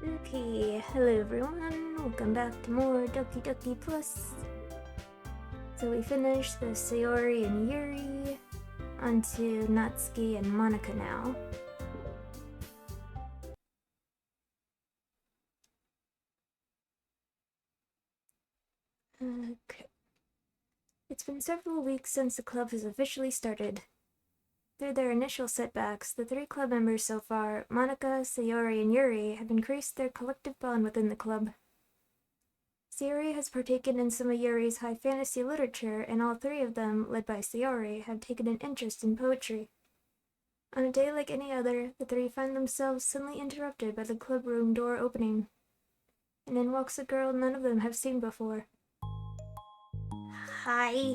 Okay, hello everyone, welcome back to more Doki Plus. So we finished the Sayori and Yuri, onto Natsuki and Monika now. Okay. It's been several weeks since the club has officially started. Through their initial setbacks, the 3 club members so far, Monika, Sayori, and Yuri, have increased their collective bond within the club. Sayori has partaken in some of Yuri's high fantasy literature, and all 3 of them, led by Sayori, have taken an interest in poetry. On a day like any other, the 3 find themselves suddenly interrupted by the clubroom door opening. And in walks a girl none of them have seen before. Hi.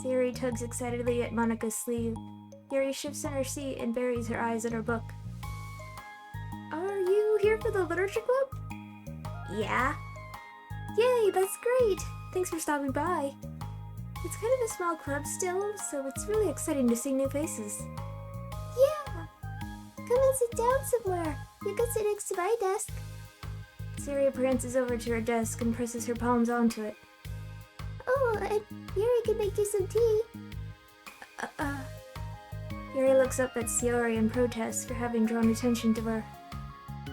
Sayori tugs excitedly at Monika's sleeve. Yuri shifts in her seat and buries her eyes in her book. Are you here for the literature club? Yeah. Yay, that's great! Thanks for stopping by. It's kind of a small club still, so it's really exciting to see new faces. Yeah! Come and sit down somewhere. You can sit next to my desk. Sayori prances over to her desk and presses her palms onto it. Oh, and Yuri can make you some tea. Yuri looks up at Sayori in protest for having drawn attention to her.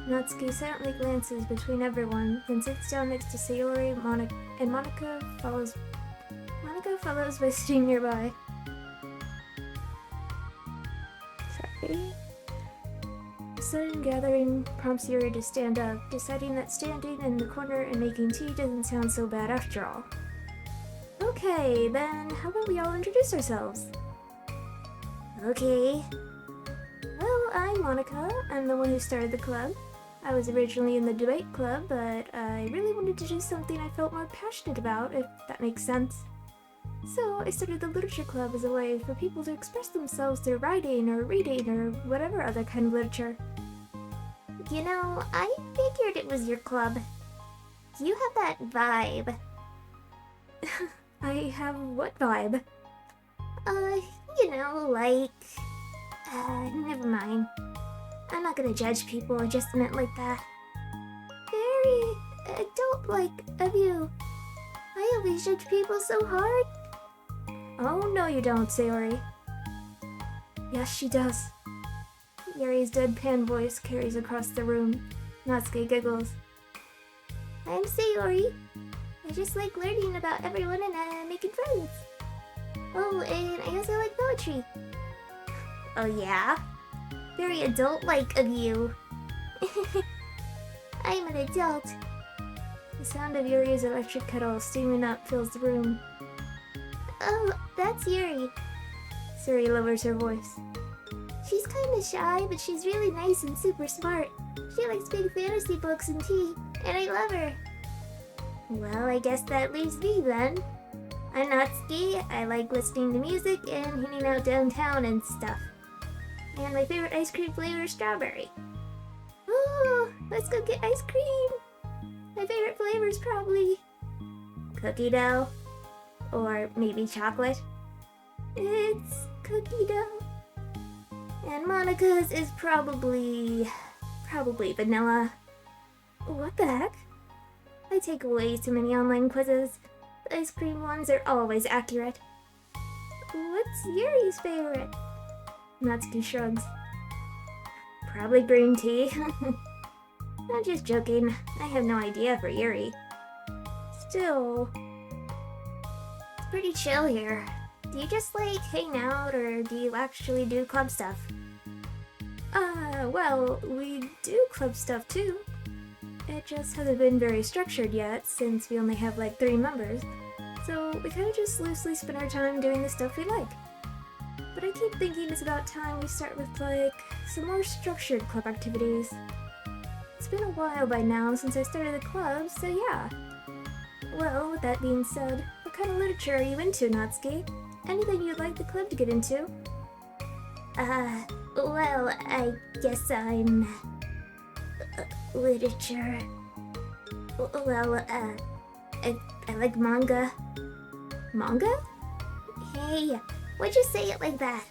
Natsuki silently glances between everyone, then sits down next to Sayori, and Monika follows by sitting nearby. Sorry. A sudden gathering prompts Yuri to stand up, deciding that standing in the corner and making tea doesn't sound so bad after all. Okay, then how about we all introduce ourselves? Okay. Well, I'm Monika. I'm the one who started the club. I was originally in the debate club, but I really wanted to do something I felt more passionate about, if that makes sense. So I started the literature club as a way for people to express themselves through writing or reading or whatever other kind of literature. You know, I figured it was your club. You have that vibe. I have what vibe? Never mind. I'm not gonna judge people, I just meant like that. Very adult-like of you. I always judge people so hard. Oh, no you don't, Sayori. Yes, she does. Yuri's deadpan voice carries across the room. Natsuki giggles. I'm Sayori. I just like learning about everyone and making friends. Oh, and I also like poetry. Oh yeah? Very adult-like of you. I'm an adult. The sound of Yuri's electric kettle steaming up fills the room. Oh, that's Yuri. Suri lowers her voice. She's kinda shy, but she's really nice and super smart. She likes big fantasy books and tea, and I love her. Well, I guess that leaves me then. I'm Natsuki. I like listening to music and hanging out downtown and stuff. And my favorite ice cream flavor is strawberry. Oh, let's go get ice cream. My favorite flavor is probably cookie dough. Or maybe chocolate. It's cookie dough. And Monika's is probably vanilla. What the heck? I take way too many online quizzes. The ice cream ones are always accurate. What's Yuri's favorite? Natsuki shrugs. Probably green tea. I'm just joking. I have no idea for Yuri. Still, it's pretty chill here. Do you just like hang out or do you actually do club stuff? Well, we do club stuff too. It just hasn't been very structured yet since we only have like 3 members. So we kind of just loosely spend our time doing the stuff we like. But I keep thinking it's about time we start with like some more structured club activities. It's been a while by now since I started the club, so yeah. Well, with that being said, what kind of literature are you into, Natsuki? Anything you'd like the club to get into? Well, I guess I'm... literature... Well, I like manga. Manga? Hey, why'd you say it like that?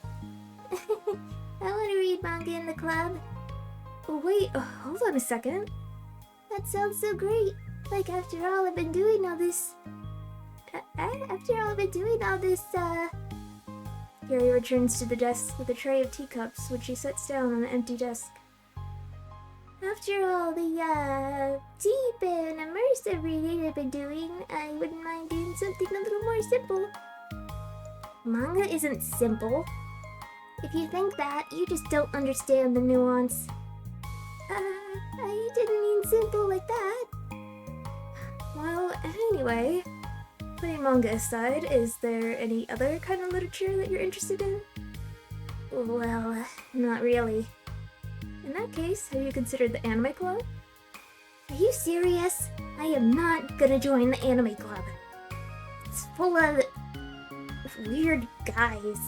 I want to read manga in the club. Oh, wait, hold on a second. That sounds so great. Like, after all I've been doing all this... Yuri returns to the desk with a tray of teacups, which she sets down on an empty desk. After all the, deep and immersive reading I've been doing, I wouldn't mind doing something a little more simple. Manga isn't simple. If you think that, you just don't understand the nuance. I didn't mean simple like that. Well, anyway, putting manga aside, is there any other kind of literature that you're interested in? Well, not really. In that case, have you considered the anime club? Are you serious? I am not gonna join the anime club. It's full of weird guys.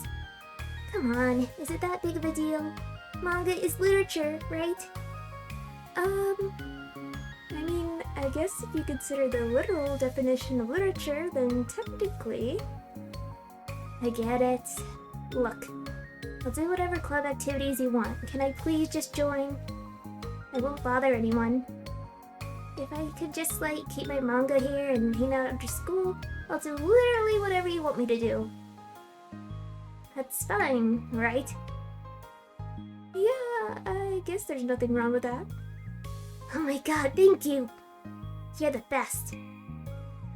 Come on, is it that big of a deal? Manga is literature, right? I mean, I guess if you consider the literal definition of literature, then technically... I get it. Look, I'll do whatever club activities you want. Can I please just join? I won't bother anyone. If I could just, like, keep my manga here and hang out after school, I'll do literally whatever you want me to do. That's fine, right? Yeah, I guess there's nothing wrong with that. Oh my god, thank you! You're the best.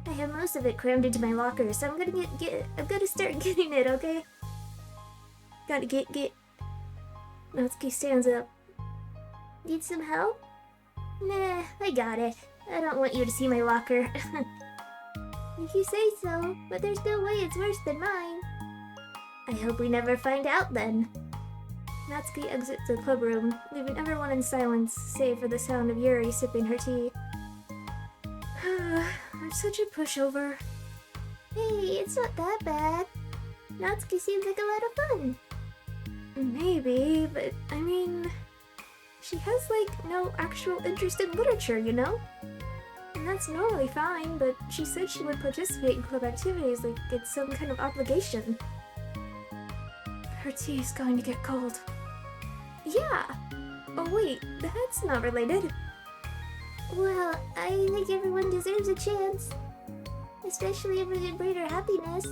I have most of it crammed into my locker, so I'm gonna start getting it, okay? Gotta get. Natsuki stands up. Need some help? Nah, I got it. I don't want you to see my locker. If you say so, but there's no way it's worse than mine. I hope we never find out then. Natsuki exits the club room, leaving everyone in silence, save for the sound of Yuri sipping her tea. I'm such a pushover. Hey, it's not that bad. Natsuki seems like a lot of fun. Maybe, but I mean... She has, like, no actual interest in literature, you know? And that's normally fine, but she said she would participate in club activities like it's some kind of obligation. Her tea is going to get cold. Yeah! Oh wait, that's not related. Well, I think everyone deserves a chance. Especially if it can bring her happiness.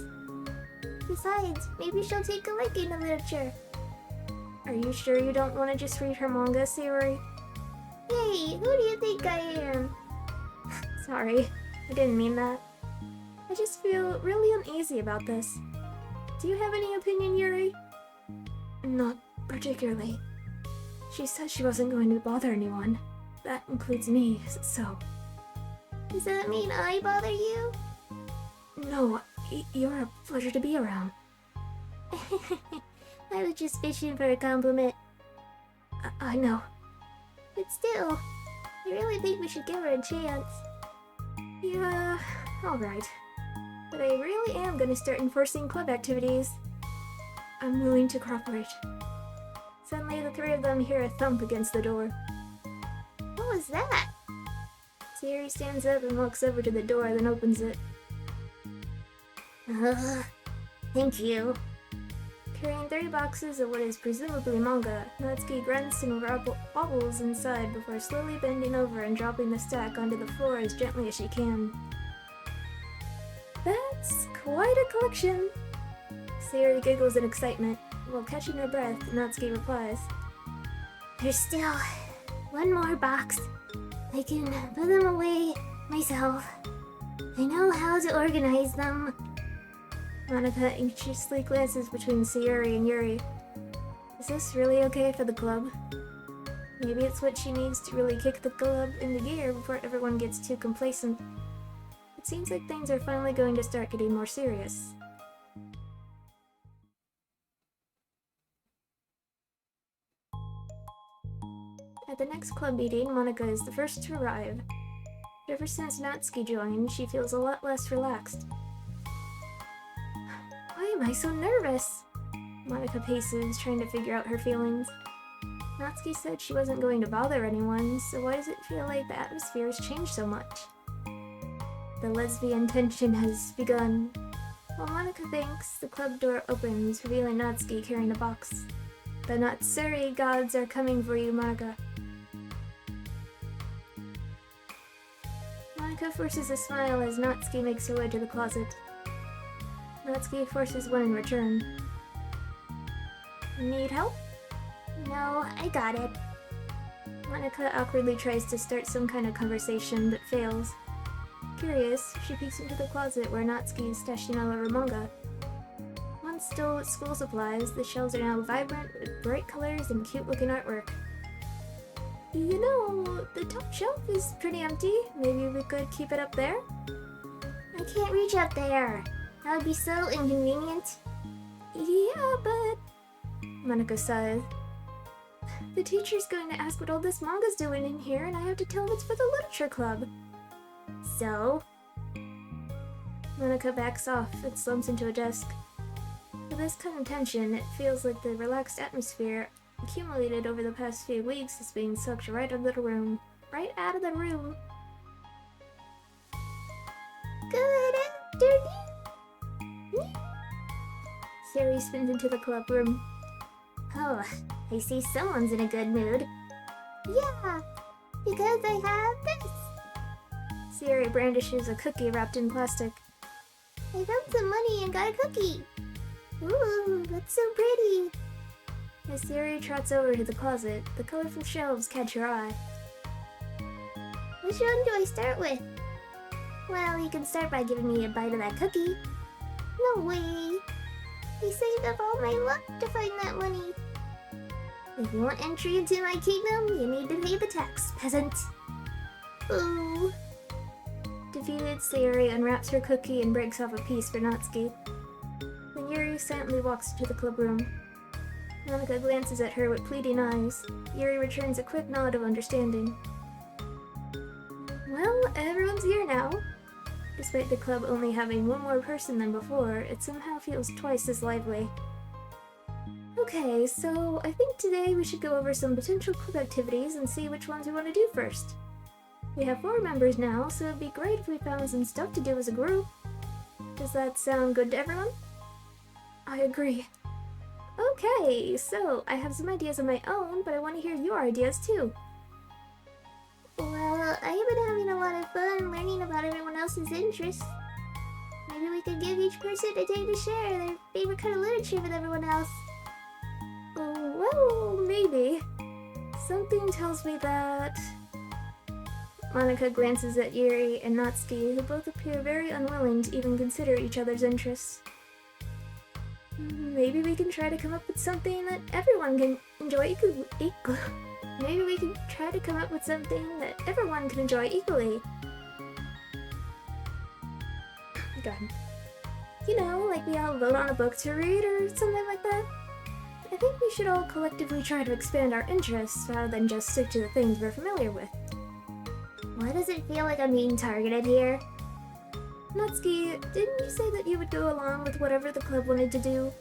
Besides, maybe she'll take a liking to literature. Are you sure you don't want to just read her manga, Sayori? Hey, who do you think I am? Sorry, I didn't mean that. I just feel really uneasy about this. Do you have any opinion, Yuri? Not particularly. She said she wasn't going to bother anyone. That includes me, so... Does that mean I bother you? No, you're a pleasure to be around. I was just fishing for a compliment. I know. But still, I really think we should give her a chance. Yeah, alright. But I really am gonna start enforcing club activities. I'm willing to cooperate. Suddenly the three of them hear a thump against the door. What was that? Sayori stands up and walks over to the door, then opens it. Thank you. Carrying 3 boxes of what is presumably manga, Natsuki grunts and wobbles inside before slowly bending over and dropping the stack onto the floor as gently as she can. That's quite a collection! Sayori giggles in excitement. While catching her breath, Natsuki replies, There's still one more box. I can put them away myself. I know how to organize them. Monika anxiously glances between Sayori and Yuri. Is this really okay for the club? Maybe it's what she needs to really kick the club into gear before everyone gets too complacent. It seems like things are finally going to start getting more serious. At the next club meeting, Monika is the first to arrive. But ever since Natsuki joined, she feels a lot less relaxed. Why am I so nervous? Monika paces, trying to figure out her feelings. Natsuki said she wasn't going to bother anyone, so why does it feel like the atmosphere has changed so much? The lesbian tension has begun. While Monika thinks, the club door opens, revealing Natsuki carrying a box. The Natsuri gods are coming for you, Monika. Monica forces a smile as Natsuki makes her way to the closet. Natsuki forces one in return. Need help? No, I got it. Monica awkwardly tries to start some kind of conversation, but fails. Curious, she peeks into the closet where Natsuki is stashing all of her manga. Once still with school supplies, the shelves are now vibrant with bright colors and cute-looking artwork. You know, the top shelf is pretty empty. Maybe we could keep it up there? I can't reach up there. That would be so inconvenient. Yeah, but... Monica sighs. The teacher's going to ask what all this manga's doing in here, and I have to tell him it's for the literature club. So? Monica backs off and slumps into a desk. With this kind of tension, it feels like the relaxed atmosphere accumulated over the past few weeks is being sucked right out of the room. Right out of the room. Good afternoon! Siri spins into the club room. Oh, I see someone's in a good mood. Yeah, because I have this. Siri brandishes a cookie wrapped in plastic. I found some money and got a cookie. Ooh, that's so pretty. As Siri trots over to the closet, the colorful shelves catch her eye. Which one do I start with? Well, you can start by giving me a bite of that cookie. No way. I saved up all my luck to find that money. If you want entry into my kingdom, you need to pay the tax, peasant. Ooh. Defeated, Sayuri unwraps her cookie and breaks off a piece for Natsuki. Then Yuri silently walks into the club room. Monica glances at her with pleading eyes. Yuri returns a quick nod of understanding. Well, everyone's here now. Despite the club only having one more person than before, it somehow feels twice as lively. Okay, so I think today we should go over some potential club activities and see which ones we want to do first. We have 4 members now, so it'd be great if we found some stuff to do as a group. Does that sound good to everyone? I agree. Okay, so I have some ideas of my own, but I want to hear your ideas too. Well, I have been having a lot of fun learning about everyone else's interests. Maybe we could give each person a day to share their favorite kind of literature with everyone else. Oh, well, maybe. Something tells me that... Monica glances at Yuri and Natsuki, who both appear very unwilling to even consider each other's interests. Maybe we can try to come up with something that everyone can enjoy Maybe we can try to come up with something that everyone can enjoy equally. God. You know, like we all vote on a book to read or something like that. I think we should all collectively try to expand our interests rather than just stick to the things we're familiar with. Why does it feel like I'm being targeted here? Natsuki, didn't you say that you would go along with whatever the club wanted to do?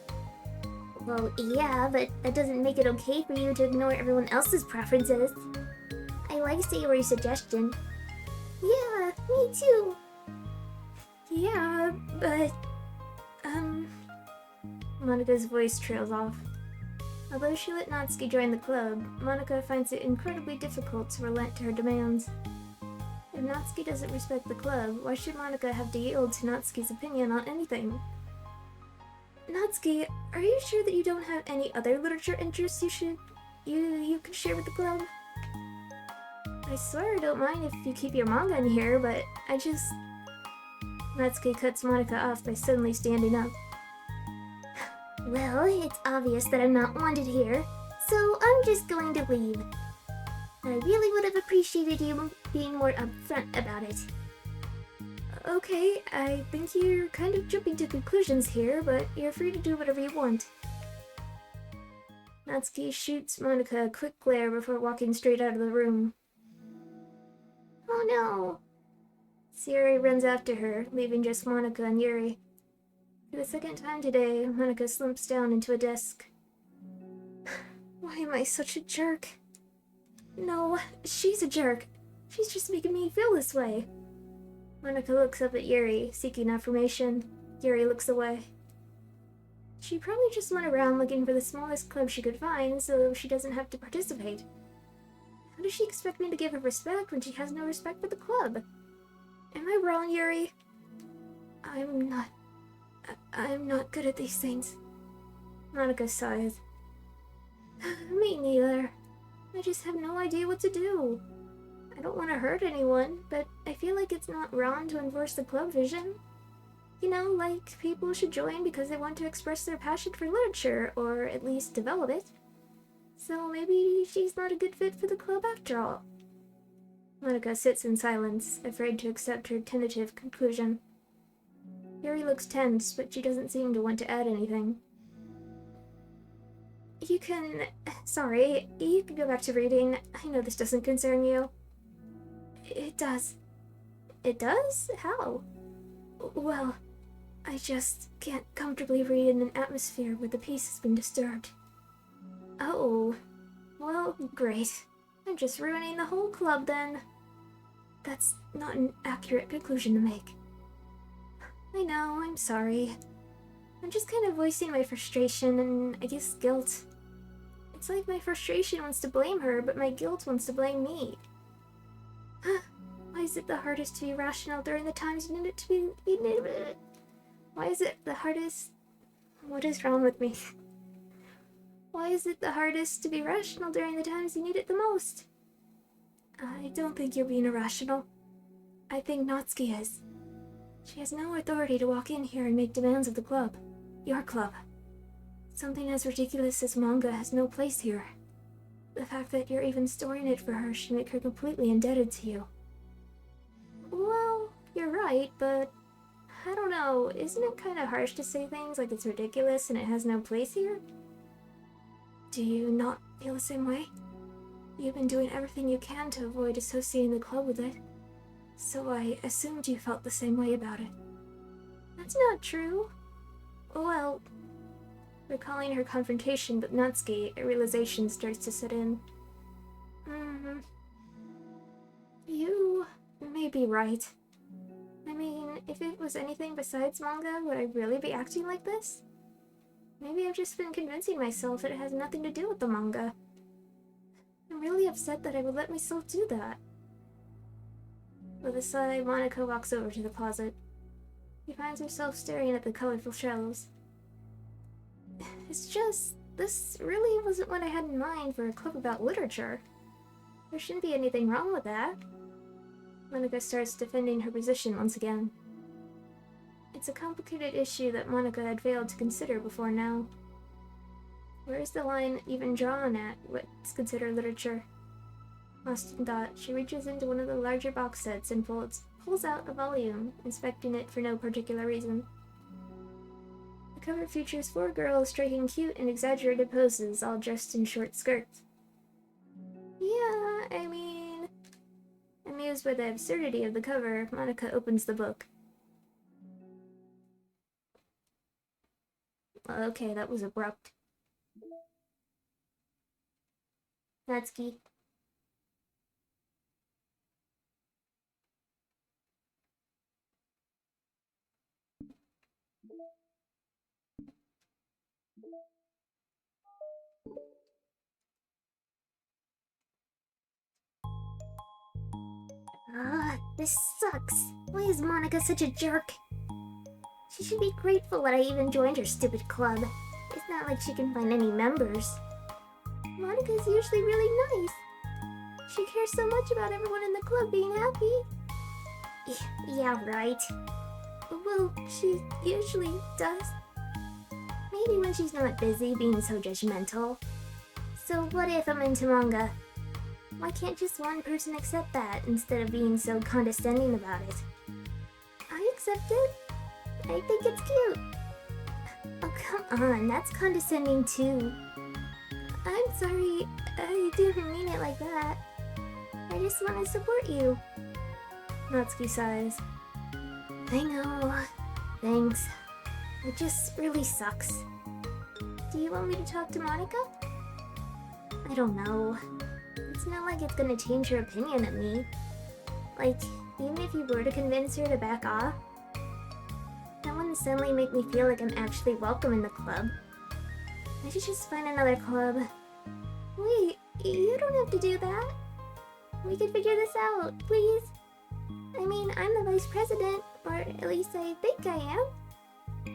Well, yeah, but that doesn't make it okay for you to ignore everyone else's preferences. I like Sayori's suggestion. Yeah, me too. Yeah, but... Monika's voice trails off. Although she let Natsuki join the club, Monica finds it incredibly difficult to relent to her demands. If Natsuki doesn't respect the club, why should Monica have to yield to Natsuki's opinion on anything? Natsuki, are you sure that you don't have any other literature interests you could share with the club? I swear I don't mind if you keep your manga in here, but I just... Natsuki cuts Monica off by suddenly standing up. Well, it's obvious that I'm not wanted here, so I'm just going to leave. I really would have appreciated you being more upfront about it. Okay, I think you're kind of jumping to conclusions here, but you're free to do whatever you want. Natsuki shoots Monica a quick glare before walking straight out of the room. Oh no! Sayuri runs after her, leaving just Monica and Yuri. For the second time today, Monica slumps down into a desk. Why am I such a jerk? No, she's a jerk. She's just making me feel this way. Monica looks up at Yuri, seeking affirmation. Yuri looks away. She probably just went around looking for the smallest club she could find so she doesn't have to participate. How does she expect me to give her respect when she has no respect for the club? Am I wrong, Yuri? I'm not good at these things. Monica sighs. Me neither. I just have no idea what to do. I don't want to hurt anyone, but I feel like it's not wrong to enforce the club vision. You know, like, people should join because they want to express their passion for literature, or at least develop it. So maybe she's not a good fit for the club after all. Monica sits in silence, afraid to accept her tentative conclusion. Yuri looks tense, but she doesn't seem to want to add anything. You can go back to reading. I know this doesn't concern you. It does. It does? How? Well, I just can't comfortably read in an atmosphere where the peace has been disturbed. Oh. Well, great. I'm just ruining the whole club then. That's not an accurate conclusion to make. I know, I'm sorry. I'm just kind of voicing my frustration and, I guess, guilt. It's like my frustration wants to blame her, but my guilt wants to blame me. Why is it the hardest to be rational during the times you need it to be... Why is it the hardest... What is wrong with me? Why is it the hardest to be rational during the times you need it the most? I don't think you're being irrational. I think Natsuki is. She has no authority to walk in here and make demands of the club. Your club. Something as ridiculous as manga has no place here. The fact that you're even storing it for her should make her completely indebted to you. Well, you're right, but... I don't know, isn't it kind of harsh to say things like it's ridiculous and it has no place here? Do you not feel the same way? You've been doing everything you can to avoid associating the club with it. So I assumed you felt the same way about it. That's not true. Well, recalling her confrontation with Natsuki, a realization starts to set in. You may be right. I mean, if it was anything besides manga, would I really be acting like this? Maybe I've just been convincing myself that it has nothing to do with the manga. I'm really upset that I would let myself do that. With a sigh, Monica walks over to the closet. She finds herself staring at the colorful shelves. It's just, this really wasn't what I had in mind for a club about literature. There shouldn't be anything wrong with that. Monica starts defending her position once again. It's a complicated issue that Monica had failed to consider before now. Where is the line even drawn at what's considered literature? Lost in thought, she reaches into one of the larger box sets and pulls out a volume, inspecting it for no particular reason. The cover features 4 girls striking cute and exaggerated poses, all dressed in short skirts. Yeah, I mean... Amused by the absurdity of the cover, Monica opens the book. Okay, that was abrupt. Natsuki. This sucks. Why is Monica such a jerk? She should be grateful that I even joined her stupid club. It's not like she can find any members. Monica's usually really nice. She cares so much about everyone in the club being happy. Yeah, right. Well, she usually does. Maybe when she's not busy being so judgmental. So what if I'm into manga? Why can't just one person accept that instead of being so condescending about it? I accept it. I think it's cute. Oh, come on, that's condescending too. I'm sorry, I didn't mean it like that. I just want to support you. Natsuki sighs. I know. Thanks. It just really sucks. Do you want me to talk to Monica? I don't know. It's not like it's gonna change her opinion of me. Like, even if you were to convince her to back off, that wouldn't suddenly make me feel like I'm actually welcome in the club. I should just find another club. Wait, you don't have to do that. We can figure this out, please. I mean, I'm the vice president, or at least I think I am.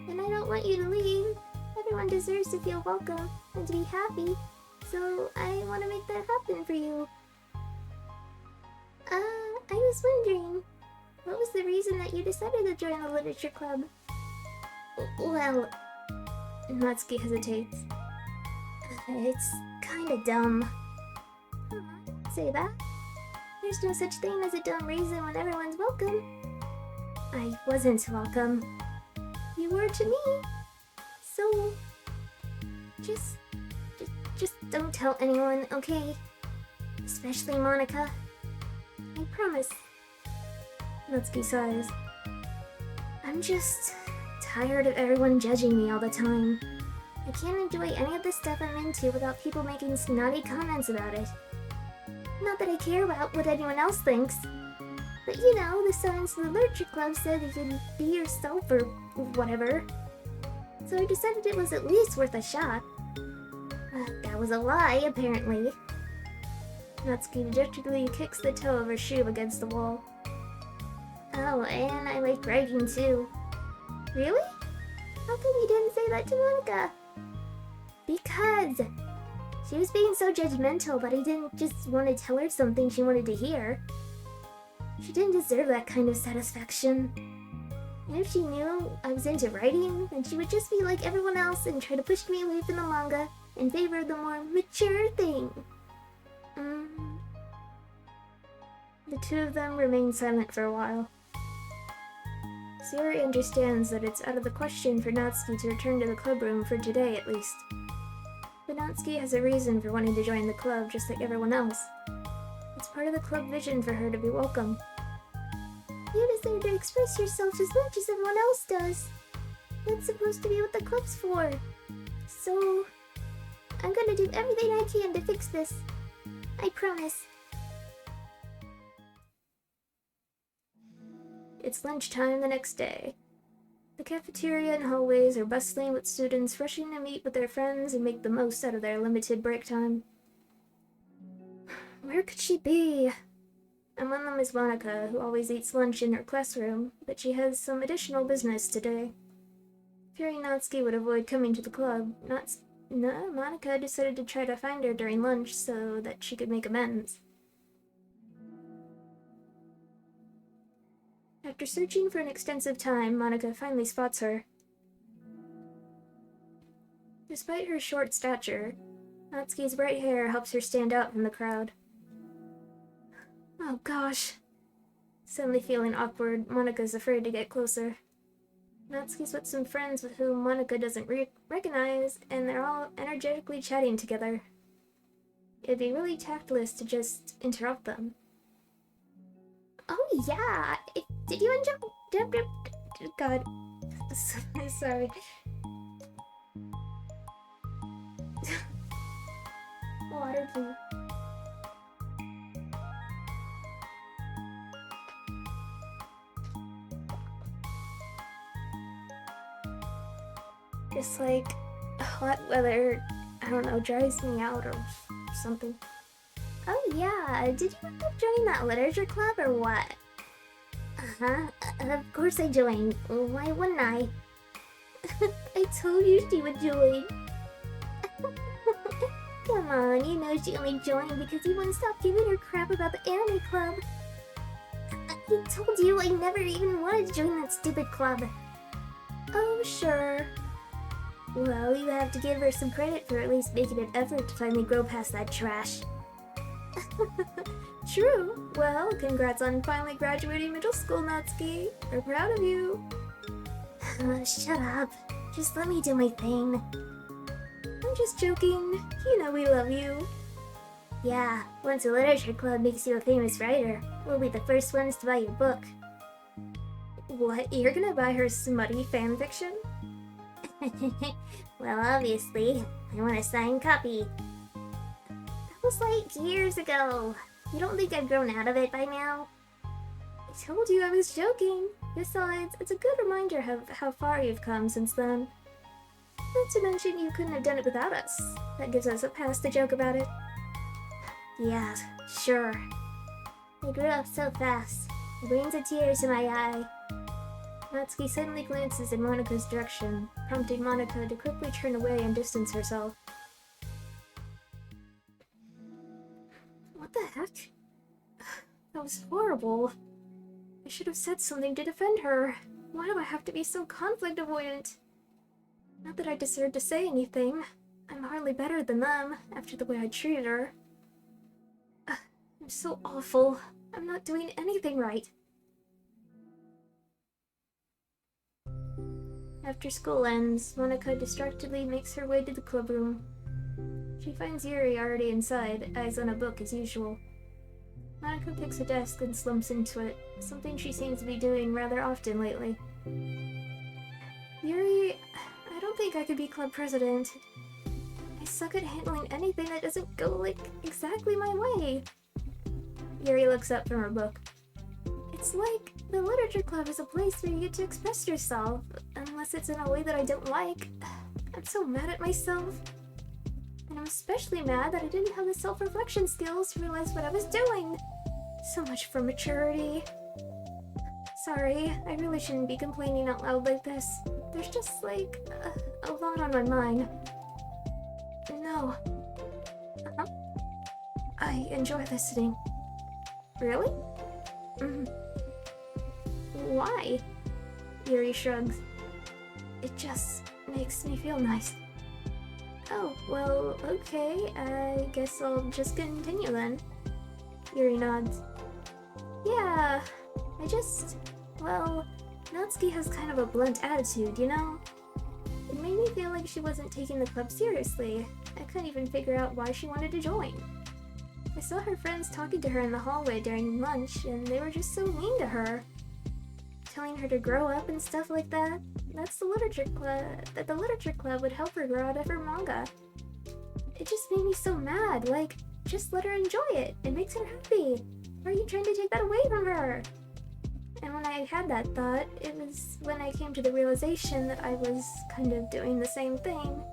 And I don't want you to leave. Everyone deserves to feel welcome and to be happy, so I want to make that happen for you. I was wondering, what was the reason that you decided to join the literature club? Well, Natsuki hesitates. It's kinda dumb. Say that? There's no such thing as a dumb reason when everyone's welcome. I wasn't welcome. You were to me. So, just don't tell anyone, okay? Especially Monica. I promise. Natsuki sighs. I'm just tired of everyone judging me all the time. I can't enjoy any of the stuff I'm into without people making snotty comments about it. Not that I care about what anyone else thinks. But you know, the signs of the literature club said you can be yourself or whatever. So I decided it was at least worth a shot. That was a lie, apparently. Natsuki dejectedly kicks the toe of her shoe against the wall. Oh, and I like writing too. Really? How come you didn't say that to Monica? Because she was being so judgmental, but I didn't just want to tell her something she wanted to hear. She didn't deserve that kind of satisfaction. And if she knew I was into writing, then she would just be like everyone else and try to push me away from the manga in favor of the more mature thing. The two of them remain silent for a while. Sayori understands that it's out of the question for Natsuki to return to the clubroom for today at least. But Natsuki has a reason for wanting to join the club just like everyone else. It's part of the club vision for her to be welcome. You deserve to express yourself as much as everyone else does. That's supposed to be what the club's for. So, I'm gonna do everything I can to fix this. I promise. It's lunchtime the next day. The cafeteria and hallways are bustling with students rushing to meet with their friends and make the most out of their limited break time. Where could she be? Among them is Monica, who always eats lunch in her classroom, but she has some additional business today. Fearing Natsuki would avoid coming to the club, Monica decided to try to find her during lunch so that she could make amends. After searching for an extensive time, Monica finally spots her. Despite her short stature, Natsuki's bright hair helps her stand out from the crowd. Oh gosh. Suddenly feeling awkward, Monica's afraid to get closer. Natsuki's with some friends with whom Monica doesn't recognize, and they're all energetically chatting together. It'd be really tactless to just interrupt them. Oh yeah! Did you enjoy... God. Sorry. Water, please. Just like hot weather, I don't know, dries me out or something. Oh yeah, did you end up joining that literature club or what? Uh-huh, of course I joined. Why wouldn't I? I told you she would join. Come on, you know she only joined because you wouldn't stop giving her crap about the anime club. I told you I never even wanted to join that stupid club. Oh, sure. Well, you have to give her some credit for at least making an effort to finally grow past that trash. True. Well, congrats on finally graduating middle school, Natsuki. We're proud of you. Shut up. Just let me do my thing. I'm just joking. You know we love you. Yeah, once a literature club makes you a famous writer, we'll be the first ones to buy your book. What? You're gonna buy her smutty fanfiction? Well, obviously. I want a signed copy. That was like years ago. You don't think I've grown out of it by now? I told you I was joking. Besides, it's a good reminder of how far you've come since then. Not to mention you couldn't have done it without us. That gives us a pass to joke about it. Yeah, sure. I grew up so fast. It brings a tear to my eye. Natsuki suddenly glances in Monika's direction, prompting Monika to quickly turn away and distance herself. What the heck? That was horrible. I should have said something to defend her. Why do I have to be so conflict avoidant? Not that I deserve to say anything. I'm hardly better than them, after the way I treated her. I'm so awful. I'm not doing anything right. After school ends, Monika distractedly makes her way to the clubroom. She finds Yuri already inside, eyes on a book as usual. Monika picks a desk and slumps into it, something she seems to be doing rather often lately. Yuri, I don't think I could be club president. I suck at handling anything that doesn't go, exactly my way. Yuri looks up from her book. It's like the literature club is a place where you get to express yourself, unless it's in a way that I don't like. I'm so mad at myself. And I'm especially mad that I didn't have the self-reflection skills to realize what I was doing. So much for maturity. Sorry, I really shouldn't be complaining out loud like this. There's just, a lot on my mind. No. I enjoy listening. Really? Why? Yuri shrugs. It just makes me feel nice. Oh, well, okay. I guess I'll just continue then. Yuri nods. Yeah, Natsuki has kind of a blunt attitude, you know? It made me feel like she wasn't taking the club seriously. I couldn't even figure out why she wanted to join. I saw her friends talking to her in the hallway during lunch, and they were just so mean to her. Telling her to grow up and stuff like that. That's the literature club. That the literature club would help her grow out of her manga. It just made me so mad. Just let her enjoy it. It makes her happy. Why are you trying to take that away from her? And when I had that thought, it was when I came to the realization that I was kind of doing the same thing,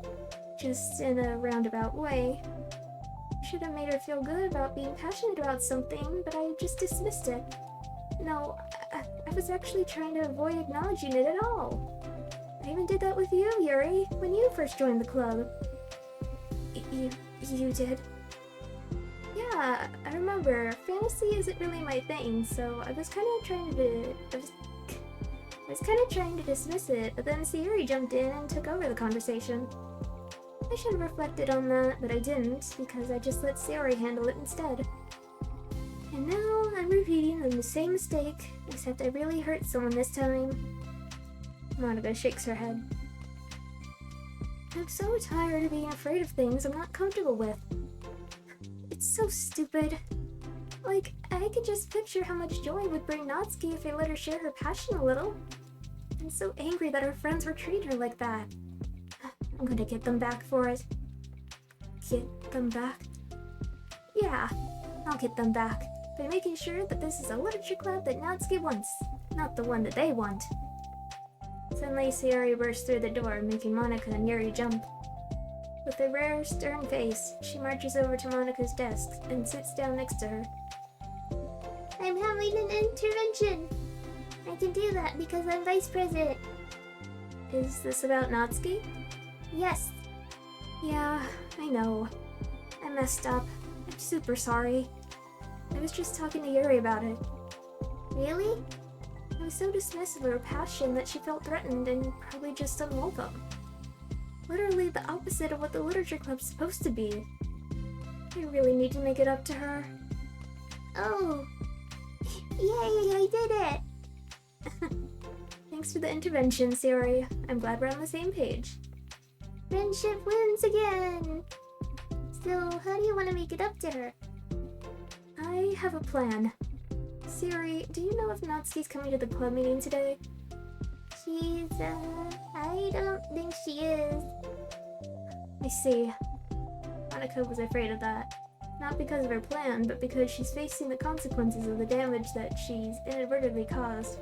just in a roundabout way. I should have made her feel good about being passionate about something, but I just dismissed it. No, I was actually trying to avoid acknowledging it at all. I even did that with you, Yuri, when you first joined the club. You did? Yeah, I remember. Fantasy isn't really my thing, so I was kind of trying to dismiss it, but then Sayuri jumped in and took over the conversation. I should have reflected on that, but I didn't, because I just let Sayuri handle it instead. And now I'm repeating the same mistake, except I really hurt someone this time. Monika shakes her head. I'm so tired of being afraid of things I'm not comfortable with. It's so stupid. I could just picture how much joy it would bring Natsuki if I let her share her passion a little. I'm so angry that her friends were treating her like that. I'm gonna get them back for it. Get them back? Yeah, I'll get them back. By making sure that this is a literature club that Natsuki wants, not the one that they want. Suddenly, Sayuri bursts through the door, making Monika and Yuri jump. With a rare, stern face, she marches over to Monika's desk and sits down next to her. I'm having an intervention! I can do that because I'm vice president. Is this about Natsuki? Yes. Yeah, I know. I messed up. I'm super sorry. I was just talking to Yuri about it. Really? I was so dismissive of her passion that she felt threatened and probably just unwelcome. Literally the opposite of what the literature club's supposed to be. I really need to make it up to her. Oh! Yay, I did it! Thanks for the intervention, Sayuri. I'm glad we're on the same page. Friendship wins again! So, how do you want to make it up to her? I have a plan. Sayuri, do you know if Natsuki's coming to the club meeting today? I don't think she is. I see. Monika was afraid of that. Not because of her plan, but because she's facing the consequences of the damage that she's inadvertently caused.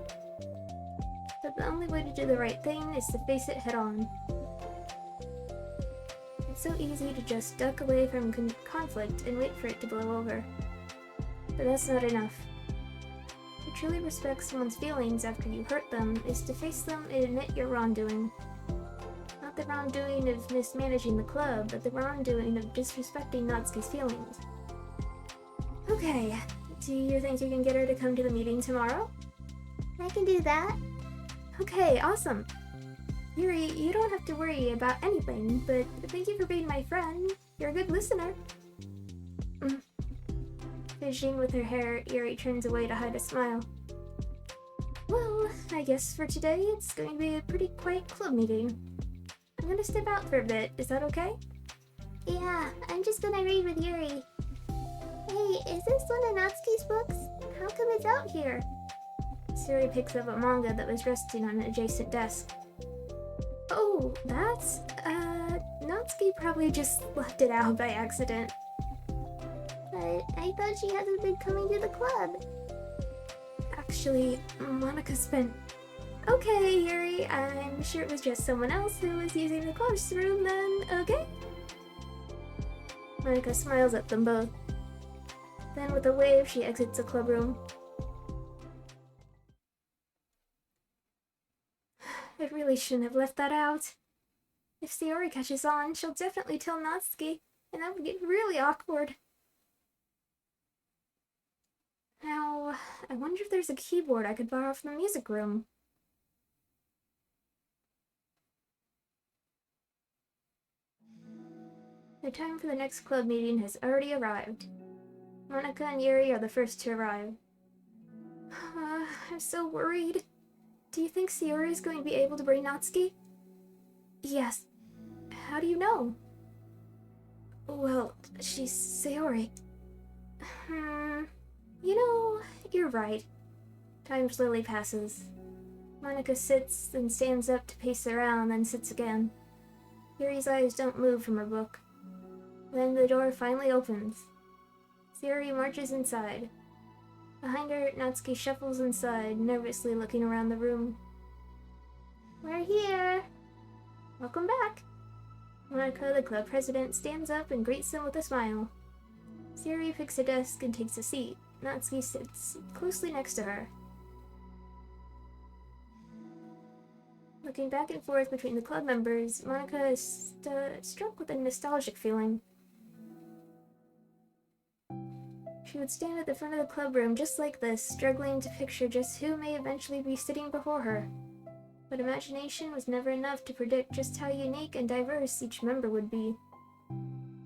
But the only way to do the right thing is to face it head on. It's so easy to just duck away from conflict and wait for it to blow over. But that's not enough. To truly respect someone's feelings after you hurt them is to face them and admit your wrongdoing. Not the wrongdoing of mismanaging the club, but the wrongdoing of disrespecting Natsuki's feelings. Okay, do you think you can get her to come to the meeting tomorrow? I can do that. Okay, awesome. Yuri, you don't have to worry about anything, but thank you for being my friend. You're a good listener. Fidgeting with her hair, Yuri turns away to hide a smile. Well, I guess for today it's going to be a pretty quiet club meeting. I'm gonna step out for a bit, is that okay? Yeah, I'm just gonna read with Yuri. Hey, is this one of Natsuki's books? How come it's out here? Yuri picks up a manga that was resting on an adjacent desk. Oh, that's, Natsuki probably just left it out by accident. But I thought she hasn't been coming to the club. Actually, Monica spent... Okay, Yuri, I'm sure it was just someone else who was using the classroom then, okay? Monica smiles at them both. Then with a wave, she exits the clubroom. I really shouldn't have left that out. If Sayori catches on, she'll definitely tell Natsuki, and that would get really awkward. Now, I wonder if there's a keyboard I could borrow from the music room. The time for the next club meeting has already arrived. Monica and Yuri are the first to arrive. I'm so worried. Do you think Sayori is going to be able to bring Natsuki? Yes. How do you know? Well, she's Sayori. You know, you're right. Time slowly passes. Monica sits, then stands up to pace around, then sits again. Yuri's eyes don't move from her book. Then the door finally opens. Sayori marches inside. Behind her, Natsuki shuffles inside, nervously looking around the room. We're here! Welcome back! Monica, the club president, stands up and greets them with a smile. Sayori picks a desk and takes a seat. Natsuki sits closely next to her. Looking back and forth between the club members, Monica is struck with a nostalgic feeling. She would stand at the front of the club room just like this, struggling to picture just who may eventually be sitting before her. But imagination was never enough to predict just how unique and diverse each member would be.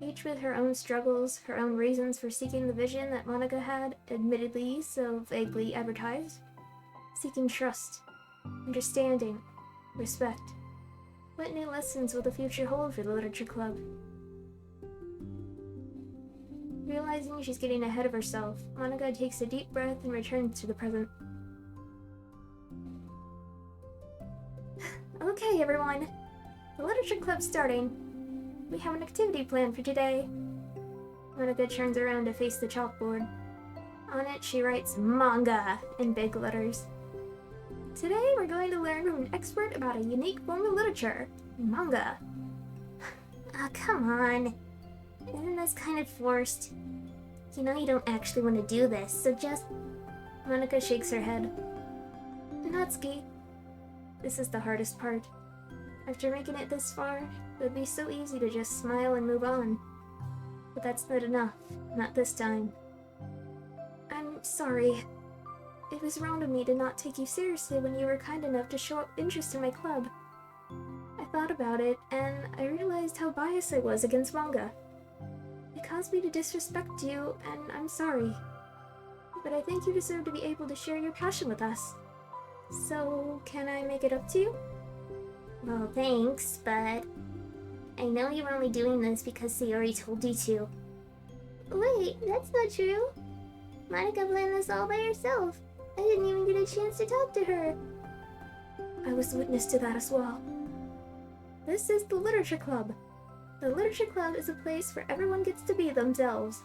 Each with her own struggles, her own reasons for seeking the vision that Monica had, admittedly so vaguely advertised. Seeking trust, understanding, respect. What new lessons will the future hold for the literature club? Realizing she's getting ahead of herself, Monica takes a deep breath and returns to the present. Okay, everyone. The literature club's starting. We have an activity planned for today. Monica turns around to face the chalkboard. On it, she writes manga in big letters. Today, we're going to learn from an expert about a unique form of literature, manga. Ah, come on. Isn't this kind of forced? You know you don't actually want to do this, so just... Monica shakes her head. Natsuki. This is the hardest part. After making it this far, it would be so easy to just smile and move on. But that's not enough. Not this time. I'm sorry. It was wrong of me to not take you seriously when you were kind enough to show interest in my club. I thought about it, and I realized how biased I was against manga. It caused me to disrespect you, and I'm sorry. But I think you deserve to be able to share your passion with us. So, can I make it up to you? Well, thanks, but... I know you're only doing this because Sayori told you to. Wait, that's not true. Monica planned this all by herself. I didn't even get a chance to talk to her. I was witness to that as well. This is the Literature Club. The Literature Club is a place where everyone gets to be themselves.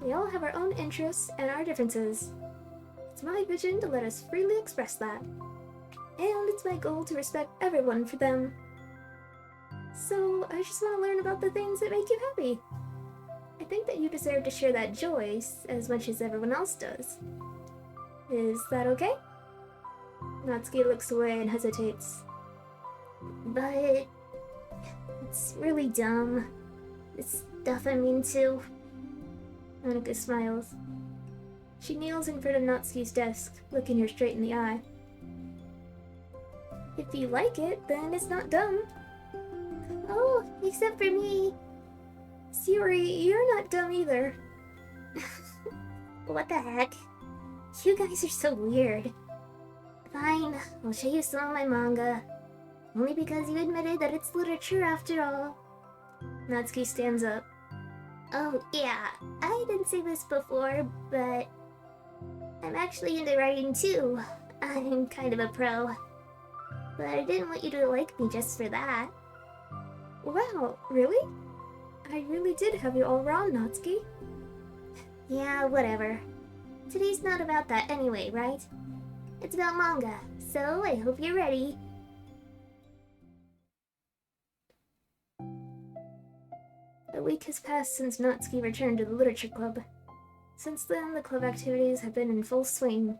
We all have our own interests and our differences. It's my vision to let us freely express that. And it's my goal to respect everyone for them. So, I just want to learn about the things that make you happy. I think that you deserve to share that joy as much as everyone else does. Is that okay? Natsuki looks away and hesitates. But it's really dumb. The stuff I'm into. Monika smiles. She kneels in front of Natsuki's desk, looking her straight in the eye. If you like it, then it's not dumb. Oh, except for me. Sayori, you're not dumb either. What the heck? You guys are so weird. Fine, I'll show you some of my manga. Only because you admitted that it's literature after all. Natsuki stands up. Oh, yeah, I didn't say this before, but I'm actually into writing too. I'm kind of a pro. But I didn't want you to like me just for that. Wow, really? I really did have you all wrong, Natsuki. Yeah, whatever. Today's not about that anyway, right? It's about manga, so I hope you're ready. A week has passed since Natsuki returned to the literature club. Since then, the club activities have been in full swing.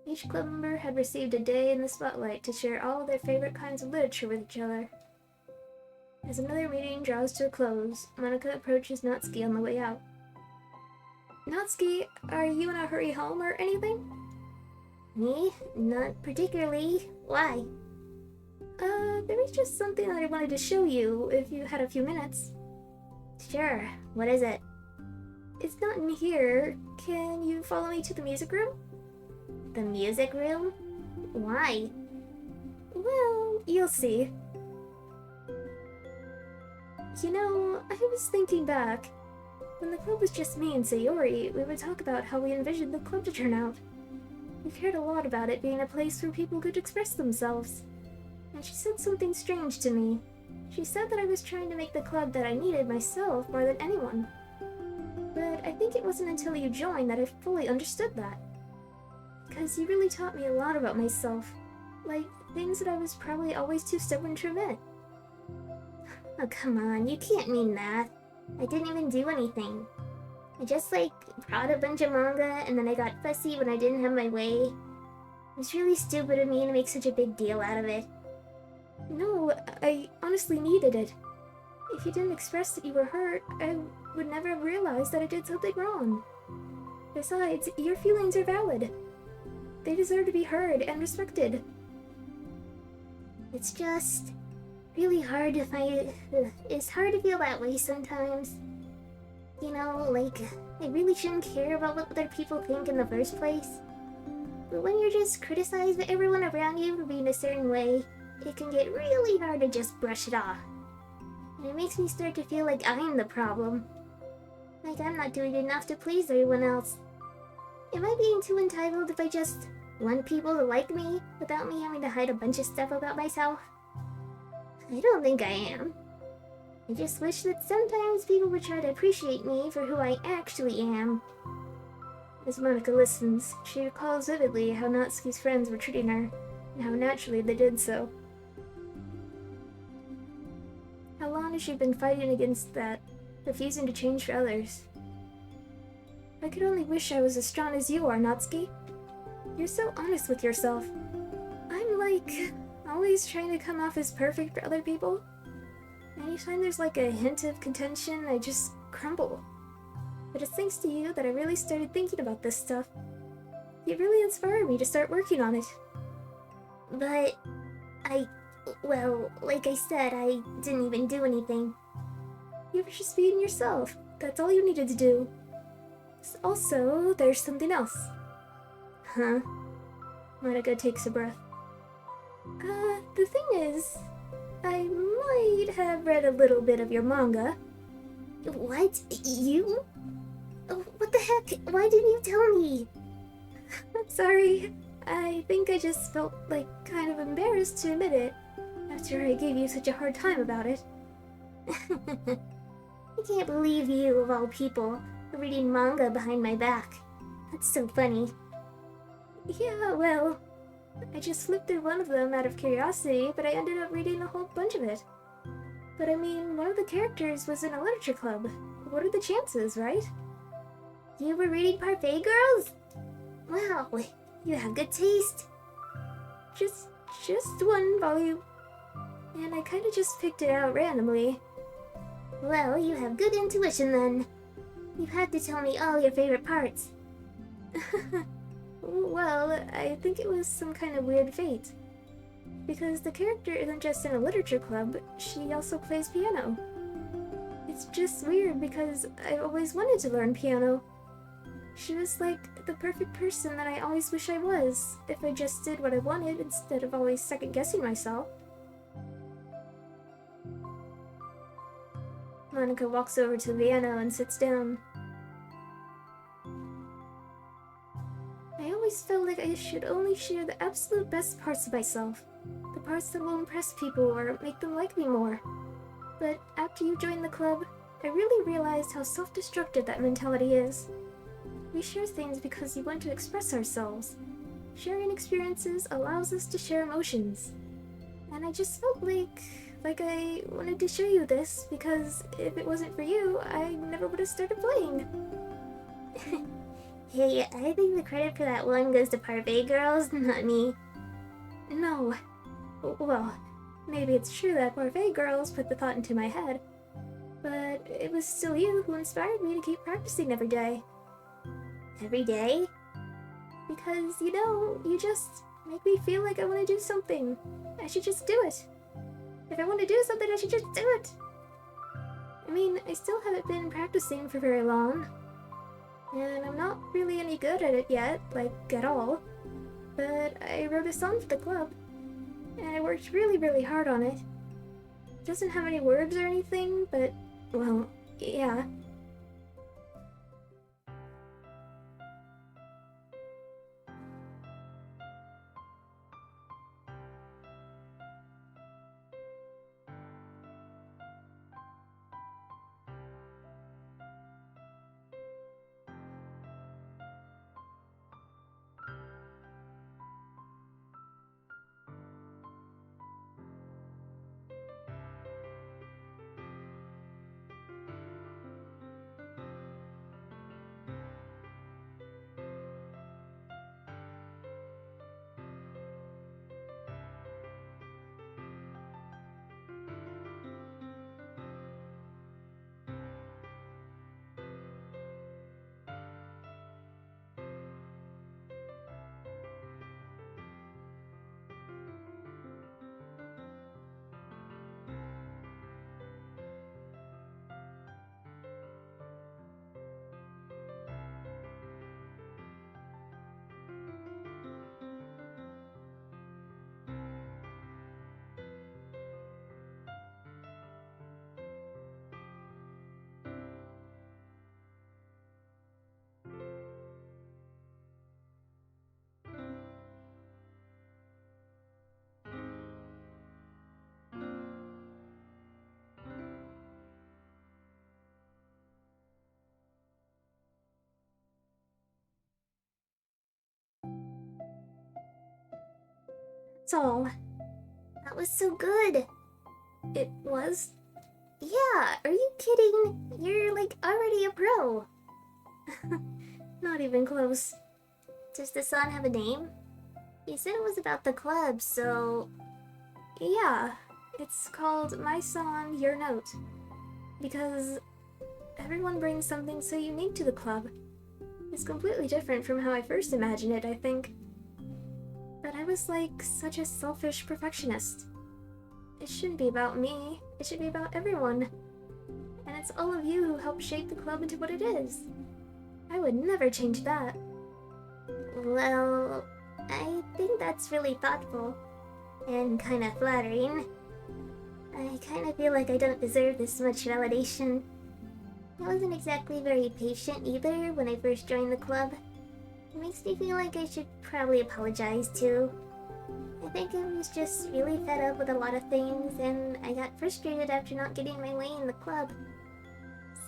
Each club member had received a day in the spotlight to share all of their favorite kinds of literature with each other. As another meeting draws to a close, Monika approaches Natsuki on the way out. Natsuki, are you in a hurry home or anything? Me? Not particularly. Why? There was just something that I wanted to show you, if you had a few minutes. Sure. What is it? It's not in here. Can you follow me to the music room? The music room? Why? Well, you'll see. You know, I was thinking back. When the club was just me and Sayori, we would talk about how we envisioned the club to turn out. We cared a lot about it being a place where people could express themselves. And she said something strange to me. She said that I was trying to make the club that I needed myself more than anyone. But I think it wasn't until you joined that I fully understood that. Because you really taught me a lot about myself. Like, things that I was probably always too stubborn to admit. Oh, come on, you can't mean that. I didn't even do anything. I just, brought a bunch of manga, and then I got fussy when I didn't have my way. It was really stupid of me to make such a big deal out of it. No, I honestly needed it. If you didn't express that you were hurt, I would never have realized that I did something wrong. Besides, your feelings are valid. They deserve to be heard and respected. It's just really hard to find. It's hard to feel that way sometimes. You know, I really shouldn't care about what other people think in the first place. But when you're just criticized by everyone around you for being a certain way, it can get really hard to just brush it off. And it makes me start to feel like I'm the problem. Like I'm not doing enough to please everyone else. Am I being too entitled if I just want people to like me without me having to hide a bunch of stuff about myself? I don't think I am. I just wish that sometimes people would try to appreciate me for who I actually am. As Monika listens, she recalls vividly how Natsuki's friends were treating her, and how naturally they did so. How long has she been fighting against that, refusing to change for others? I could only wish I was as strong as you are, Natsuki. You're so honest with yourself. I'm always trying to come off as perfect for other people. Anytime there's a hint of contention, I just crumble. But it's thanks to you that I really started thinking about this stuff. You really inspired me to start working on it. But like I said, I didn't even do anything. You were just being yourself. That's all you needed to do. Also, there's something else. Huh? Monika takes a breath. The thing is, I might have read a little bit of your manga. What? You? What the heck? Why didn't you tell me? I'm sorry. I think I just felt kind of embarrassed to admit it after I gave you such a hard time about it. I can't believe you, of all people, are reading manga behind my back. That's so funny. Yeah, well, I just flipped through one of them out of curiosity, but I ended up reading a whole bunch of it. But I mean, one of the characters was in a literature club. What are the chances, right? You were reading Parfait Girls? Wow, you have good taste. Just one volume. And I kinda just picked it out randomly. Well, you have good intuition then. You had to tell me all your favorite parts. Well, I think it was some kind of weird fate. Because the character isn't just in a literature club, she also plays piano. It's just weird because I've always wanted to learn piano. She was like the perfect person that I always wish I was, if I just did what I wanted instead of always second-guessing myself. Monica walks over to the piano and sits down. I always felt like I should only share the absolute best parts of myself. The parts that will impress people or make them like me more. But after you joined the club, I really realized how self-destructive that mentality is. We share things because we want to express ourselves. Sharing experiences allows us to share emotions. And I just felt like I wanted to show you this, because if it wasn't for you, I never would have started playing. Hey, I think the credit for that one goes to Parfait Girls, not me. No. Well, maybe it's true that Parfait Girls put the thought into my head, but it was still you who inspired me to keep practicing every day. Every day? Because, you know, you just make me feel like I want to do something. I should just do it. If I want to do something, I should just do it. I mean, I still haven't been practicing for very long, and I'm not really any good at it yet, like, at all. But I wrote a song for the club, and I worked really, really hard on it. It doesn't have any words or anything, but, well, yeah. That's all. That was so good. It was? Yeah, are you kidding? You're like already a pro. Not even close. Does the song have a name? You said it was about the club, so... Yeah, it's called My Song, Your Note. Because everyone brings something so unique to the club. It's completely different from how I first imagined it, I think. But I was like such a selfish perfectionist. It shouldn't be about me, it should be about everyone. And it's all of you who helped shape the club into what it is. I would never change that. Well, I think that's really thoughtful. And kinda flattering. I kinda feel like I don't deserve this much validation. I wasn't exactly very patient either when I first joined the club. It makes me feel like I should probably apologize too. I think I was just really fed up with a lot of things, and I got frustrated after not getting my way in the club.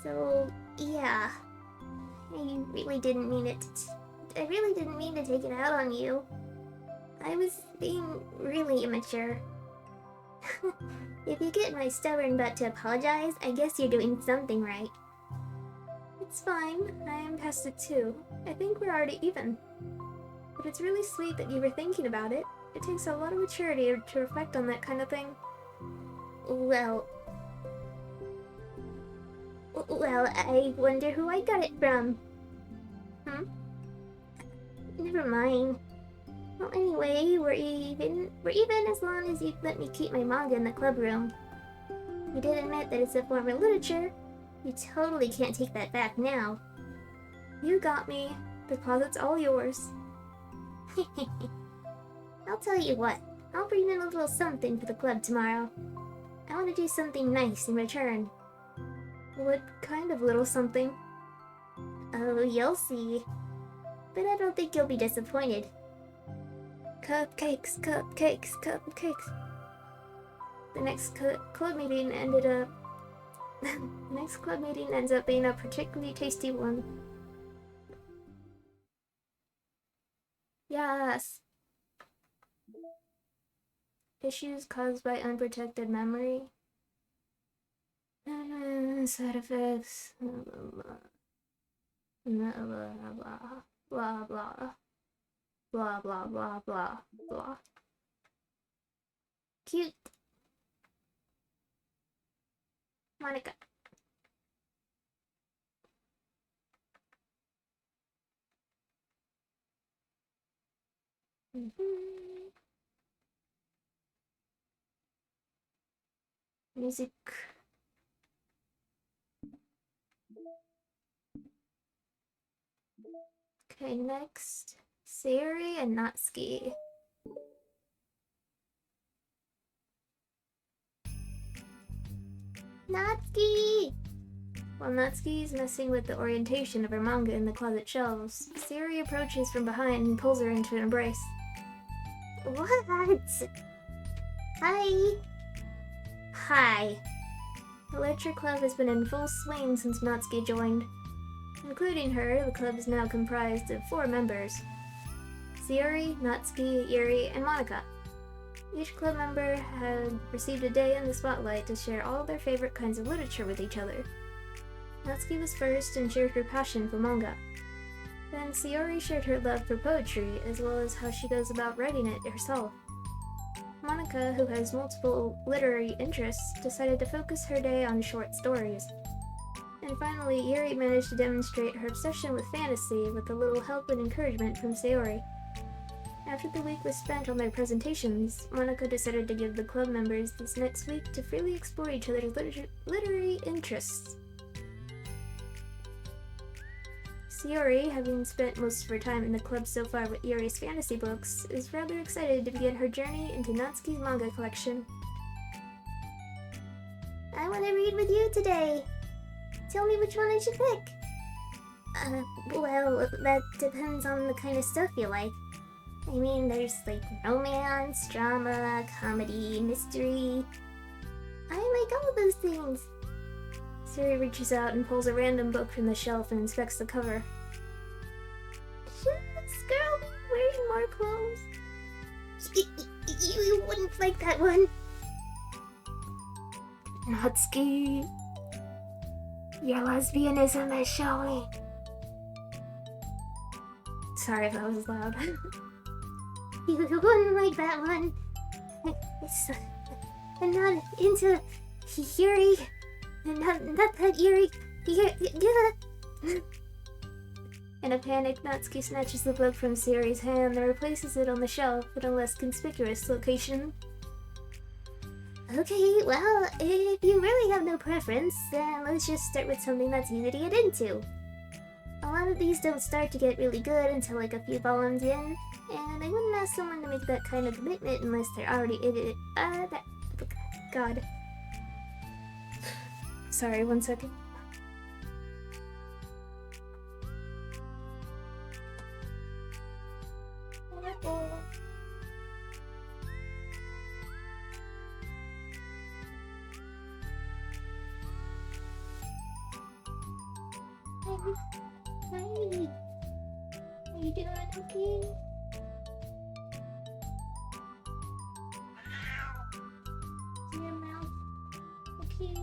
So, yeah. I really didn't mean it. I really didn't mean to take it out on you. I was being really immature. If you get my stubborn butt to apologize, I guess you're doing something right. It's fine. I am past it too. I think we're already even. but it's really sweet that you were thinking about it. It takes a lot of maturity to reflect on that kind of thing. Well, I wonder who I got it from. Never mind. Well, anyway, we're even as long as you let me keep my manga in the club room. You did admit that it's a form of literature. You totally can't take that back now. You got me. The closet's all yours. I'll tell you what. I'll bring in a little something for the club tomorrow. I want to do something nice in return. What kind of little something? Oh, you'll see. But I don't think you'll be disappointed. Cupcakes, cupcakes, cupcakes. The next club meeting ended up... the next club meeting ends up being a particularly tasty one. Yes. Issues caused by unprotected memory. Side effects. Blah blah blah blah blah blah blah blah blah. Cute. Monica. Music. Okay, next. Sayori and Natsuki. Natsuki! While Natsuki's messing with the orientation of her manga in the closet shelves, Sayori approaches from behind and pulls her into an embrace. What? Hi! Hi. The lecture club has been in full swing since Natsuki joined. Including her, the club is now comprised of 4 members. Sayori, Natsuki, Yuri, and Monica. Each club member had received a day in the spotlight to share all their favorite kinds of literature with each other. Natsuki was first and shared her passion for manga. Then Sayori shared her love for poetry, as well as how she goes about writing it herself. Monica, who has multiple literary interests, decided to focus her day on short stories. And finally, Yuri managed to demonstrate her obsession with fantasy with a little help and encouragement from Sayori. After the week was spent on their presentations, Monica decided to give the club members this next week to freely explore each other's literary interests. Sayori, having spent most of her time in the club so far with Yuri's fantasy books, is rather excited to begin her journey into Natsuki's manga collection. I want to read with you today! Tell me which one I should pick! Well, that depends on the kind of stuff you like. I mean, there's like romance, drama, comedy, mystery. I like all those things. Sayori reaches out and pulls a random book from the shelf and inspects the cover. Shucks, girl, wearing more clothes. You wouldn't like that one. Natsuki, your lesbianism is showing. Sorry if that was loud. You wouldn't like that one. I'm not into Yuri. Not that Yuri. In a panic, Natsuki snatches the book from Sayori's hand and replaces it on the shelf in a less conspicuous location. Okay, well, if you really have no preference, then let's just start with something that's easy to get into. A lot of these don't start to get really good until like a few volumes in, and I wouldn't ask someone to make that kind of commitment unless they're already in it. God. Sorry, 1 second. Hi. Are you doing okay? Your mouth. Okay.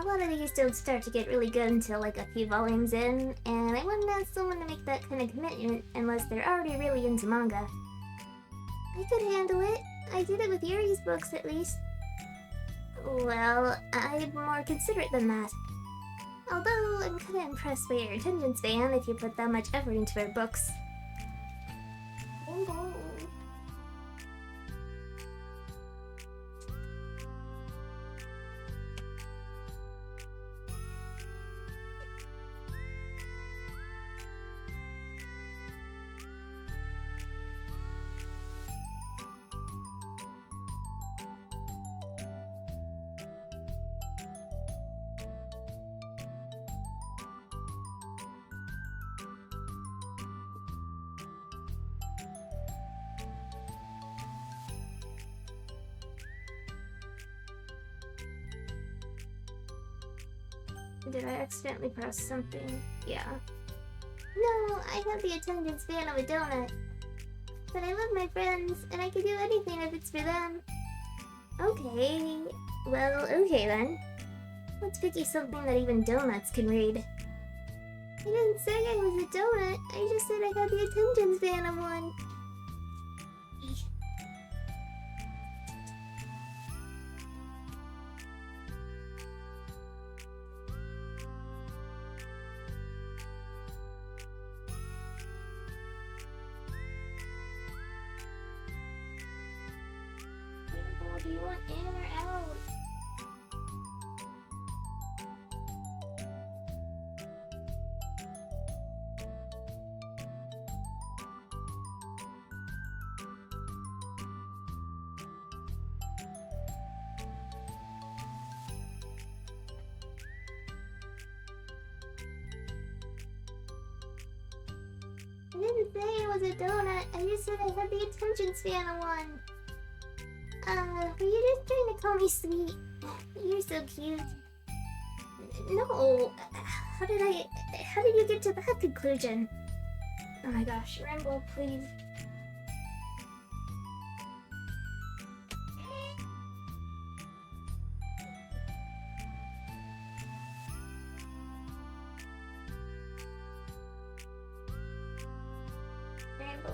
a lot of these don't start to get really good until like a few volumes in, and I wouldn't ask someone to make that kind of commitment unless they're already really into manga. I could handle it. I did it with Yuri's books, at least. Well, I'm more considerate than that. Although, I'm kinda impressed by your attention span if you put that much effort into her books. Did I accidentally press something? Yeah. No, I have the attention span of a donut. But I love my friends, and I can do anything if it's for them. Okay. Well, okay then. Let's pick you something that even donuts can read. I didn't say I was a donut, I just said I had the attention span of one. Do you want in or out? I didn't say it was a donut, I just said I had the attention span of one. Were you just trying to call me sweet? You're so cute. No, how did you get to that conclusion? Oh my gosh, Rainbow, please. Rainbow.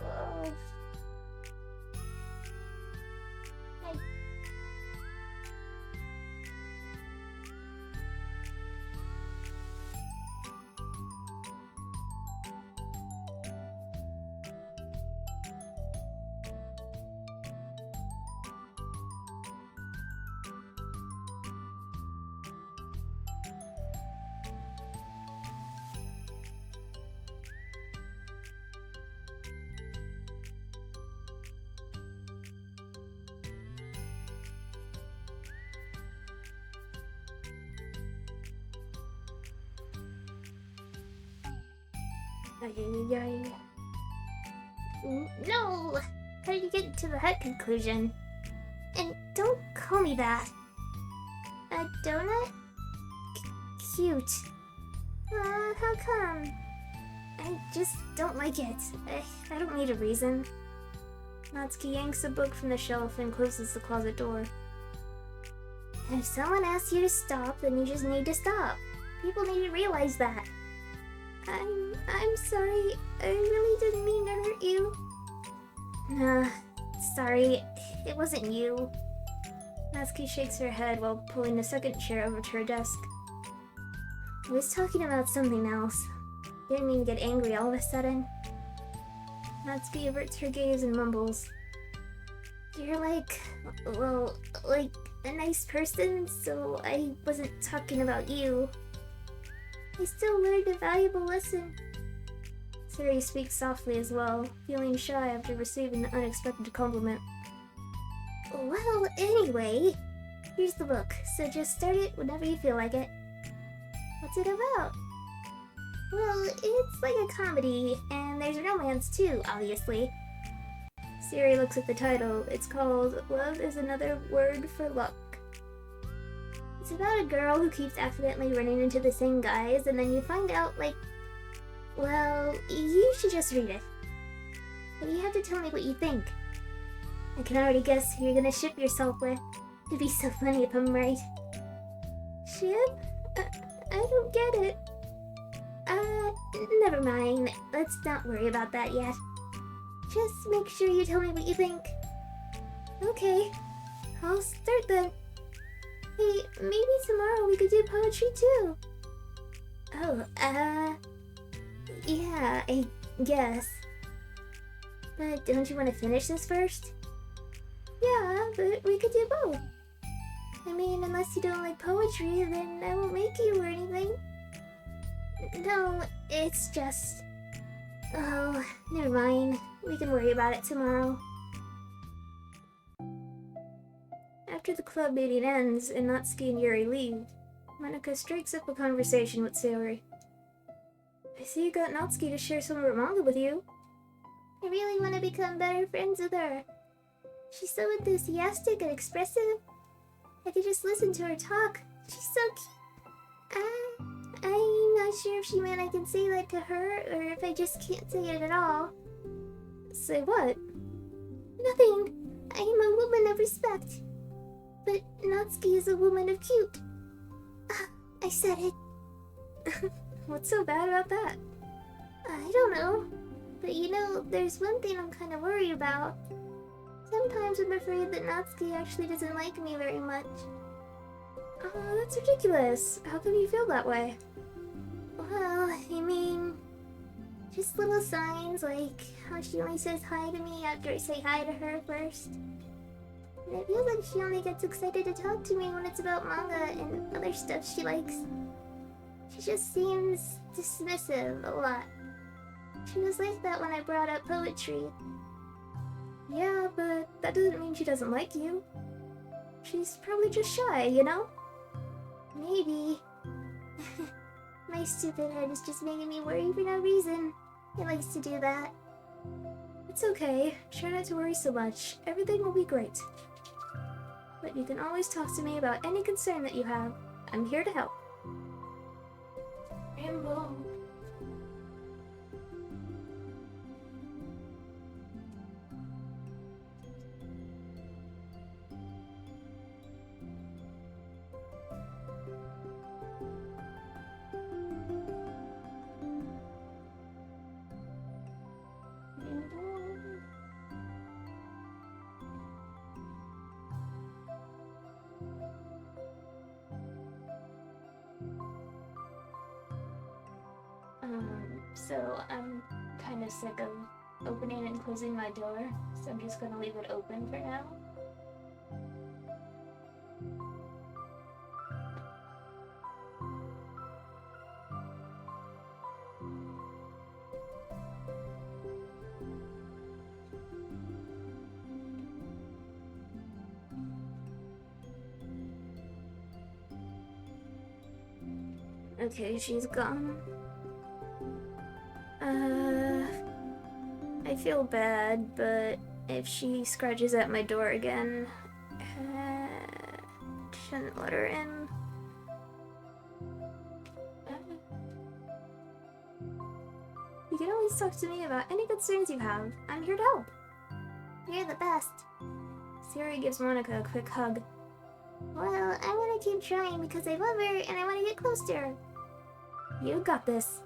No! How did you get to that conclusion? And don't call me that. A donut? Cute. How come? I just don't like it. I don't need a reason. Natsuki yanks a book from the shelf and closes the closet door. If someone asks you to stop, then you just need to stop. People need to realize that. I'm sorry. I really didn't mean to hurt you. Sorry. It wasn't you. Natsuki shakes her head while pulling a second chair over to her desk. I was talking about something else. Didn't mean to get angry all of a sudden. Natsuki averts her gaze and mumbles. You're like a nice person, so I wasn't talking about you. I still learned a valuable lesson. Suri speaks softly as well, feeling shy after receiving the unexpected compliment. Well, anyway, here's the book, so just start it whenever you feel like it. What's it about? Well, it's like a comedy, and there's romance too, obviously. Siri looks at the title. It's called Love is Another Word for Luck. It's about a girl who keeps accidentally running into the same guys, and then you find out, well, you should just read it. But you have to tell me what you think. I can already guess who you're gonna ship yourself with. It'd be so funny if I'm right. Ship? I don't get it. Never mind. Let's not worry about that yet. Just make sure you tell me what you think. Okay, I'll start then. Hey, maybe tomorrow we could do poetry too. Oh, yeah, I guess. But don't you want to finish this first? Yeah, but we could do both. I mean, unless you don't like poetry, then I won't make you or anything. No, it's just... Oh, never mind. We can worry about it tomorrow. After the club meeting ends and Natsuki and Yuri leave, Monika strikes up a conversation with Sayori. I see you got Natsuki to share some of her manga with you. I really want to become better friends with her. She's so enthusiastic and expressive. I could just listen to her talk. She's so I'm not sure if she meant I can say that to her, or if I just can't say it at all. Say what? Nothing. I am a woman of respect. But Natsuki is a woman of cute. I said it. What's so bad about that? I don't know. But you know, there's one thing I'm kind of worried about. Sometimes I'm afraid that Natsuki actually doesn't like me very much. Oh, that's ridiculous. How come you feel that way? Well, I mean... just little signs, like how she only says hi to me after I say hi to her first. And it feels like she only gets excited to talk to me when it's about manga and other stuff she likes. She just seems dismissive a lot. She was like that when I brought up poetry. Yeah, but that doesn't mean she doesn't like you. She's probably just shy, you know? Maybe. My stupid head is just making me worry for no reason. It likes to do that. It's okay. Try not to worry so much. Everything will be great. But you can always talk to me about any concern that you have. I'm here to help. Rambo. So I'm kind of sick of opening and closing my door, so I'm just gonna leave it open for now. Okay, she's gone. I feel bad, but if she scratches at my door again, shouldn't let her in. You can always talk to me about any concerns you have. I'm here to help. You're the best. Sayori gives Monika a quick hug. Well, I want to keep trying because I love her and I want to get close to her. You got this.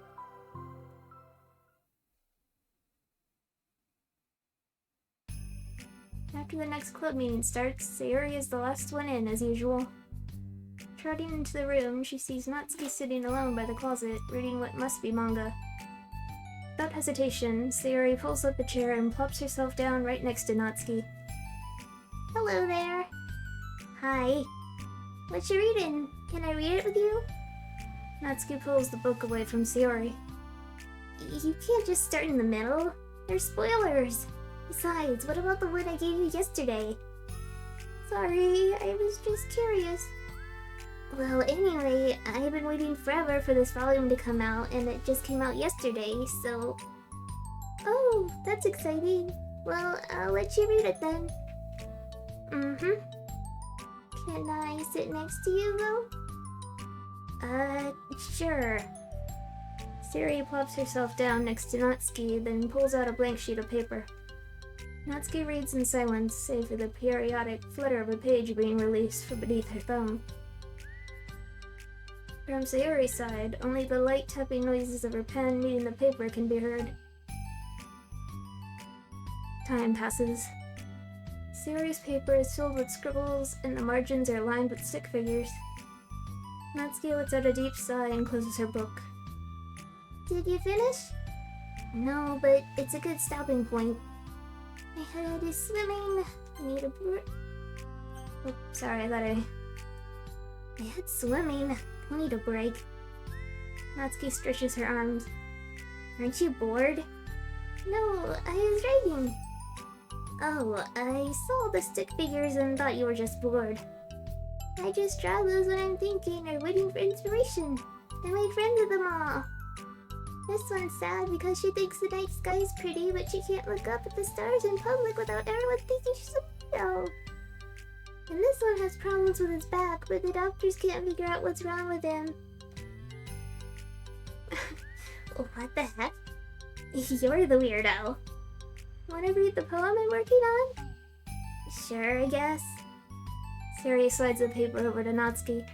After the next club meeting starts, Sayori is the last one in, as usual. Trotting into the room, she sees Natsuki sitting alone by the closet, reading what must be manga. Without hesitation, Sayori pulls up a chair and plops herself down right next to Natsuki. Hello there. Hi. What you reading? Can I read it with you? Natsuki pulls the book away from Sayori. You can't just start in the middle. There's spoilers. Besides, what about the one I gave you yesterday? Sorry, I was just curious. Well, anyway, I've been waiting forever for this volume to come out, and it just came out yesterday, so... Oh, that's exciting. Well, I'll let you read it then. Mm-hmm. Can I sit next to you, though? Sure. Sayori plops herself down next to Natsuki, then pulls out a blank sheet of paper. Natsuki reads in silence, save for the periodic flutter of a page being released from beneath her thumb. From Sayori's side, only the light tapping noises of her pen meeting the paper can be heard. Time passes. Sayori's paper is filled with scribbles, and the margins are lined with stick figures. Natsuki lets out a deep sigh and closes her book. Did you finish? No, but it's a good stopping point. My head is swimming. I need a break. Oh, sorry, I thought My head's swimming. I need a break. Natsuki stretches her arms. Aren't you bored? No, I was writing. Oh, I saw the stick figures and thought you were just bored. I just draw those when I'm thinking or waiting for inspiration. I made friends with them all. This one's sad because she thinks the night sky is pretty, but she can't look up at the stars in public without everyone thinking she's a weirdo. And this one has problems with his back, but the doctors can't figure out what's wrong with him. What the heck? You're the weirdo. Wanna read the poem I'm working on? Sure, I guess. Sayori slides the paper over to Natsuki.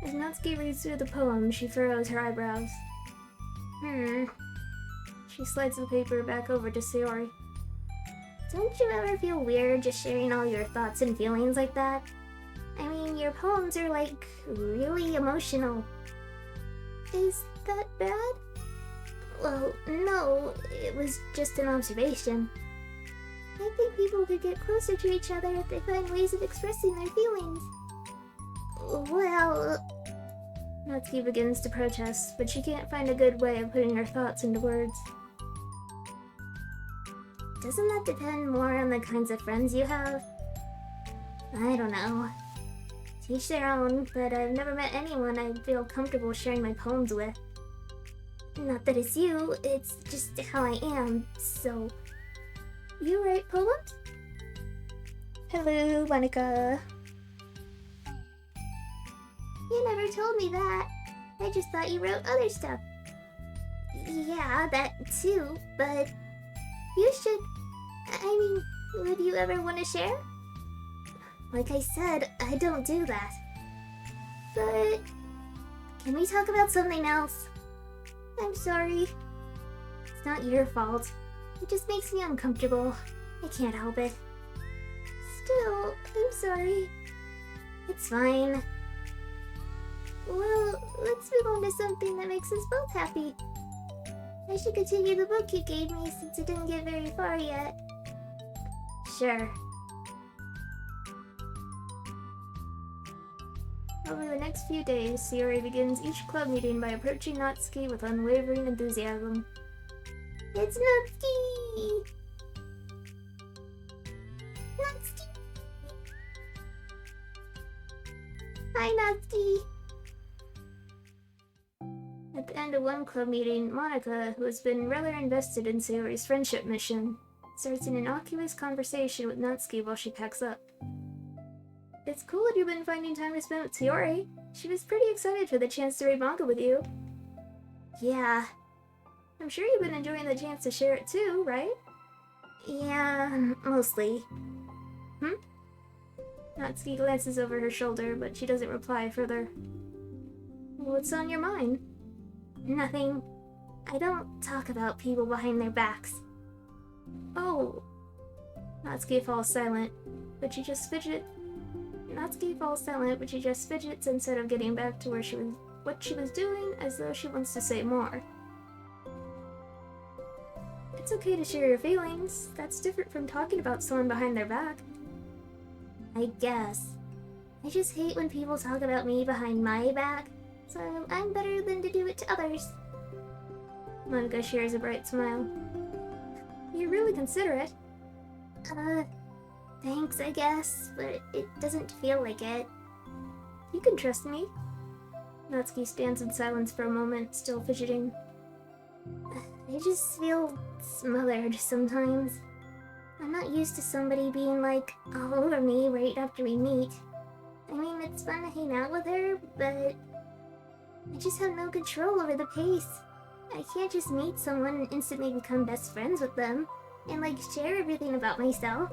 As Natsuki reads through the poem, she furrows her eyebrows. She slides the paper back over to Sayori. Don't you ever feel weird just sharing all your thoughts and feelings like that? I mean, your poems are like, really emotional. Is that bad? Well, no, it was just an observation. I think people could get closer to each other if they find ways of expressing their feelings. Well... Natsuki begins to protest, but she can't find a good way of putting her thoughts into words. Doesn't that depend more on the kinds of friends you have? I don't know. To each their own, but I've never met anyone I'd feel comfortable sharing my poems with. Not that it's you, it's just how I am, so... You write poems? Hello, Monica. You never told me that. I just thought you wrote other stuff. Yeah, that too, but... You should... I mean, would you ever want to share? Like I said, I don't do that. But... Can we talk about something else? I'm sorry. It's not your fault. It just makes me uncomfortable. I can't help it. Still, I'm sorry. It's fine. Well, let's move on to something that makes us both happy. I should continue the book you gave me since it didn't get very far yet. Sure. Over the next few days, Sayori begins each club meeting by approaching Natsuki with unwavering enthusiasm. It's Natsuki! Natsuki! Hi, Natsuki! At the end of one club meeting, Monica, who has been rather invested in Sayori's friendship mission, starts an innocuous conversation with Natsuki while she packs up. It's cool that you've been finding time to spend with Sayori. She was pretty excited for the chance to read manga with you. Yeah. I'm sure you've been enjoying the chance to share it too, right? Yeah, mostly. Natsuki glances over her shoulder, but she doesn't reply further. What's on your mind? Nothing. I don't talk about people behind their backs. Oh. Natsuki falls silent, but she just fidgets instead of getting back to what she was doing, as though she wants to say more. It's okay to share your feelings. That's different from talking about someone behind their back. I guess. I just hate when people talk about me behind my back, so I'm better than to do it to others. Monica shares a bright smile. You're really considerate. Thanks, I guess, but it doesn't feel like it. You can trust me. Natsuki stands in silence for a moment, still fidgeting. I just feel smothered sometimes. I'm not used to somebody being like all over me right after we meet. I mean, it's fun to hang out with her, but I just have no control over the pace. I can't just meet someone and instantly become best friends with them and like share everything about myself.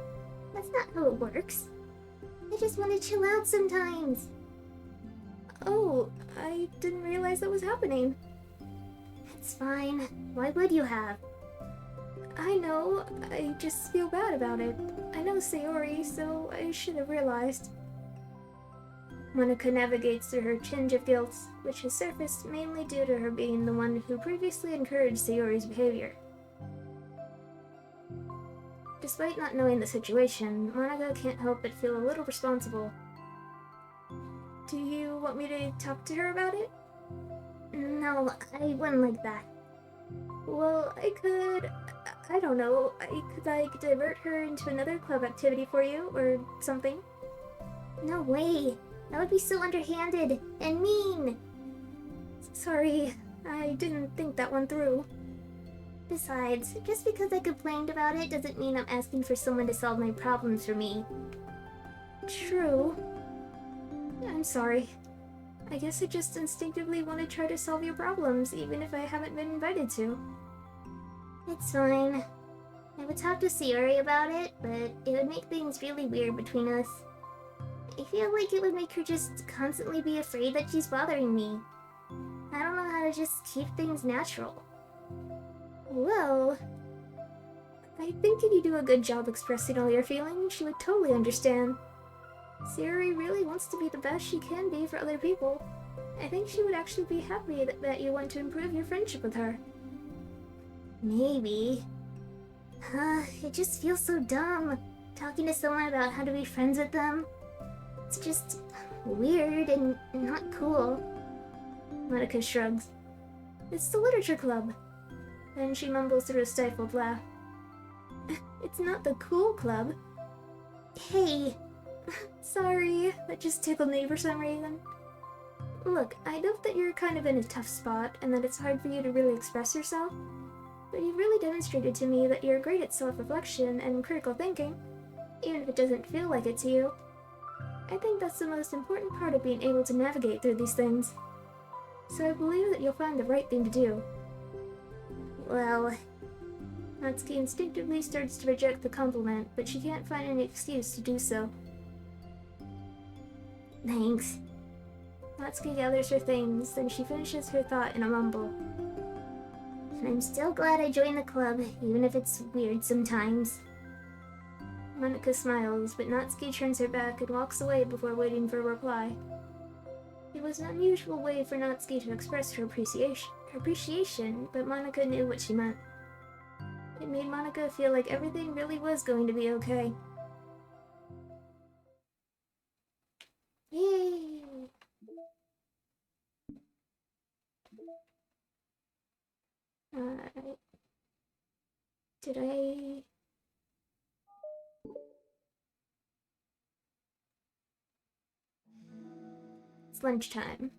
That's not how it works. I just want to chill out sometimes. Oh, I didn't realize that was happening. It's fine. Why would you have? I know, I just feel bad about it. I know Sayori, so I should have realized. Monica navigates through her tinge of guilt, which has surfaced mainly due to her being the one who previously encouraged Sayori's behavior. Despite not knowing the situation, Monica can't help but feel a little responsible. Do you want me to talk to her about it? No, I wouldn't like that. Well, I don't know, I could, like, divert her into another club activity for you, or something. No way! That would be so underhanded and mean! Sorry, I didn't think that one through. Besides, just because I complained about it doesn't mean I'm asking for someone to solve my problems for me. True. I'm sorry. I guess I just instinctively want to try to solve your problems, even if I haven't been invited to. It's fine. I would talk to Sayori about it, but it would make things really weird between us. I feel like it would make her just constantly be afraid that she's bothering me. I don't know how to just keep things natural. Well, I think if you do a good job expressing all your feelings, she would totally understand. Sayori really wants to be the best she can be for other people. I think she would actually be happy that you want to improve your friendship with her. Maybe. It just feels so dumb, talking to someone about how to be friends with them. It's just weird and not cool. Monica shrugs. It's the literature club. Then she mumbles through a stifled laugh. It's not the cool club. Hey! Sorry, that just tickled me for some reason. Look, I know that you're kind of in a tough spot and that it's hard for you to really express yourself, but you've really demonstrated to me that you're great at self-reflection and critical thinking, even if it doesn't feel like it to you. I think that's the most important part of being able to navigate through these things. So I believe that you'll find the right thing to do. Well... Natsuki instinctively starts to reject the compliment, but she can't find any excuse to do so. Thanks. Natsuki gathers her things, then she finishes her thought in a mumble. I'm still glad I joined the club, even if it's weird sometimes. Monica smiles, but Natsuki turns her back and walks away before waiting for a reply. It was an unusual way for Natsuki to express her appreciation, but Monica knew what she meant. It made Monica feel like everything really was going to be okay. Yay! Did I... It's lunchtime.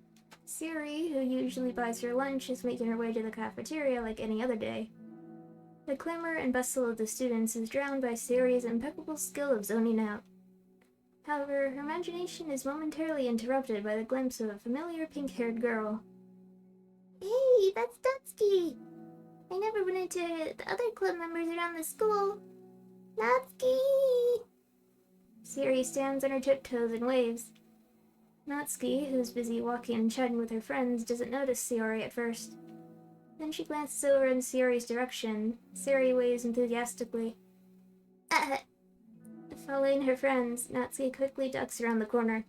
Siri, who usually buys her lunch, is making her way to the cafeteria like any other day. The clamor and bustle of the students is drowned by Siri's impeccable skill of zoning out. However, her imagination is momentarily interrupted by the glimpse of a familiar pink-haired girl. Hey, that's Natsuki! I never run into the other club members around the school. Natsuki! Siri stands on her tiptoes and waves. Natsuki, who's busy walking and chatting with her friends, doesn't notice Sayori at first. Then she glances over in Sayori's direction. Sayori waves enthusiastically. Following her friends, Natsuki quickly ducks around the corner.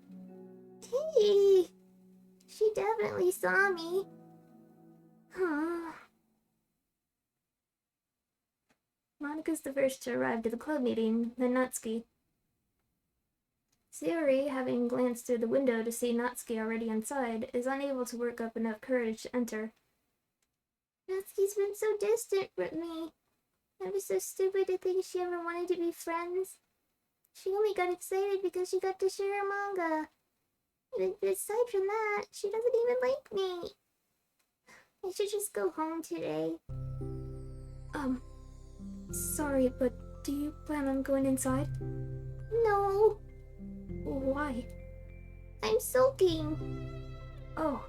Hey! She definitely saw me. Huh. Monika's the first to arrive to the club meeting, then Natsuki. Sayori, having glanced through the window to see Natsuki already inside, is unable to work up enough courage to enter. Natsuki's been so distant from me. I was so stupid to think she ever wanted to be friends. She only got excited because she got to share her manga. And aside from that, she doesn't even like me. I should just go home today. Sorry, but do you plan on going inside? No. Why? I'm sulking. Oh.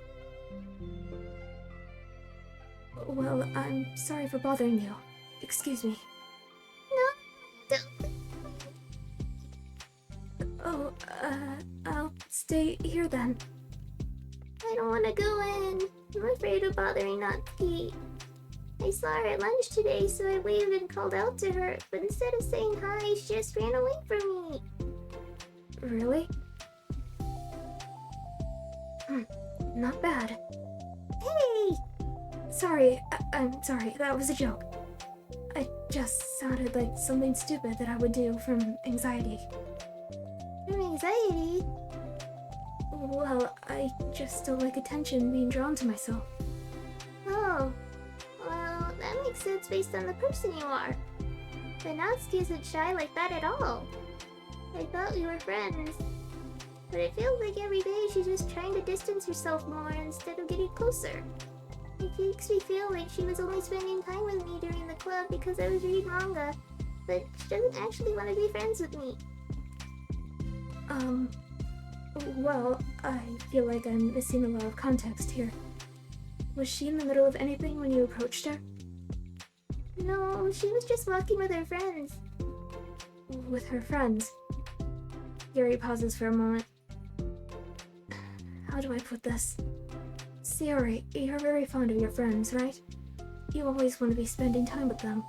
Well, I'm sorry for bothering you. Excuse me. No, don't. Oh, I'll stay here then. don't want to go in. I'm afraid of bothering Natsuki. I saw her at lunch today, so I waved and called out to her, but instead of saying hi, she just ran away from me. Really? Not bad. Hey! Sorry, I'm sorry, that was a joke. It just sounded like something stupid that I would do from anxiety. From anxiety? Well, I just don't like attention being drawn to myself. Oh, well, that makes sense based on the person you are. But Natsuki isn't shy like that at all. I thought we were friends. But it feels like every day she's just trying to distance herself more instead of getting closer. It makes me feel like she was only spending time with me during the club because I was reading manga, but she doesn't actually want to be friends with me. Well, I feel like I'm missing a lot of context here. Was she in the middle of anything when you approached her? No, she was just walking with her friends. With her friends? Yuri pauses for a moment. How do I put this? Sayori, you're very fond of your friends, right? You always want to be spending time with them.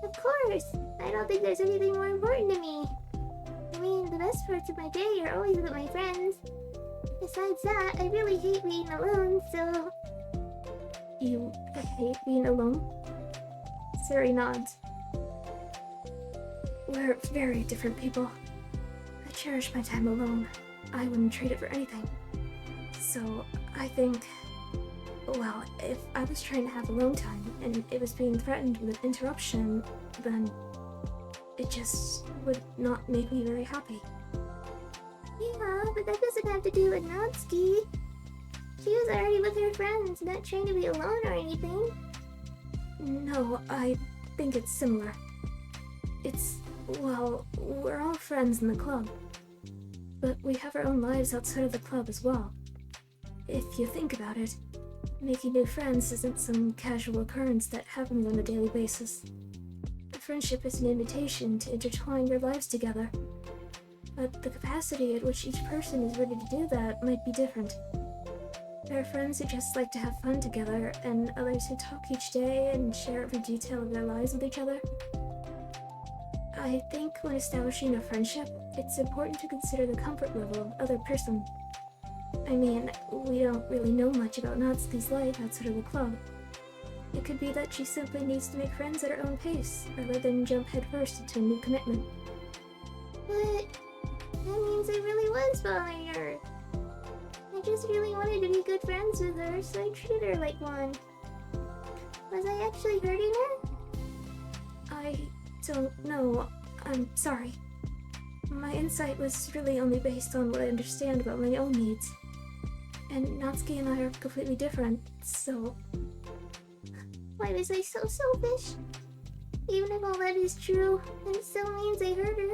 Of course! I don't think there's anything more important to me. I mean, the best parts of my day are always with my friends. Besides that, I really hate being alone, so... You hate being alone? Sayori nods. We're very different people. I cherish my time alone. I wouldn't trade it for anything. So, I think... Well, if I was trying to have alone time, and it was being threatened with an interruption, then... it just would not make me very happy. Yeah, but that doesn't have to do with Natsuki. She was already with her friends, not trying to be alone or anything. No, I think it's similar. It's... well, we're all friends in the club. But we have our own lives outside of the club as well. If you think about it, making new friends isn't some casual occurrence that happens on a daily basis. A friendship is an invitation to intertwine your lives together. But the capacity at which each person is ready to do that might be different. There are friends who just like to have fun together, and others who talk each day and share every detail of their lives with each other. I think when establishing a friendship, it's important to consider the comfort level of the other person. I mean, we don't really know much about Natsuki's life outside of the club. It could be that she simply needs to make friends at her own pace, rather than jump headfirst into a new commitment. But that means I really was following her. I just really wanted to be good friends with her, so I treated her like one. Was I actually hurting her? I don't know. I'm sorry. My insight was really only based on what I understand about my own needs. And Natsuki and I are completely different, so... Why was I so selfish? Even if all that is true, it still means I hurt her.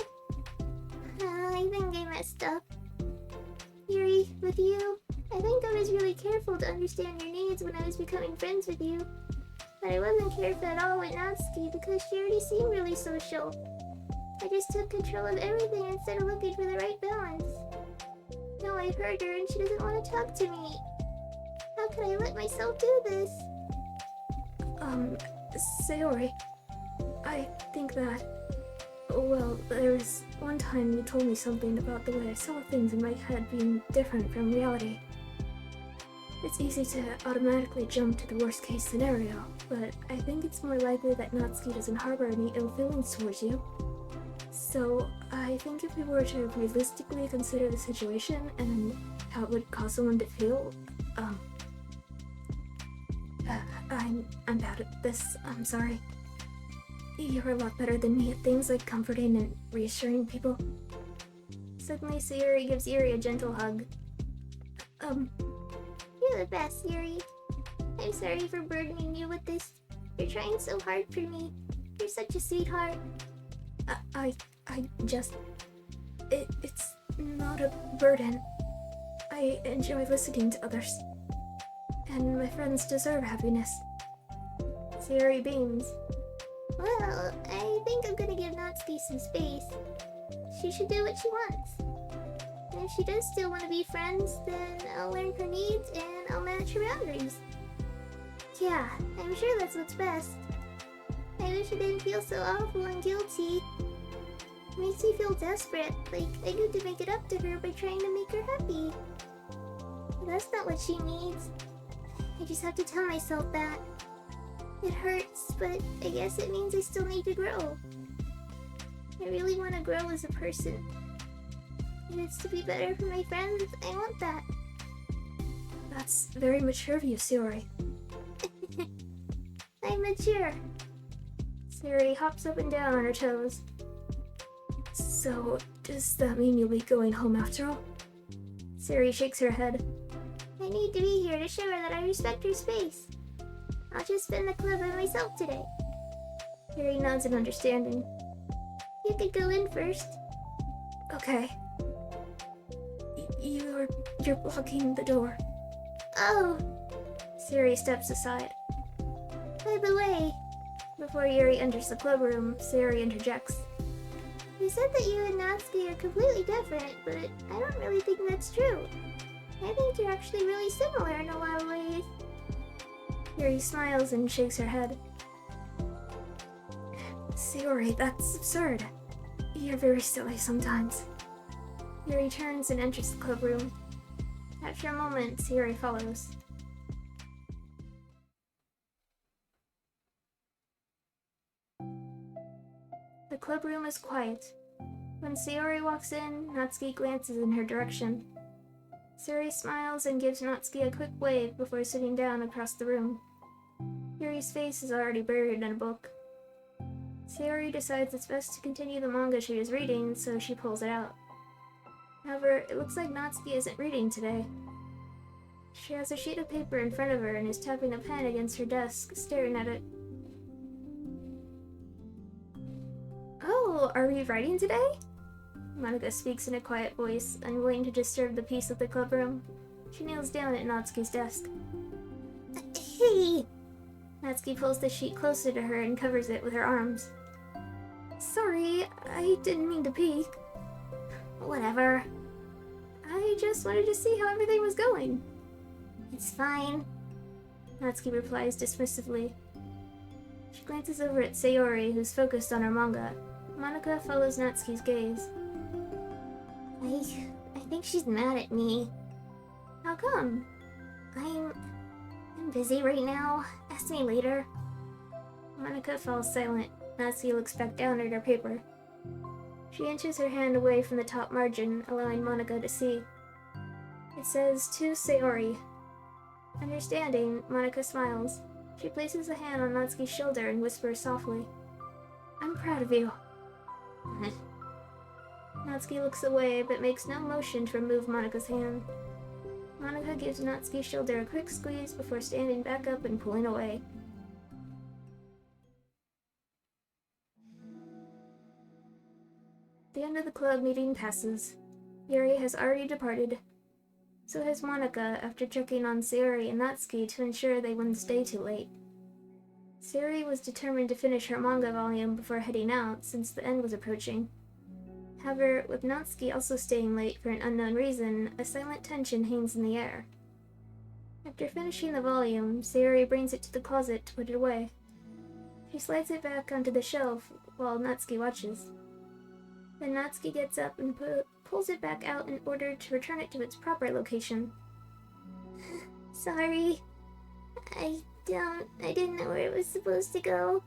I think I messed up. Yuri, with you, I think I was really careful to understand your needs when I was becoming friends with you. But I wasn't careful at all with Natsuki because she already seemed really social. I just took control of everything instead of looking for the right balance. Now I've hurt her and she doesn't want to talk to me. How could I let myself do this? Sayori, I think that... Well, there was one time you told me something about the way I saw things in my head being different from reality. It's easy to automatically jump to the worst case scenario, but I think it's more likely that Natsuki doesn't harbor any ill feelings towards you. So, I think if we were to realistically consider the situation and how it would cause someone to feel, I'm bad at this, I'm sorry. You're a lot better than me at things like comforting and reassuring people. Suddenly, Sayori gives Yuri a gentle hug. You're the best, Yuri. I'm sorry for burdening you with this. You're trying so hard for me. You're such a sweetheart. It's not a burden. I enjoy listening to others. And my friends deserve happiness. Sayori beams. Well, I think I'm gonna give Natsuki some space. She should do what she wants. And if she does still want to be friends, then I'll learn her needs and I'll manage her boundaries. Yeah, I'm sure that's what's best. I wish I didn't feel so awful and guilty. It makes me feel desperate, like I need to make it up to her by trying to make her happy. But that's not what she needs. I just have to tell myself that. It hurts, but I guess it means I still need to grow. I really want to grow as a person. If it's to be better for my friends, I want that. That's very mature of you, Sayori. I'm mature. Sayori hops up and down on her toes. So, does that mean you'll be going home after all? Sayori shakes her head. I need to be here to show her that I respect her space. I'll just spend the club by myself today. Sayori nods in understanding. You could go in first. Okay. You're blocking the door. Oh! Sayori steps aside. By the way, Before Yuri enters the club room, Sayori interjects. you said that you and Natsuki are completely different, but I don't really think that's true. I think you're actually really similar in a lot of ways. Yuri smiles and shakes her head. Sayori, that's absurd. You're very silly sometimes. Yuri turns and enters the club room. After a moment, Sayori follows. The club room is quiet. When Sayori walks in, Natsuki glances in her direction. Sayori smiles and gives Natsuki a quick wave before sitting down across the room. Yuri's face is already buried in a book. Sayori decides it's best to continue the manga she is reading, so she pulls it out. However, it looks like Natsuki isn't reading today. She has a sheet of paper in front of her and is tapping a pen against her desk, staring at it. Oh, are we writing today? Monika speaks in a quiet voice, unwilling to disturb the peace of the club room. She kneels down at Natsuki's desk. Hey! Natsuki pulls the sheet closer to her and covers it with her arms. Sorry, I didn't mean to peek. Whatever. I just wanted to see how everything was going. It's fine. Natsuki replies dismissively. She glances over at Sayori, who's focused on her manga. Monika follows Natsuki's gaze. I think she's mad at me. How come? I'm busy right now. Ask me later. Monika falls silent. Natsuki looks back down at her paper. She inches her hand away from the top margin, allowing Monika to see. It says, to Sayori. Understanding, Monika smiles. She places a hand on Natsuki's shoulder and whispers softly, I'm proud of you. Natsuki looks away, but makes no motion to remove Monika's hand. Monika gives Natsuki's shoulder a quick squeeze before standing back up and pulling away. The end of the club meeting passes. Yuri has already departed. So has Monika after checking on Sayori and Natsuki to ensure they wouldn't stay too late. Sayori was determined to finish her manga volume before heading out since the end was approaching. However, with Natsuki also staying late for an unknown reason, a silent tension hangs in the air. After finishing the volume, Sayori brings it to the closet to put it away. She slides it back onto the shelf while Natsuki watches. Then Natsuki gets up and pulls it back out in order to return it to its proper location. Sorry. I didn't know where it was supposed to go.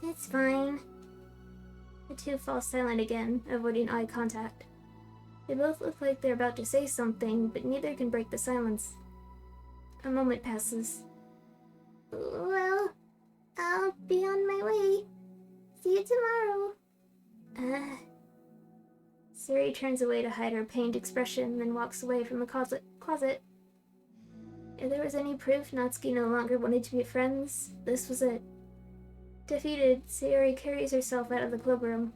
It's fine. The two fall silent again, avoiding eye contact. They both look like they're about to say something, but neither can break the silence. A moment passes. Well, I'll be on my way. See you tomorrow. Sayori turns away to hide her pained expression, then walks away from the closet. If there was any proof Natsuki no longer wanted to be friends, this was it. Defeated, Sayori carries herself out of the club room.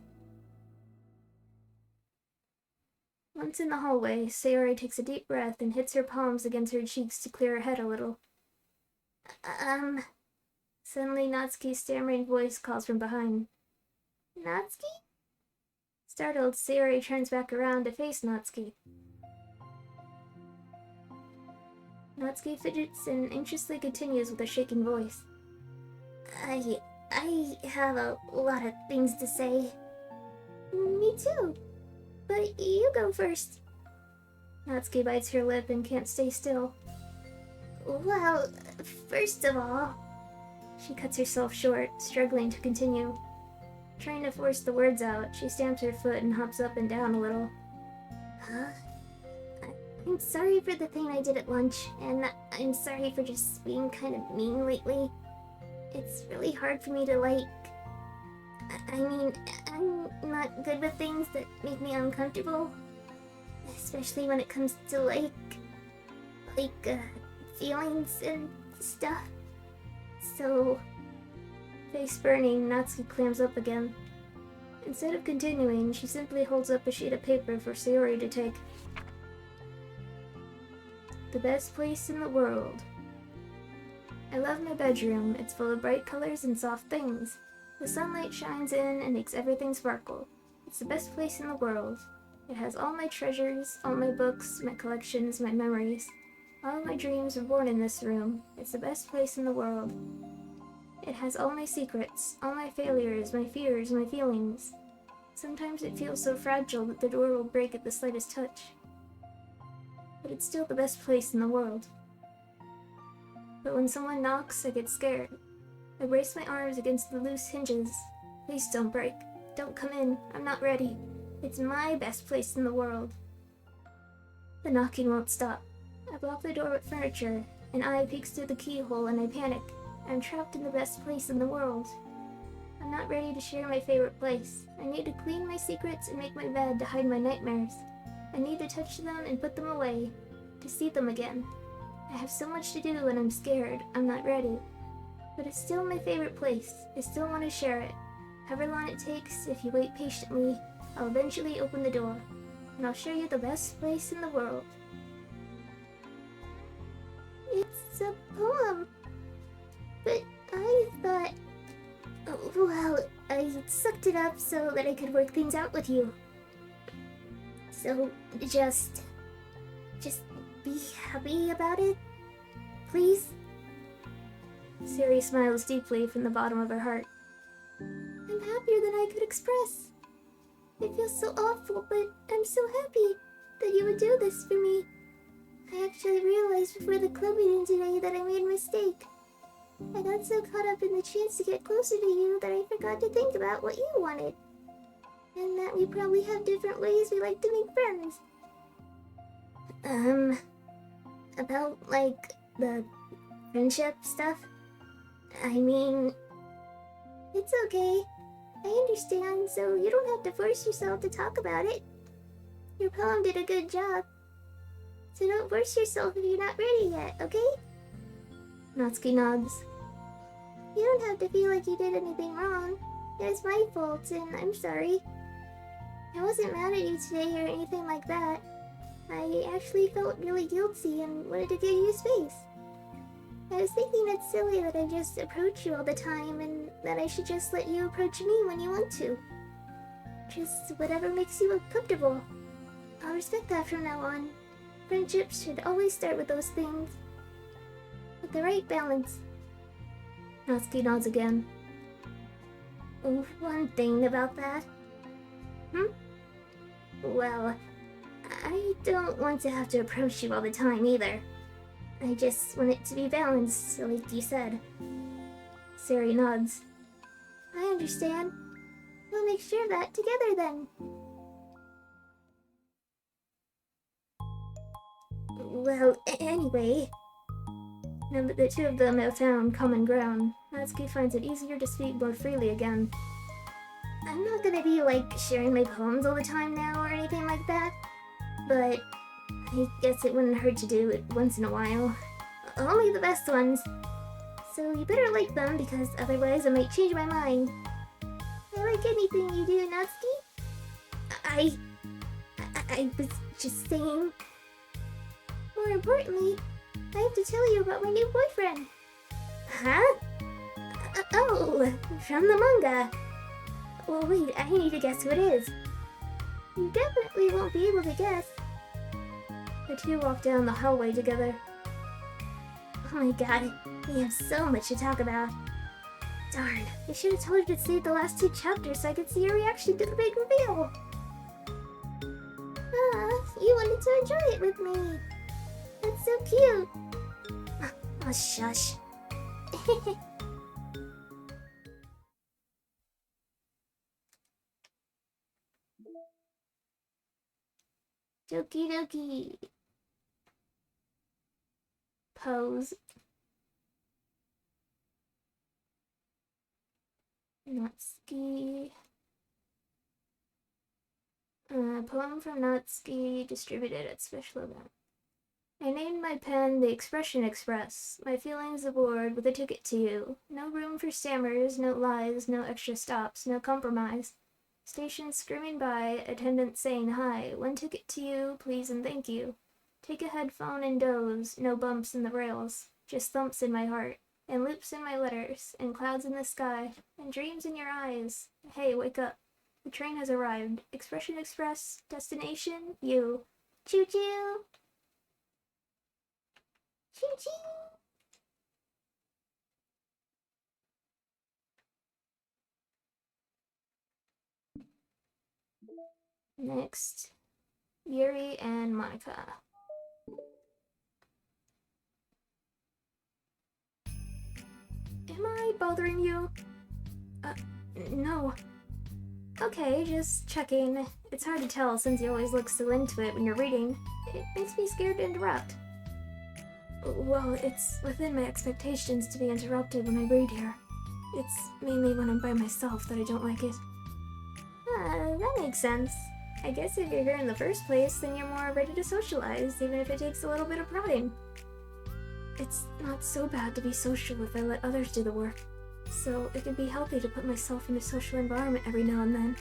Once in the hallway, Sayori takes a deep breath and hits her palms against her cheeks to clear her head a little. Suddenly, Natsuki's stammering voice calls from behind. Natsuki? Startled, Sayori turns back around to face Natsuki. Natsuki fidgets and anxiously continues with a shaking voice. I have a lot of things to say. Me too. But you go first. Natsuki bites her lip and can't stay still. Well, first of all... She cuts herself short, struggling to continue. Trying to force the words out, she stamps her foot and hops up and down a little. Huh? I'm sorry for the thing I did at lunch, and I'm sorry for just being kind of mean lately. It's really hard for me to I mean, I'm not good with things that make me uncomfortable. Especially when it comes to feelings and stuff. So... Face burning, Natsuki clams up again. Instead of continuing, she simply holds up a sheet of paper for Sayori to take. The best place in the world. I love my bedroom. It's full of bright colors and soft things. The sunlight shines in and makes everything sparkle. It's the best place in the world. It has all my treasures, all my books, my collections, my memories. All my dreams were born in this room. It's the best place in the world. It has all my secrets, all my failures, my fears, my feelings. Sometimes it feels so fragile that the door will break at the slightest touch. But it's still the best place in the world. But when someone knocks, I get scared. I brace my arms against the loose hinges. Please don't break. Don't come in. I'm not ready. It's my best place in the world. The knocking won't stop. I block the door with furniture. An eye peeks through the keyhole and I panic. I'm trapped in the best place in the world. I'm not ready to share my favorite place. I need to clean my secrets and make my bed to hide my nightmares. I need to touch them and put them away, to see them again. I have so much to do and I'm scared. I'm not ready. But it's still my favorite place. I still want to share it. However long it takes, if you wait patiently, I'll eventually open the door, and I'll show you the best place in the world. It's a poem. But I thought... Well, I sucked it up so that I could work things out with you. So, just be happy about it, please? Sayori smiles deeply from the bottom of her heart. I'm happier than I could express. It feels so awful, but I'm so happy that you would do this for me. I actually realized before the club meeting today that I made a mistake. I got so caught up in the chance to get closer to you that I forgot to think about what you wanted. And that we probably have different ways we like to make friends. About, the friendship stuff? I mean, it's okay. I understand, so you don't have to force yourself to talk about it. Your poem did a good job. So don't force yourself if you're not ready yet, okay? Natsuki nods. You don't have to feel like you did anything wrong. It was my fault, and I'm sorry. I wasn't mad at you today or anything like that. I actually felt really guilty and wanted to give you space. I was thinking it's silly that I just approach you all the time and that I should just let you approach me when you want to. Just whatever makes you comfortable. I'll respect that from now on. Friendships should always start with those things. With the right balance. Natsuki nods again. Oh, one thing about that. Well, I don't want to have to approach you all the time either. I just want it to be balanced, like you said. Sayori nods. I understand. We'll make sure of that together then. Well, anyway... Now that the two of them have found common ground, Natsuki finds it easier to speak more freely again. I'm not gonna be, sharing my poems all the time now or anything like that, but I guess it wouldn't hurt to do it once in a while. Only the best ones. So you better like them, because otherwise I might change my mind. I like anything you do, Natsuki. I was just saying. More importantly, I have to tell you about my new boyfriend. Huh? Oh, from the manga. Well, wait, I need to guess who it is. You definitely won't be able to guess. The two walk down the hallway together. Oh my god, we have so much to talk about. Darn, I should have told you to save the last 2 chapters so I could see your reaction to the big reveal. You wanted to enjoy it with me. That's so cute. Oh, shush. Doki doki. Pose. Natsuki. Poem from Natsuki, distributed at special event. I named my pen The Expression Express, my feelings aboard with a ticket to you. No room for stammers, no lies, no extra stops, no compromise. Station screaming by, attendant saying hi. One ticket to you, please and thank you. Take a headphone and doze, no bumps in the rails, just thumps in my heart, and loops in my letters, and clouds in the sky, and dreams in your eyes. Hey, wake up. The train has arrived. Expression Express, destination, you. Choo-choo. Choo-choo. Next, Yuri and Monica. Am I bothering you? No. Okay, just checking. It's hard to tell since you always look so into it when you're reading. It makes me scared to interrupt. Well, it's within my expectations to be interrupted when I read here. It's mainly when I'm by myself that I don't like it. That makes sense. I guess if you're here in the first place, then you're more ready to socialize, even if it takes a little bit of prodding. It's not so bad to be social if I let others do the work, so it can be healthy to put myself in a social environment every now and then.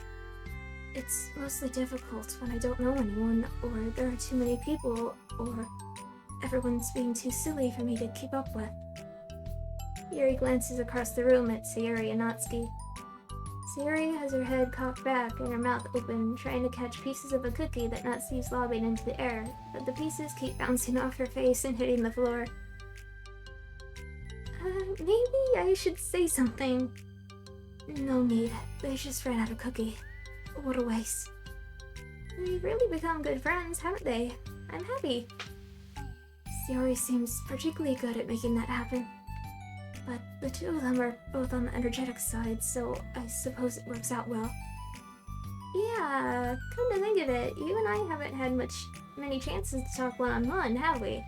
It's mostly difficult when I don't know anyone, or there are too many people, or everyone's being too silly for me to keep up with. Yuri glances across the room at Sayuri and Natsuki. Sayuri has her head cocked back and her mouth open, trying to catch pieces of a cookie that Natsuki's lobbing into the air, but the pieces keep bouncing off her face and hitting the floor. Maybe I should say something. No need. They just ran out of cookie. What a waste. We've really become good friends, haven't they? I'm happy. Sayuri seems particularly good at making that happen. But the two of them are both on the energetic side, so I suppose it works out well. Yeah, come to think of it, you and I haven't had many chances to talk one-on-one, have we?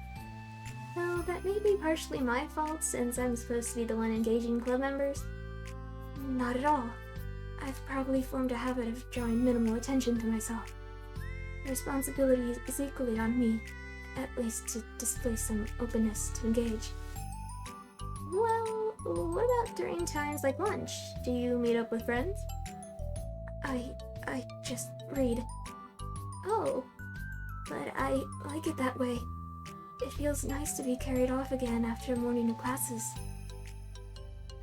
Though that may be partially my fault, since I'm supposed to be the one engaging club members. Not at all. I've probably formed a habit of drawing minimal attention to myself. The responsibility is equally on me, at least to display some openness to engage. Well, what about during times like lunch? Do you meet up with friends? I just read. Oh. But I like it that way. It feels nice to be carried off again after a morning of classes.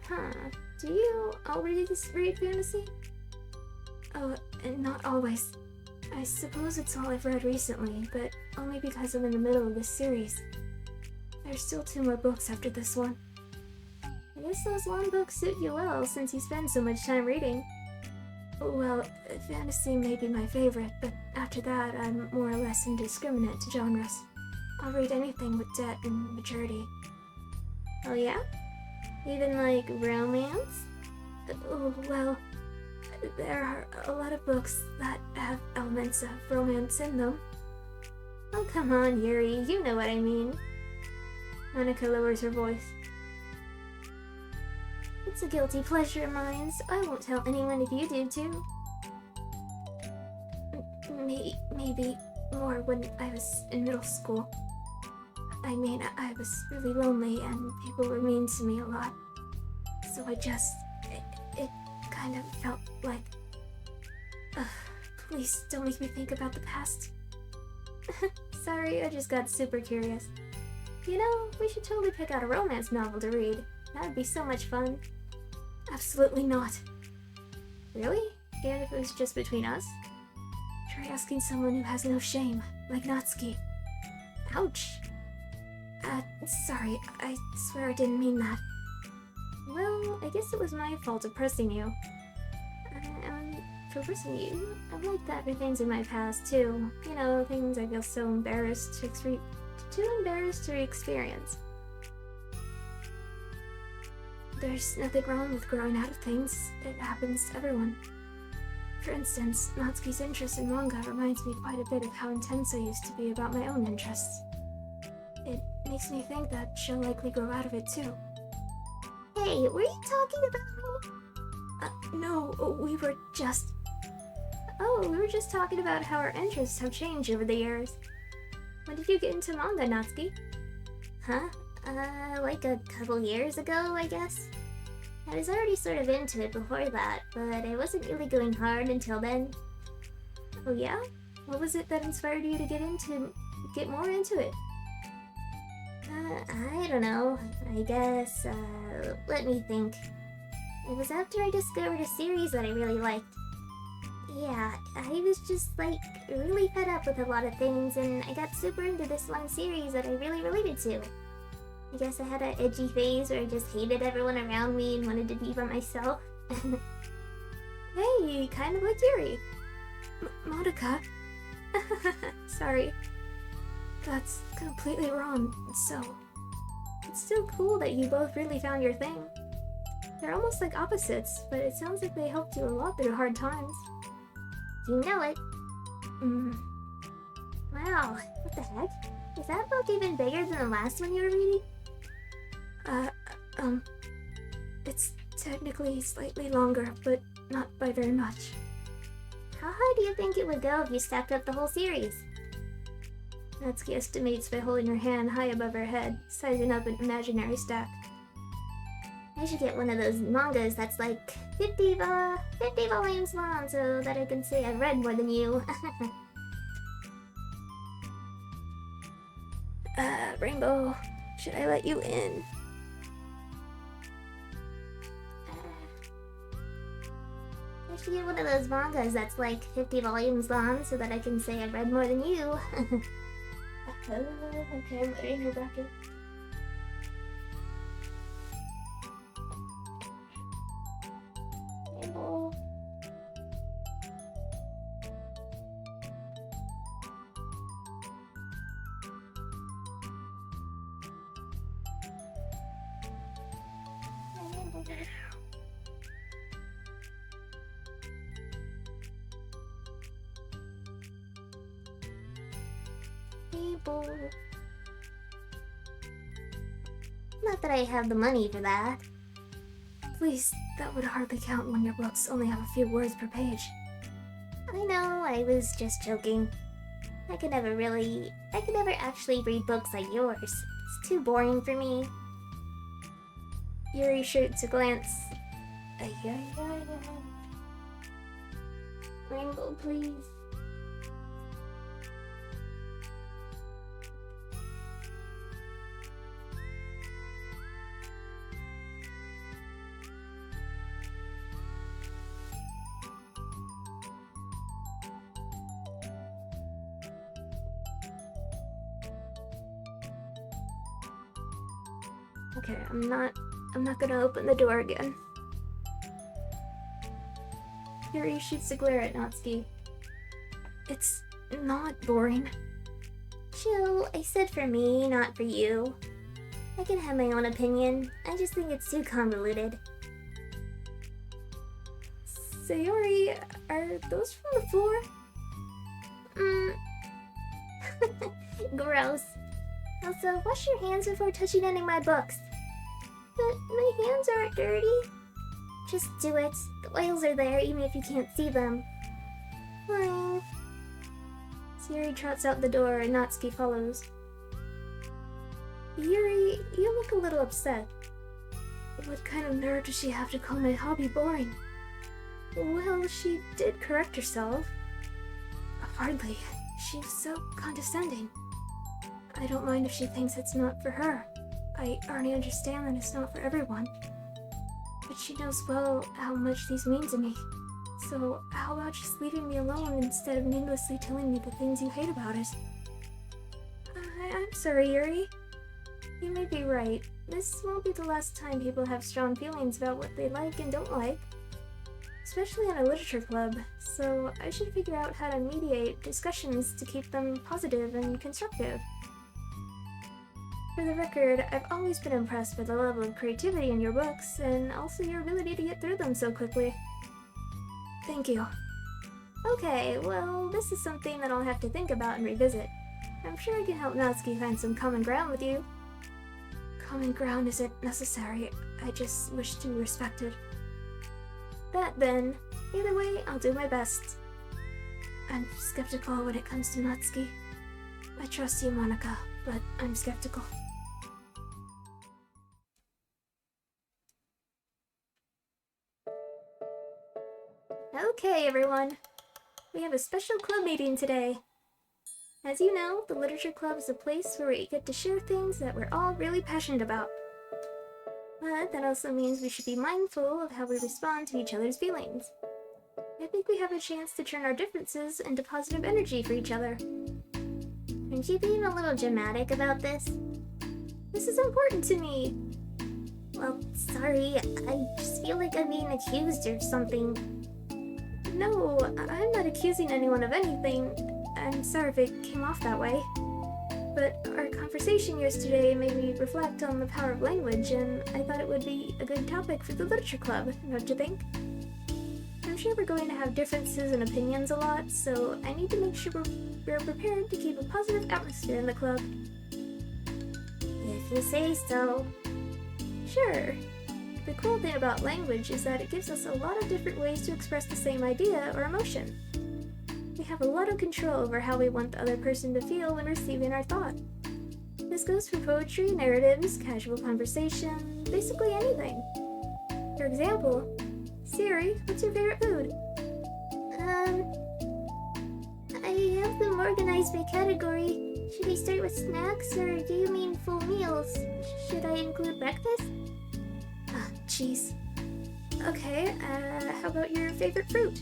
Huh. Do you already read fantasy? Oh, not always. I suppose it's all I've read recently, but only because I'm in the middle of this series. There's still 2 more books after this one. I guess those long books suit you well, since you spend so much time reading. Well, fantasy may be my favorite, but after that, I'm more or less indiscriminate to genres. I'll read anything with depth and maturity. Oh yeah? Even like romance? Well, there are a lot of books that have elements of romance in them. Oh come on, Yuri, you know what I mean. Monica lowers her voice. It's a guilty pleasure of mine, so I won't tell anyone if you do too. Maybe more when I was in middle school. I mean, I was really lonely and people were mean to me a lot. So it kind of felt like... please don't make me think about the past. Sorry, I just got super curious. You know, we should totally pick out a romance novel to read. That would be so much fun. Absolutely not. Really? Even if it was just between us? Try asking someone who has no shame, like Natsuki. Ouch. Sorry, I swear I didn't mean that. Well, I guess it was my fault of pressing you. For pressing you, I've liked that for things in my past, too. You know, things I feel so embarrassed too embarrassed to experience. There's nothing wrong with growing out of things. It happens to everyone. For instance, Natsuki's interest in manga reminds me quite a bit of how intense I used to be about my own interests. It makes me think that she'll likely grow out of it too. Hey, were you talking about me? No, we were just talking about how our interests have changed over the years. When did you get into manga, Natsuki? Huh? Like a couple years ago, I guess? I was already sort of into it before that, but I wasn't really going hard until then. Oh yeah? What was it that inspired you to get more into it? I don't know. I guess, let me think. It was after I discovered a series that I really liked. Yeah, I was just, like, really fed up with a lot of things, and I got super into this one series that I really related to. I guess I had an edgy phase where I just hated everyone around me and wanted to be by myself. Hey, kind of like Yuri. Monica. Sorry. That's completely wrong, so... It's still cool that you both really found your thing. They're almost like opposites, but it sounds like they helped you a lot through hard times. You know it. Wow, what the heck? Is that book even bigger than the last one you were reading? It's technically slightly longer, but not by very much. How high do you think it would go if you stacked up the whole series? Natsuki estimates by holding her hand high above her head, sizing up an imaginary stack. I should get one of those mangas that's like 50 volumes long so that I can say I've read more than you. Rainbow, should I let you in? I should get one of those mangas that's like 50 volumes long so that I can say I've read more than you. Okay, I'm letting her back in. Rainbow. Not that I have the money for that. Please, that would hardly count when your books only have a few words per page. I know, I was just joking. I could never actually read books like yours. It's too boring for me. Yuri shoots a glance. Rainbow, please. Okay, I'm not gonna open the door again. Yuri shoots a glare at Natsuki. It's not boring. Chill, I said for me, not for you. I can have my own opinion. I just think it's too convoluted. Sayori, are those from the floor? Gross. Also, wash your hands before touching any of my books. But my hands aren't dirty. Just do it. The oils are there even if you can't see them. Fine. Sayori trots out the door and Natsuki follows. Yuri, you look a little upset. What kind of nerve does she have to call my hobby boring? Well, she did correct herself. Hardly. She's so condescending. I don't mind if she thinks it's not for her. I already understand that it's not for everyone. But she knows well how much these mean to me. So how about just leaving me alone instead of needlessly telling me the things you hate about it? I'm sorry, Yuri. You may be right. This won't be the last time people have strong feelings about what they like and don't like. Especially in a literature club, so I should figure out how to mediate discussions to keep them positive and constructive. For the record, I've always been impressed by the level of creativity in your books, and also your ability to get through them so quickly. Thank you. Okay, well, this is something that I'll have to think about and revisit. I'm sure I can help Natsuki find some common ground with you. Common ground isn't necessary, I just wish to be respected. That then. Either way, I'll do my best. I'm skeptical when it comes to Natsuki. I trust you, Monica, but I'm skeptical. Okay, everyone. We have a special club meeting today. As you know, the Literature Club is a place where we get to share things that we're all really passionate about. But that also means we should be mindful of how we respond to each other's feelings. I think we have a chance to turn our differences into positive energy for each other. Aren't you being a little dramatic about this? This is important to me. Well, sorry, I just feel like I'm being accused or something. No, I'm not accusing anyone of anything. I'm sorry if it came off that way. But our conversation yesterday made me reflect on the power of language, and I thought it would be a good topic for the Literature Club, don't you think? I'm sure we're going to have differences and opinions a lot, so I need to make sure we're prepared to keep a positive atmosphere in the club. If you say so. Sure. The cool thing about language is that it gives us a lot of different ways to express the same idea or emotion. We have a lot of control over how we want the other person to feel when receiving our thought. This goes for poetry, narratives, casual conversation, basically anything. For example, Siri, what's your favorite food? I have them organized by category. Should we start with snacks, or do you mean full meals? Should I include breakfast? Jeez. Okay, how about your favorite fruit?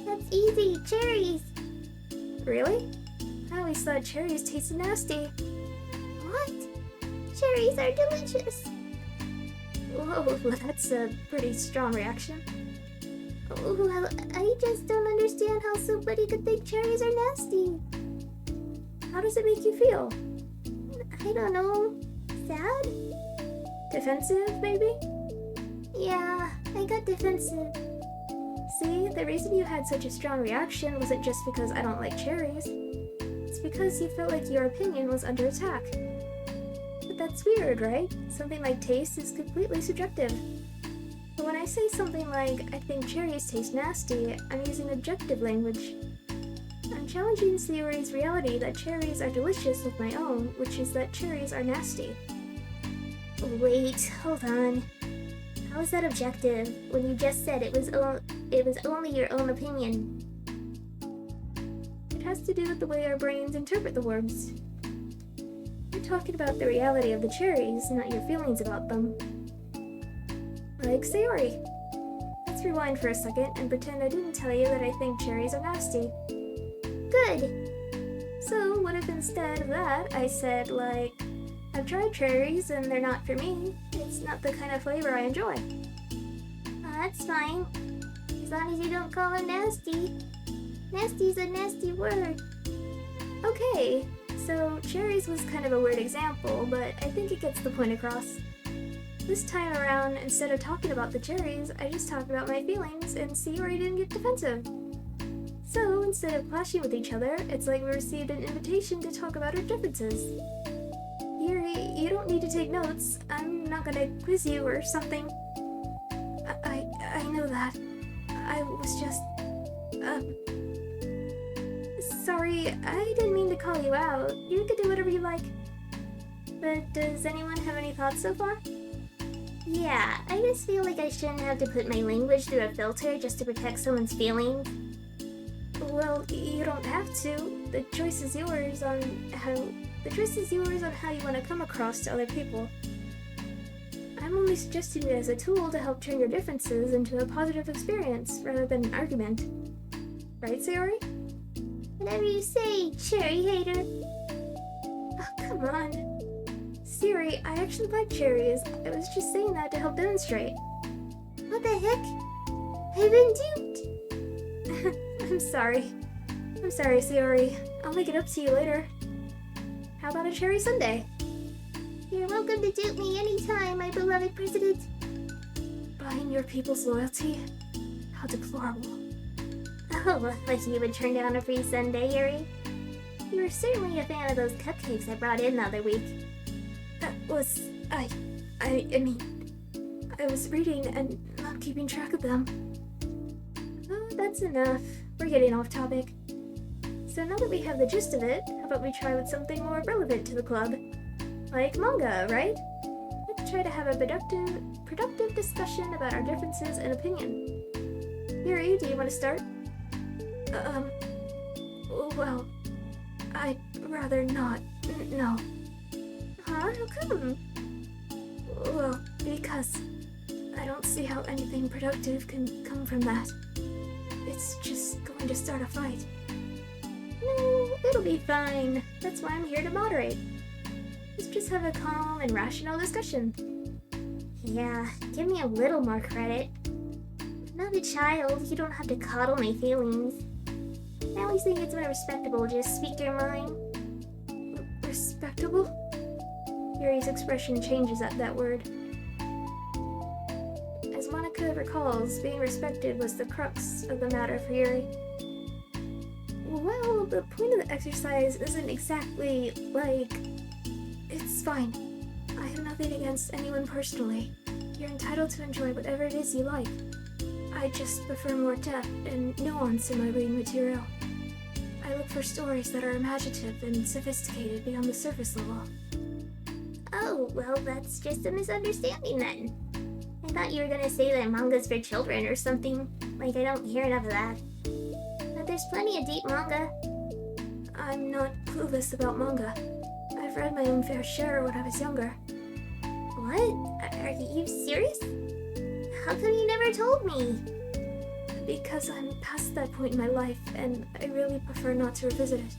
That's easy, cherries! Really? I always thought cherries tasted nasty. What? Cherries are delicious! Whoa, that's a pretty strong reaction. Well, I just don't understand how somebody could think cherries are nasty. How does it make you feel? I don't know. Sad? Defensive, maybe? Yeah, I got defensive. See, the reason you had such a strong reaction wasn't just because I don't like cherries. It's because you felt like your opinion was under attack. But that's weird, right? Something like taste is completely subjective. But when I say something like, I think cherries taste nasty, I'm using objective language. I'm challenging Sayori's reality that cherries are delicious with my own, which is that cherries are nasty. Wait, hold on. How is that objective when you just said it was only your own opinion? It has to do with the way our brains interpret the words. You're talking about the reality of the cherries, not your feelings about them. Like Sayori. Let's rewind for a second and pretend I didn't tell you that I think cherries are nasty. Good! So, what if instead of that, I said, like, I've tried cherries and they're not for me. It's not the kind of flavor I enjoy. That's fine. As long as you don't call them nasty. Nasty's a nasty word. Okay, so cherries was kind of a weird example, but I think it gets the point across. This time around, instead of talking about the cherries, I just talked about my feelings and Sayori didn't get defensive. So, instead of clashing with each other, it's like we received an invitation to talk about our differences. Yuri, you don't need to take notes. I'm not gonna quiz you or something. I know that. I was just... Sorry, I didn't mean to call you out. You can do whatever you like. But does anyone have any thoughts so far? Yeah, I just feel like I shouldn't have to put my language through a filter just to protect someone's feelings. Well, you don't have to. The choice is yours on how you want to come across to other people. I'm only suggesting it as a tool to help turn your differences into a positive experience rather than an argument. Right, Sayori? Whatever you say, cherry hater. Oh, come on. Sayori, I actually like cherries. I was just saying that to help demonstrate. What the heck? I've been duped. I'm sorry. I'm sorry, Sayori. I'll make it up to you later. How about a cherry sundae? You're welcome to dupe me anytime, my beloved president. Buying your people's loyalty? How deplorable. Oh, like you would turn down a free sundae, Yuri? You were certainly a fan of those cupcakes I brought in the other week. That was... I mean... I was reading and not keeping track of them. Oh, that's enough. We're getting off topic. So now that we have the gist of it, how about we try with something more relevant to the club? Like manga, right? Let's try to have a productive discussion about our differences in opinion. Yuri, do you want to start? Well, I'd rather not. No. Huh? How come? Well, because I don't see how anything productive can come from that. It's just going to start a fight. No, it'll be fine. That's why I'm here to moderate. Let's just have a calm and rational discussion. Yeah, give me a little more credit. I'm not a child, you don't have to coddle my feelings. I always think it's more respectable to just speak your mind. Respectable? Yuri's expression changes at that word. As Monica recalls, being respected was the crux of the matter for Yuri. Well, the point of the exercise isn't exactly like... It's fine. I have nothing against anyone personally. You're entitled to enjoy whatever it is you like. I just prefer more depth and nuance in my reading material. I look for stories that are imaginative and sophisticated beyond the surface level. Oh, well, that's just a misunderstanding then. I thought you were gonna say that manga's for children or something. Like, I don't hear enough of that. But there's plenty of deep manga. I'm not clueless about manga. I've read my own fair share when I was younger. What? Are you serious? How come you never told me? Because I'm past that point in my life, and I really prefer not to revisit it.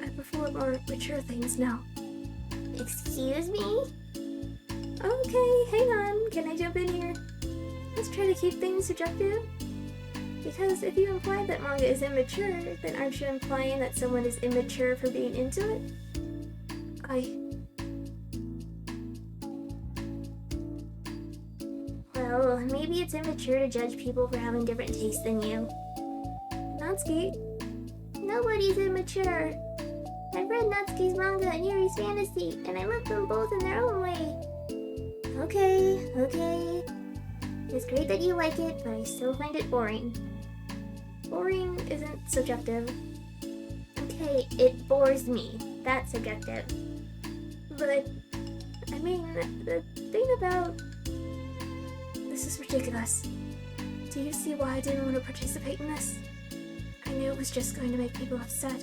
I prefer more mature things now. Excuse me? Okay, hang on. Can I jump in here? Let's try to keep things subjective. Because if you imply that manga is immature, then aren't you implying that someone is immature for being into it? Well, maybe it's immature to judge people for having different tastes than you. Natsuki? Nobody's immature. I've read Natsuki's manga and Yuri's fantasy, and I love them both in their own way. Okay. It's great that you like it, but I still find it boring. Boring isn't subjective. Okay, it bores me. That's subjective. But, I mean, the thing about... This is ridiculous. Do you see why I didn't want to participate in this? I knew it was just going to make people upset.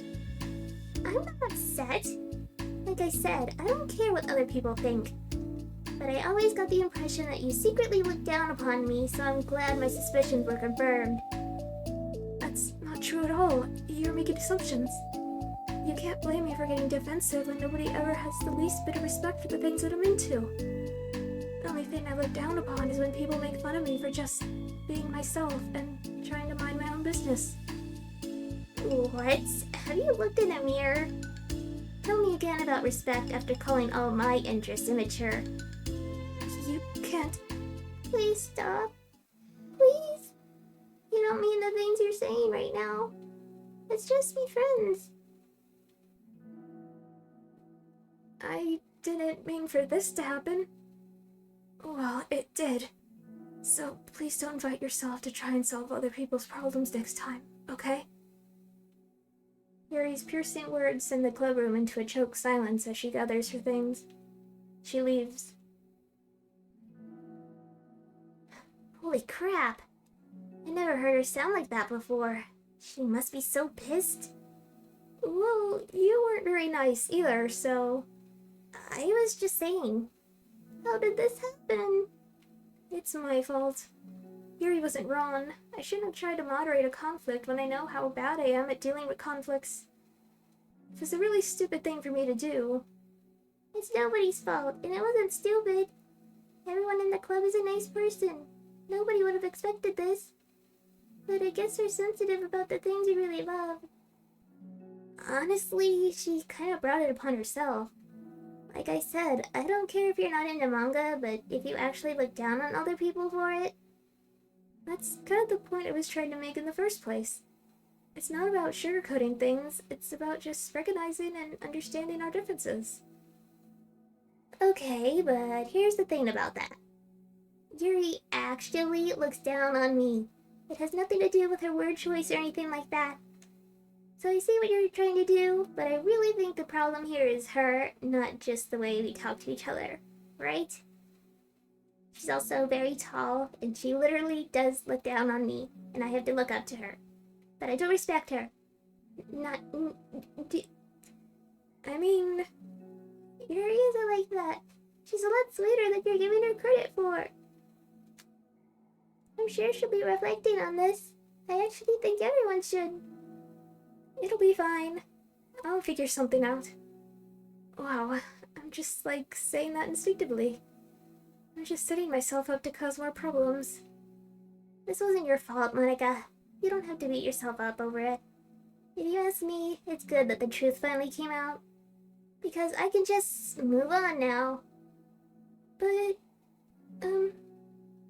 I'm not upset. Like I said, I don't care what other people think. But I always got the impression that you secretly looked down upon me, so I'm glad my suspicions were confirmed. That's not true at all. You're making assumptions. You can't blame me for getting defensive when nobody ever has the least bit of respect for the things that I'm into. The only thing I look down upon is when people make fun of me for just being myself and trying to mind my own business. What? Have you looked in a mirror? Tell me again about respect after calling all my interests immature. You can't... Please stop. Please. You don't mean the things you're saying right now. Let's just be friends. I didn't mean for this to happen. Well, it did. So please don't invite yourself to try and solve other people's problems next time, okay? Yuri's piercing words send the club room into a choked silence as she gathers her things. She leaves. Holy crap. I never heard her sound like that before. She must be so pissed. Well, you weren't very nice either, so... I was just saying. How did this happen? It's my fault. Yuri wasn't wrong. I shouldn't have tried to moderate a conflict when I know how bad I am at dealing with conflicts. It was a really stupid thing for me to do. It's nobody's fault, and it wasn't stupid. Everyone in the club is a nice person. Nobody would have expected this. But I guess they're sensitive about the things you really love. Honestly, she kind of brought it upon herself. Like I said, I don't care if you're not into manga, but if you actually look down on other people for it... That's kind of the point I was trying to make in the first place. It's not about sugarcoating things, it's about just recognizing and understanding our differences. Okay, but here's the thing about that. Yuri actually looks down on me. It has nothing to do with her word choice or anything like that. So I see what you're trying to do, but I really think the problem here is her, not just the way we talk to each other, right? She's also very tall, and she literally does look down on me, and I have to look up to her. But I don't respect her. I mean... Yuri isn't like that. She's a lot sweeter than you're giving her credit for. I'm sure she'll be reflecting on this. I actually think everyone should. It'll be fine. I'll figure something out. Wow, I'm just like saying that instinctively. I'm just setting myself up to cause more problems. This wasn't your fault, Monica. You don't have to beat yourself up over it. If you ask me, it's good that the truth finally came out. Because I can just move on now. But,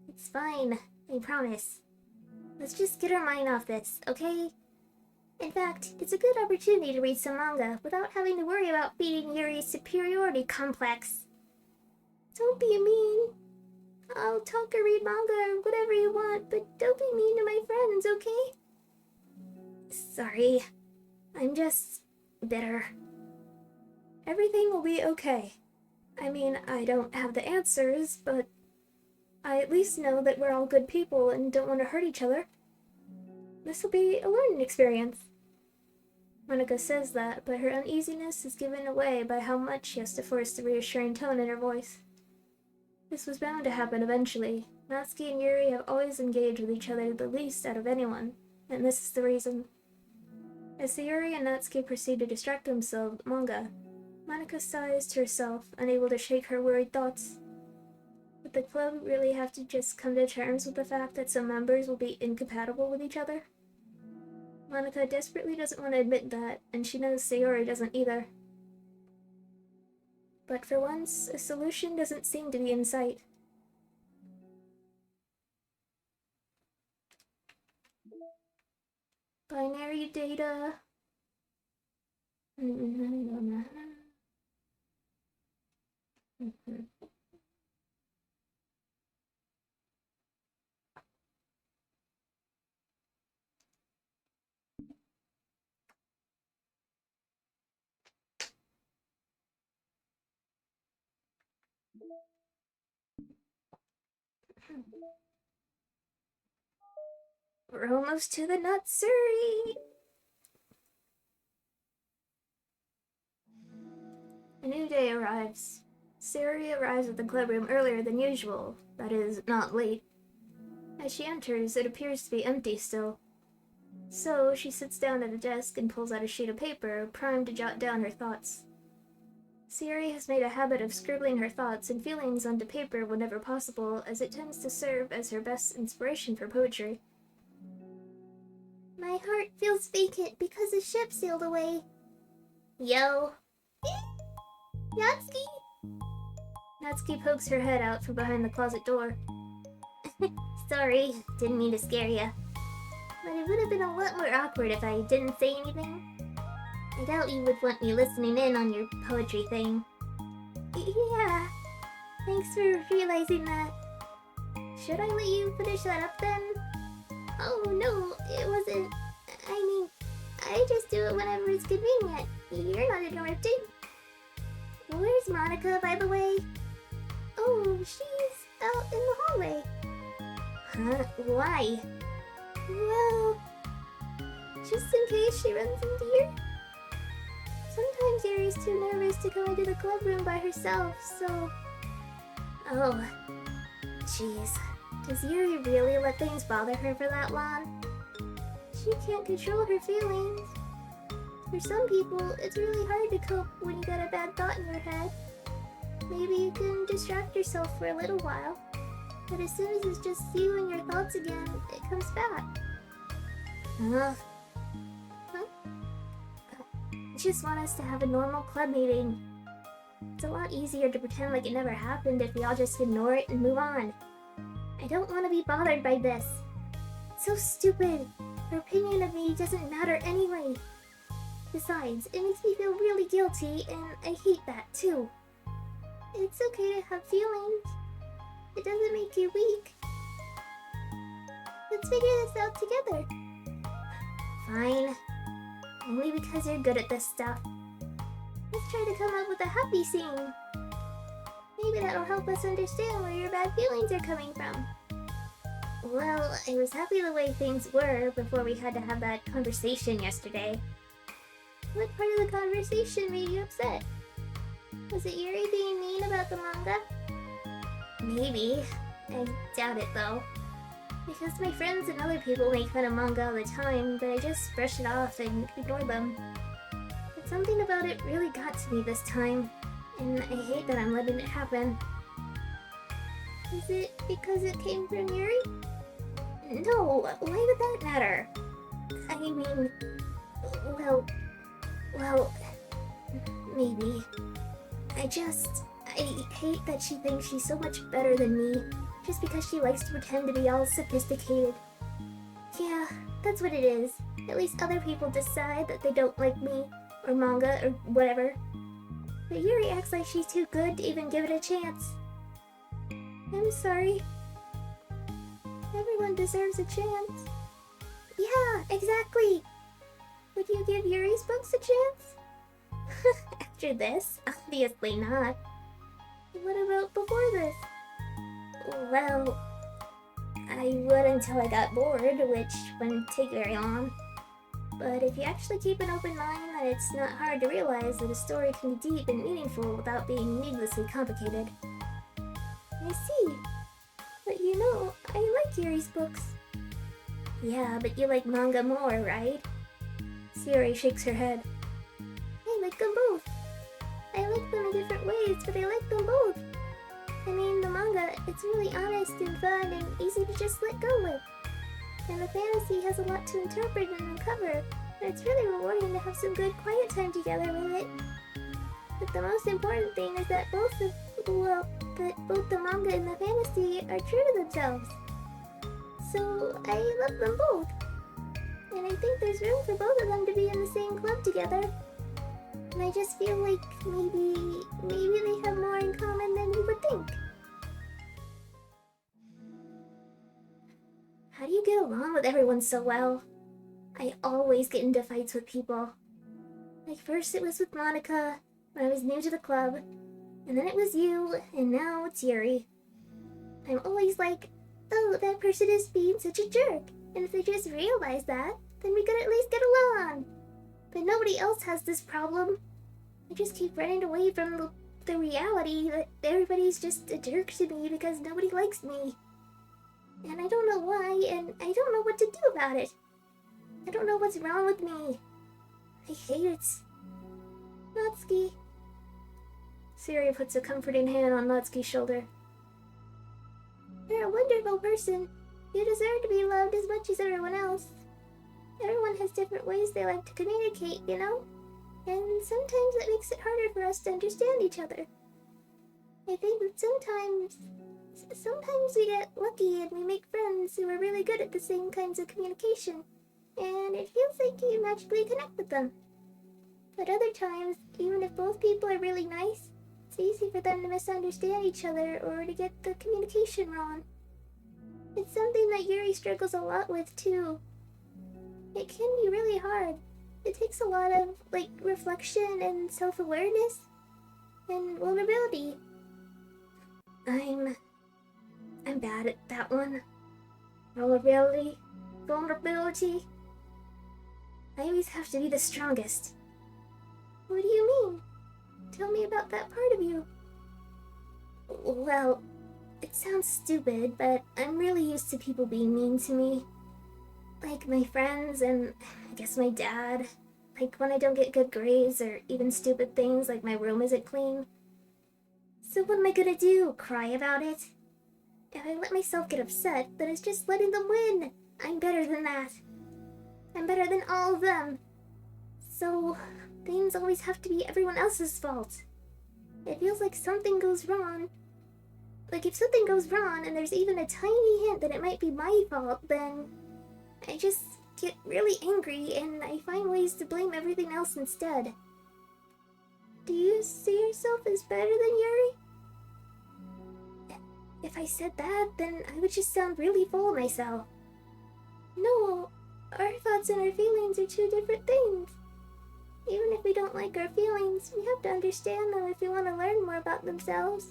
it's fine. I promise. Let's just get our mind off this, okay? In fact, it's a good opportunity to read some manga without having to worry about feeding Yuri's superiority complex. Don't be mean. I'll talk or read manga or whatever you want, but don't be mean to my friends, okay? Sorry. I'm just bitter. Everything will be okay. I mean, I don't have the answers, but I at least know that we're all good people and don't want to hurt each other. This will be a learning experience. Monica says that, but her uneasiness is given away by how much she has to force the reassuring tone in her voice. This was bound to happen eventually. Natsuki and Yuri have always engaged with each other the least out of anyone, and this is the reason. As Sayuri and Natsuki proceed to distract themselves with manga, Monica sighs to herself, unable to shake her worried thoughts. Would the club really have to just come to terms with the fact that some members will be incompatible with each other? Monica desperately doesn't want to admit that, and she knows Sayori doesn't either. But for once, a solution doesn't seem to be in sight. Binary data... We're almost to the nursery! A new day arrives. Sayori arrives at the clubroom earlier than usual, that is, not late. As she enters, it appears to be empty still. So, she sits down at a desk and pulls out a sheet of paper, primed to jot down her thoughts. Sayori has made a habit of scribbling her thoughts and feelings onto paper whenever possible, as it tends to serve as her best inspiration for poetry. My heart feels vacant because the ship sailed away. Yo. Natsuki? Natsuki pokes her head out from behind the closet door. Sorry, didn't mean to scare ya. But it would have been a lot more awkward if I didn't say anything. I doubt you would want me listening in on your poetry thing. Yeah, thanks for realizing that. Should I let you finish that up then? Oh no, it wasn't. I mean, I just do it whenever it's convenient. You're not interrupting. Where's Monica, by the way? Oh, she's out in the hallway. Huh? Why? Well, just in case she runs into here. Sometimes Yuri's too nervous to go into the club room by herself, so Oh, jeez. Does Yuri really let things bother her for that long? She can't control her feelings. For some people, it's really hard to cope when you got a bad thought in your head. Maybe you can distract yourself for a little while, but as soon as it's just you and your thoughts again, it comes back. Huh? I just want us to have a normal club meeting. It's a lot easier to pretend like it never happened if we all just ignore it and move on. I don't want to be bothered by this. It's so stupid. Her opinion of me doesn't matter anyway. Besides, it makes me feel really guilty, and I hate that too. It's okay to have feelings. It doesn't make you weak. Let's figure this out together. Fine. Only because you're good at this stuff. Let's try to come up with a happy scene. Maybe that'll help us understand where your bad feelings are coming from. Well, I was happy the way things were before we had to have that conversation yesterday. What part of the conversation made you upset? Was it Yuri being mean about the manga? Maybe. I doubt it though. Because my friends and other people make fun of manga all the time, but I just brush it off and ignore them. But something about it really got to me this time, and I hate that I'm letting it happen. Is it because it came from Yuri? No, why would that matter? I mean, well, maybe. I hate that she thinks she's so much better than me, just because she likes to pretend to be all sophisticated. Yeah, that's what it is. At least other people decide that they don't like me, or manga, or whatever. But Yuri acts like she's too good to even give it a chance. I'm sorry. Everyone deserves a chance. Yeah, exactly! Would you give Yuri's books a chance? After this? Obviously not. What about before this? Well, I would until I got bored, which wouldn't take very long. But if you actually keep an open mind, then it's not hard to realize that a story can be deep and meaningful without being needlessly complicated. I see. But you know, I like Yuri's books. Yeah, but you like manga more, right? Sayori shakes her head. I like them both. I like them in different ways, but I like them both. I mean, the manga, it's really honest and fun and easy to just let go with. And the fantasy has a lot to interpret and uncover, and it's really rewarding to have some good quiet time together with it. But the most important thing is that both the manga and the fantasy are true to themselves. So, I love them both. And I think there's room for both of them to be in the same club together. And I just feel like maybe they have more in common than you would think. How do you get along with everyone so well? I always get into fights with people. Like first it was with Monica, when I was new to the club, and then it was you, and now it's Yuri. I'm always like, oh, that person is being such a jerk, and if they just realize that, then we could at least get along. But nobody else has this problem. I just keep running away from the reality that everybody's just a jerk to me because nobody likes me. And I don't know why, and I don't know what to do about it. I don't know what's wrong with me. I hate it. Natsuki. Sayori puts a comforting hand on Natsuki's shoulder. You're a wonderful person. You deserve to be loved as much as everyone else. Everyone has different ways they like to communicate, you know? And sometimes it makes it harder for us to understand each other. I think that sometimes we get lucky and we make friends who are really good at the same kinds of communication, and it feels like you magically connect with them. But other times, even if both people are really nice, it's easy for them to misunderstand each other or to get the communication wrong. It's something that Yuri struggles a lot with too. It can be really hard. It takes a lot of, reflection and self-awareness and vulnerability. I'm bad at that one. Vulnerability. I always have to be the strongest. What do you mean? Tell me about that part of you. Well, It sounds stupid, but I'm really used to people being mean to me. Like my friends and I guess my dad. Like when I don't get good grades or even stupid things like my room isn't clean. So what am I gonna do? Cry about it? If I let myself get upset, then it's just letting them win. I'm better than that. I'm better than all of them. So things always have to be everyone else's fault. It feels like something goes wrong. Like if something goes wrong and there's even a tiny hint that it might be my fault, then I just get really angry and I find ways to blame everything else instead. Do you see yourself as better than Yuri? If I said that, then I would just sound really full of myself. No, our thoughts and our feelings are two different things. Even if we don't like our feelings, we have to understand them if we want to learn more about themselves.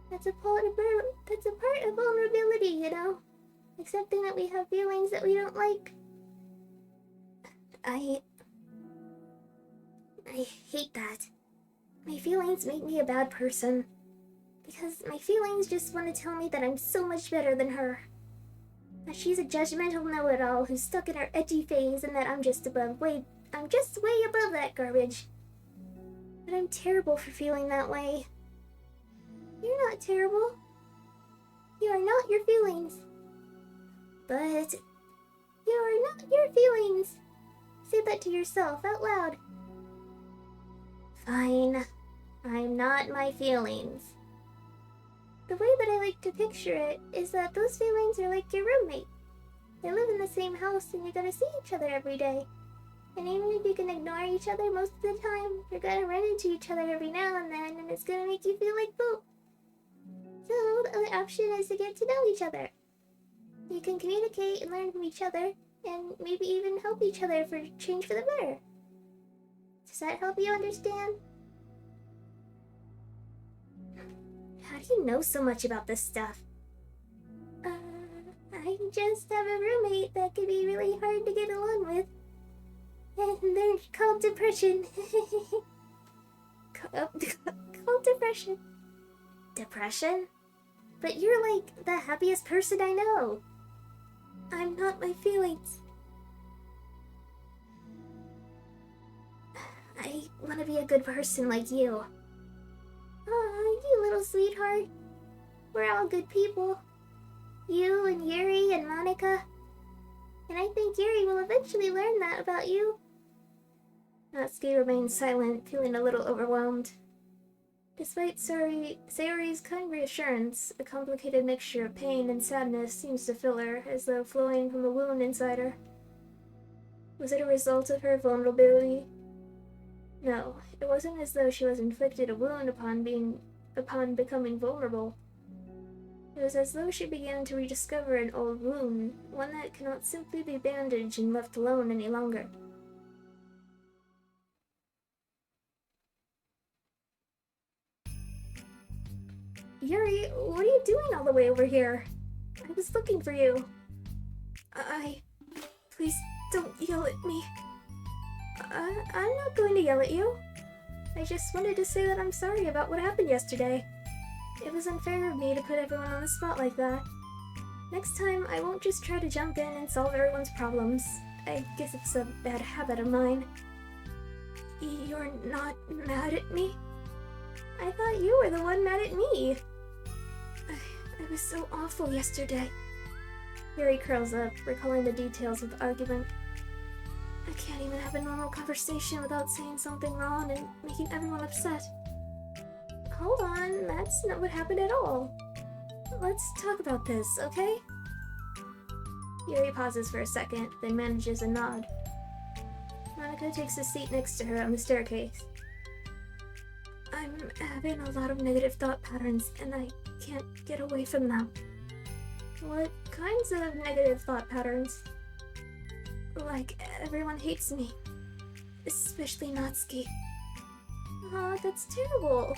That's a part of vulnerability, you know? Accepting that we have feelings that we don't like. I hate that. My feelings make me a bad person. Because my feelings just want to tell me that I'm so much better than her. That she's a judgmental know-it-all who's stuck in her edgy phase and that I'm just way above that garbage. But I'm terrible for feeling that way. You're not terrible. You are not your feelings. But you are not your feelings. Say that to yourself out loud. Fine. I'm not my feelings. The way that I like to picture it is that those feelings are like your roommate. They live in the same house and you're gonna see each other every day. And even if you can ignore each other most of the time, you're gonna run into each other every now and then and it's gonna make you feel like poop. So the other option is to get to know each other. You can communicate and learn from each other and maybe even help each other for change for the better. Does that help you understand? How do you know so much about this stuff? I just have a roommate that can be really hard to get along with. And they're called depression. Called depression. Depression? But you're like the happiest person I know. I'm not my feelings. I want to be a good person like you. Aw, you little sweetheart. We're all good people. You and Yuri and Monica. And I think Yuri will eventually learn that about you. Natsuki remained silent, feeling a little overwhelmed. Despite Sayori's kind reassurance, a complicated mixture of pain and sadness seems to fill her, as though flowing from a wound inside her. Was it a result of her vulnerability? No, it wasn't as though she was inflicted a wound upon becoming vulnerable. It was as though she began to rediscover an old wound, one that cannot simply be bandaged and left alone any longer. Yuri, what are you doing all the way over here? I was looking for you. Please don't yell at me. I'm not going to yell at you. I just wanted to say that I'm sorry about what happened yesterday. It was unfair of me to put everyone on the spot like that. Next time, I won't just try to jump in and solve everyone's problems. I guess it's a bad habit of mine. You're not mad at me? I thought you were the one mad at me. I was so awful yesterday. Yuri curls up, recalling the details of the argument. I can't even have a normal conversation without saying something wrong and making everyone upset. Hold on, that's not what happened at all. Let's talk about this, okay? Yuri pauses for a second, then manages a nod. Monica takes a seat next to her on the staircase. I'm having a lot of negative thought patterns, and I can't get away from them. What kinds of negative thought patterns? Like, everyone hates me. Especially Natsuki. Aw, that's terrible.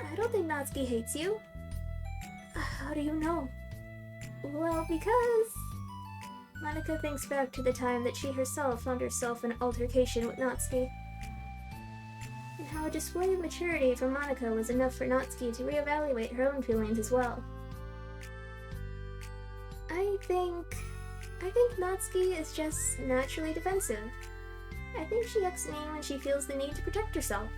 I don't think Natsuki hates you. How do you know? Well, because... Monica thinks back to the time that she herself found herself in an altercation with Natsuki. and how a display of maturity from Monica was enough for Natsuki to reevaluate her own feelings as well. I think Natsuki is just naturally defensive. I think she acts mean when she feels the need to protect herself.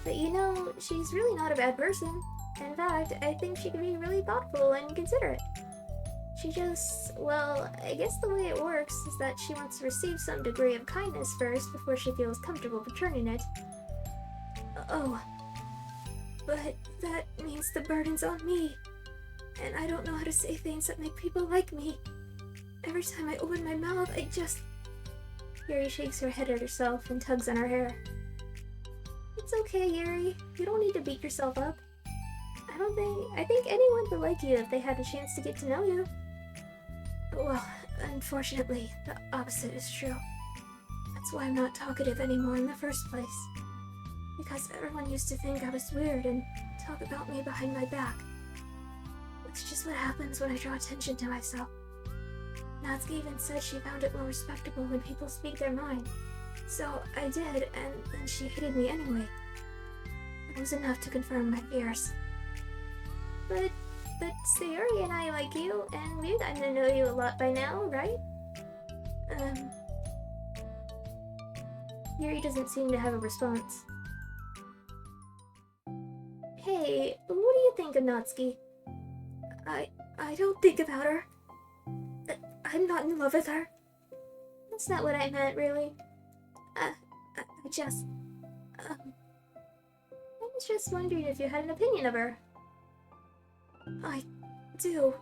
But you know, she's really not a bad person. In fact, I think she can be really thoughtful and considerate. She just, well, I guess the way it works is that she wants to receive some degree of kindness first before she feels comfortable returning it. Oh, but that means the burden's on me. And I don't know how to say things that make people like me. Every time I open my mouth, I just... Yuri shakes her head at herself and tugs on her hair. It's okay, Yuri. You don't need to beat yourself up. I think anyone would like you if they had a chance to get to know you. Well, unfortunately, the opposite is true. That's why I'm not talkative anymore in the first place. Because everyone used to think I was weird and talk about me behind my back. It's just what happens when I draw attention to myself. Natsuki even said she found it more respectable when people speak their mind. So I did, and then she hated me anyway. It was enough to confirm my fears. But Sayori and I like you, and we've gotten to know you a lot by now, right? Yuri doesn't seem to have a response. Hey, what do you think of Natsuki? I don't think about her. I'm not in love with her. That's not what I meant, really. I was just wondering if you had an opinion of her. I do.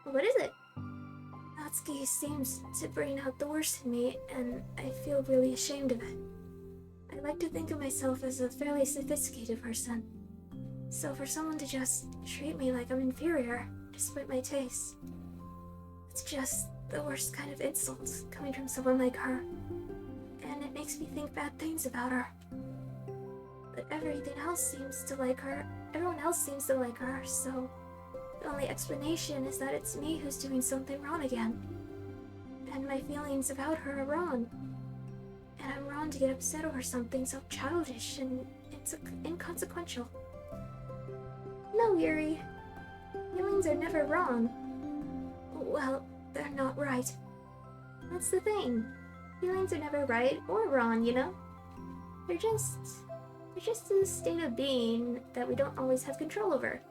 What is it? Natsuki seems to bring out the worst in me, and I feel really ashamed of it. I like to think of myself as a fairly sophisticated person. So for someone to just treat me like I'm inferior, despite my tastes, it's just the worst kind of insult coming from someone like her. And it makes me think bad things about her. But everyone else seems to like her, so the only explanation is that it's me who's doing something wrong again. And my feelings about her are wrong. And I'm wrong to get upset over something so childish and inconsequential. No, Yuri. Feelings are never wrong. Well, they're not right. That's the thing. Feelings are never right or wrong, you know? They're just a state of being that we don't always have control over.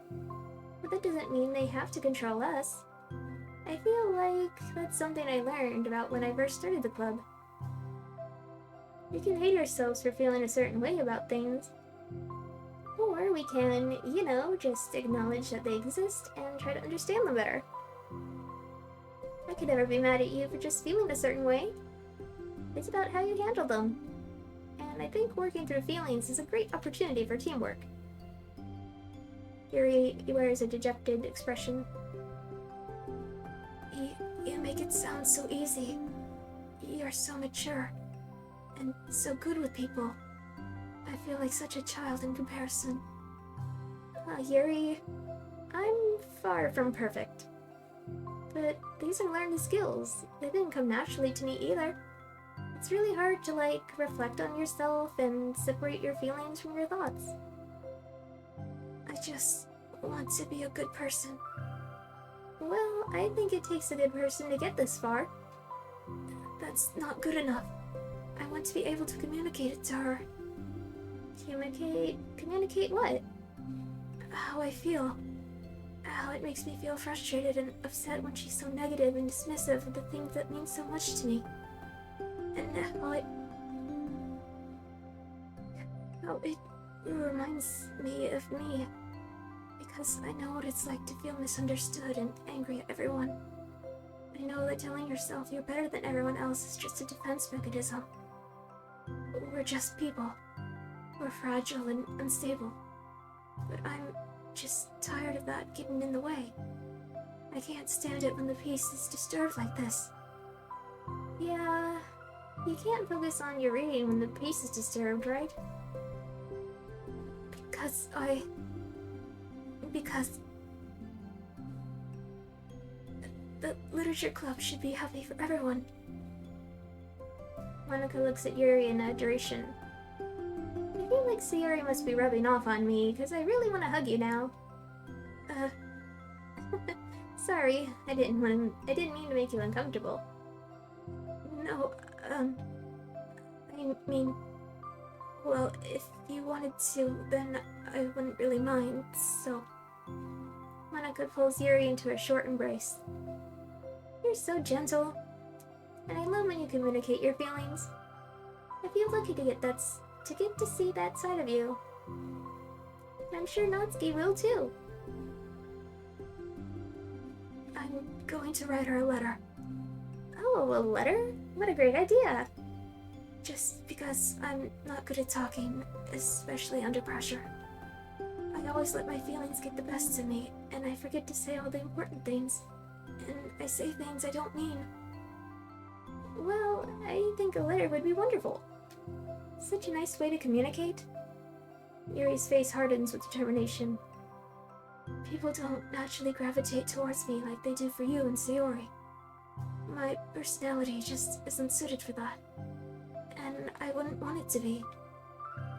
But that doesn't mean they have to control us. I feel like that's something I learned about when I first started the club. We can hate ourselves for feeling a certain way about things. Or we can, you know, just acknowledge that they exist and try to understand them better. I could never be mad at you for just feeling a certain way. It's about how you handle them. And I think working through feelings is a great opportunity for teamwork. Yuri wears a dejected expression. You make it sound so easy. You're so mature. And so good with people. I feel like such a child in comparison. Yuri, I'm far from perfect. But these are learned skills. They didn't come naturally to me either. It's really hard to, reflect on yourself and separate your feelings from your thoughts. I just want to be a good person. Well, I think it takes a good person to get this far. That's not good enough. I want to be able to communicate it to her. Communicate what? How I feel. How it makes me feel frustrated and upset when she's so negative and dismissive of the things that mean so much to me. And how it reminds me of me. Because I know what it's like to feel misunderstood and angry at everyone. I know that telling yourself you're better than everyone else is just a defense mechanism. We're just people. We're fragile and unstable. But I'm just tired of that getting in the way. I can't stand it when the peace is disturbed like this. Yeah, you can't focus on your reading when the peace is disturbed, right? Because the literature club should be healthy for everyone. Monica looks at Yuri in adoration. feel like Sayori must be rubbing off on me, because I really want to hug you now. Sorry, I didn't mean to make you uncomfortable. No, I mean, well, if you wanted to, then I wouldn't really mind, so... Monika pulls Yuri into a short embrace. You're so gentle, and I love when you communicate your feelings. I feel lucky to get to see that side of you. And I'm sure Natsuki will too. I'm going to write her a letter. Oh, a letter? What a great idea! Just because I'm not good at talking, especially under pressure. I always let my feelings get the best of me, and I forget to say all the important things. And I say things I don't mean. Well, I think a letter would be wonderful. Such a nice way to communicate. Yuri's face hardens with determination. People don't naturally gravitate towards me like they do for you and Sayori. My personality just isn't suited for that. And I wouldn't want it to be.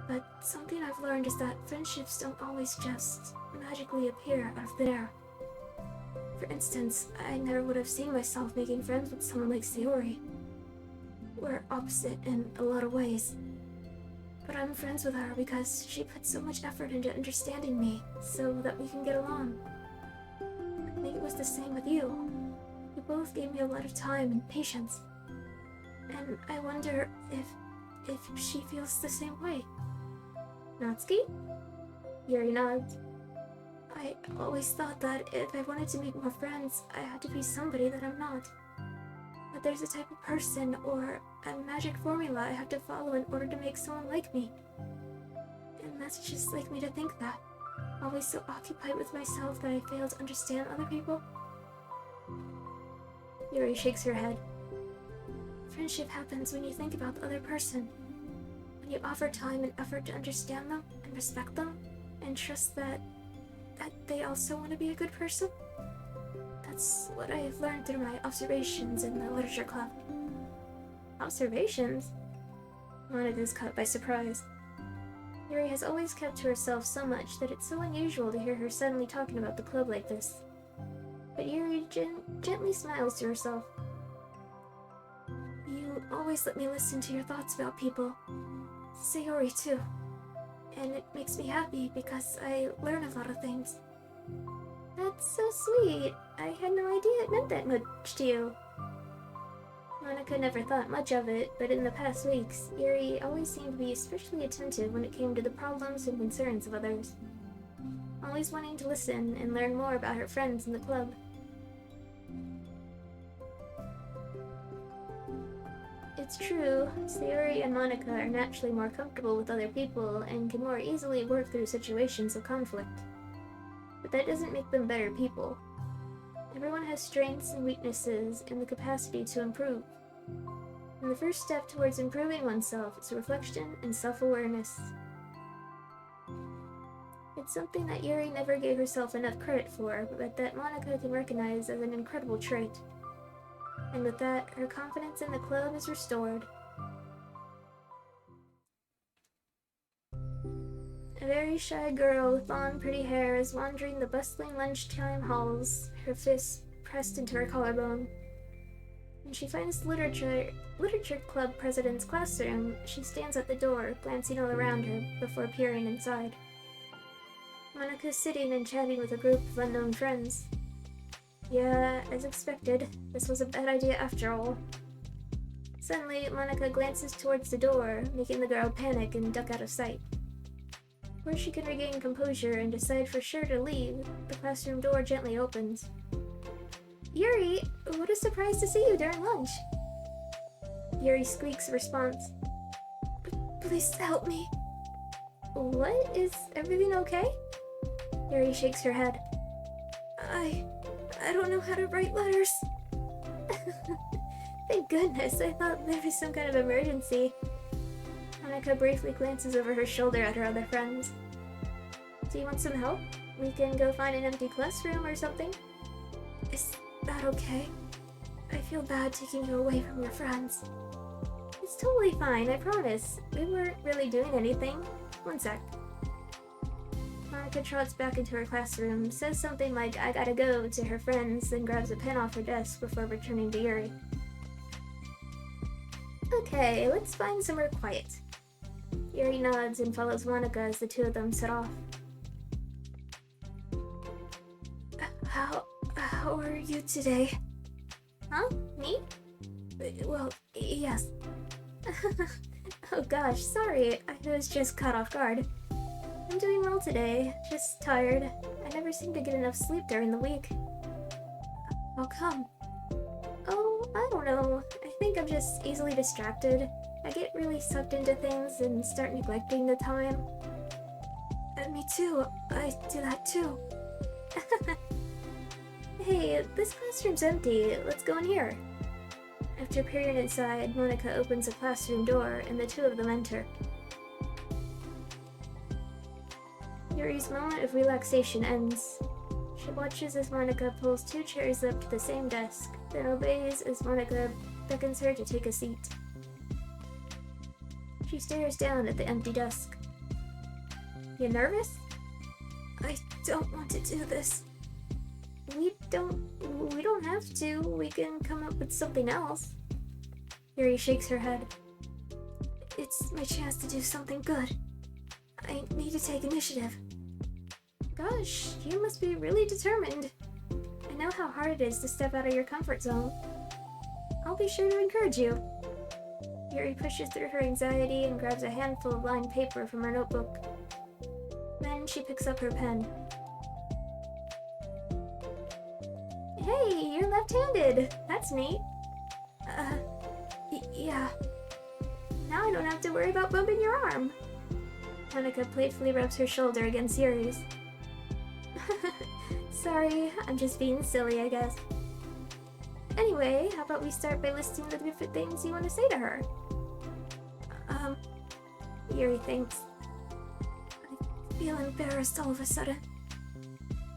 But something I've learned is that friendships don't always just magically appear out of thin air. For instance, I never would have seen myself making friends with someone like Sayori. We're opposite in a lot of ways. But I'm friends with her because she put so much effort into understanding me so that we can get along. I think it was the same with you. You both gave me a lot of time and patience. And I wonder if she feels the same way. Natsuki? Yuri nods. I always thought that if I wanted to make more friends, I had to be somebody that I'm not. That there's a type of person or a magic formula I have to follow in order to make someone like me. And that's just like me to think that. Always so occupied with myself that I fail to understand other people. Yuri shakes her head. Friendship happens when you think about the other person. When you offer time and effort to understand them and respect them and trust that they also want to be a good person. That's what I have learned through my observations in the literature club. Observations? Monika is caught by surprise. Yuri has always kept to herself so much that it's so unusual to hear her suddenly talking about the club like this. But Yuri gently smiles to herself. You always let me listen to your thoughts about people. Sayori too. And it makes me happy because I learn a lot of things. That's so sweet. I had no idea it meant that much to you. Monika never thought much of it, but in the past weeks, Yuri always seemed to be especially attentive when it came to the problems and concerns of others. Always wanting to listen and learn more about her friends in the club. It's true, Sayori and Monika are naturally more comfortable with other people and can more easily work through situations of conflict. But that doesn't make them better people. Everyone has strengths and weaknesses and the capacity to improve. And the first step towards improving oneself is reflection and self-awareness. It's something that Yuri never gave herself enough credit for, but that Monika can recognize as an incredible trait. And with that, her confidence in the club is restored. A very shy girl with long, pretty hair is wandering the bustling lunchtime halls, her fists pressed into her collarbone. When she finds the literature club president's classroom, she stands at the door, glancing all around her before peering inside. Monika's sitting and chatting with a group of unknown friends. Yeah, as expected, this was a bad idea after all. Suddenly, Monika glances towards the door, making the girl panic and duck out of sight. Before she can regain composure and decide for sure to leave, the classroom door gently opens. Yuri, what a surprise to see you during lunch! Yuri squeaks a response. Please help me. What? Is everything okay? Yuri shakes her head. I don't know how to write letters. Thank goodness, I thought there was some kind of emergency. Monika briefly glances over her shoulder at her other friends. Do you want some help? We can go find an empty classroom or something? Is that okay? I feel bad taking you away from your friends. It's totally fine, I promise. We weren't really doing anything. One sec. Monica trots back into her classroom, says something like, I gotta go, to her friends, then grabs a pen off her desk before returning to Yuri. Okay, let's find somewhere quiet. Yuri nods and follows Monica as the two of them set off. How are you today? Huh? Me? Well, yes. Oh gosh, sorry, I was just caught off guard. I'm doing well today, just tired. I never seem to get enough sleep during the week. How come? Oh, I don't know. I think I'm just easily distracted. I get really sucked into things and start neglecting the time. Me too. I do that too. Hey, this classroom's empty. Let's go in here. After peering inside, Monica opens a classroom door and the two of them enter. Yuri's moment of relaxation ends. She watches as Monica pulls two chairs up to the same desk, then obeys as Monica beckons her to take a seat. She stares down at the empty desk. You nervous? I don't want to do this. We don't have to. We can come up with something else. Yuri shakes her head. It's my chance to do something good. I need to take initiative. Gosh, you must be really determined. I know how hard it is to step out of your comfort zone. I'll be sure to encourage you. Yuri pushes through her anxiety and grabs a handful of lined paper from her notebook. Then she picks up her pen. Hey, you're left-handed. That's neat. Yeah. Now I don't have to worry about bumping your arm. Monica playfully rubs her shoulder against Yuri's. Sorry, I'm just being silly, I guess. Anyway, how about we start by listing the different things you want to say to her? Yuri thinks. I feel embarrassed all of a sudden.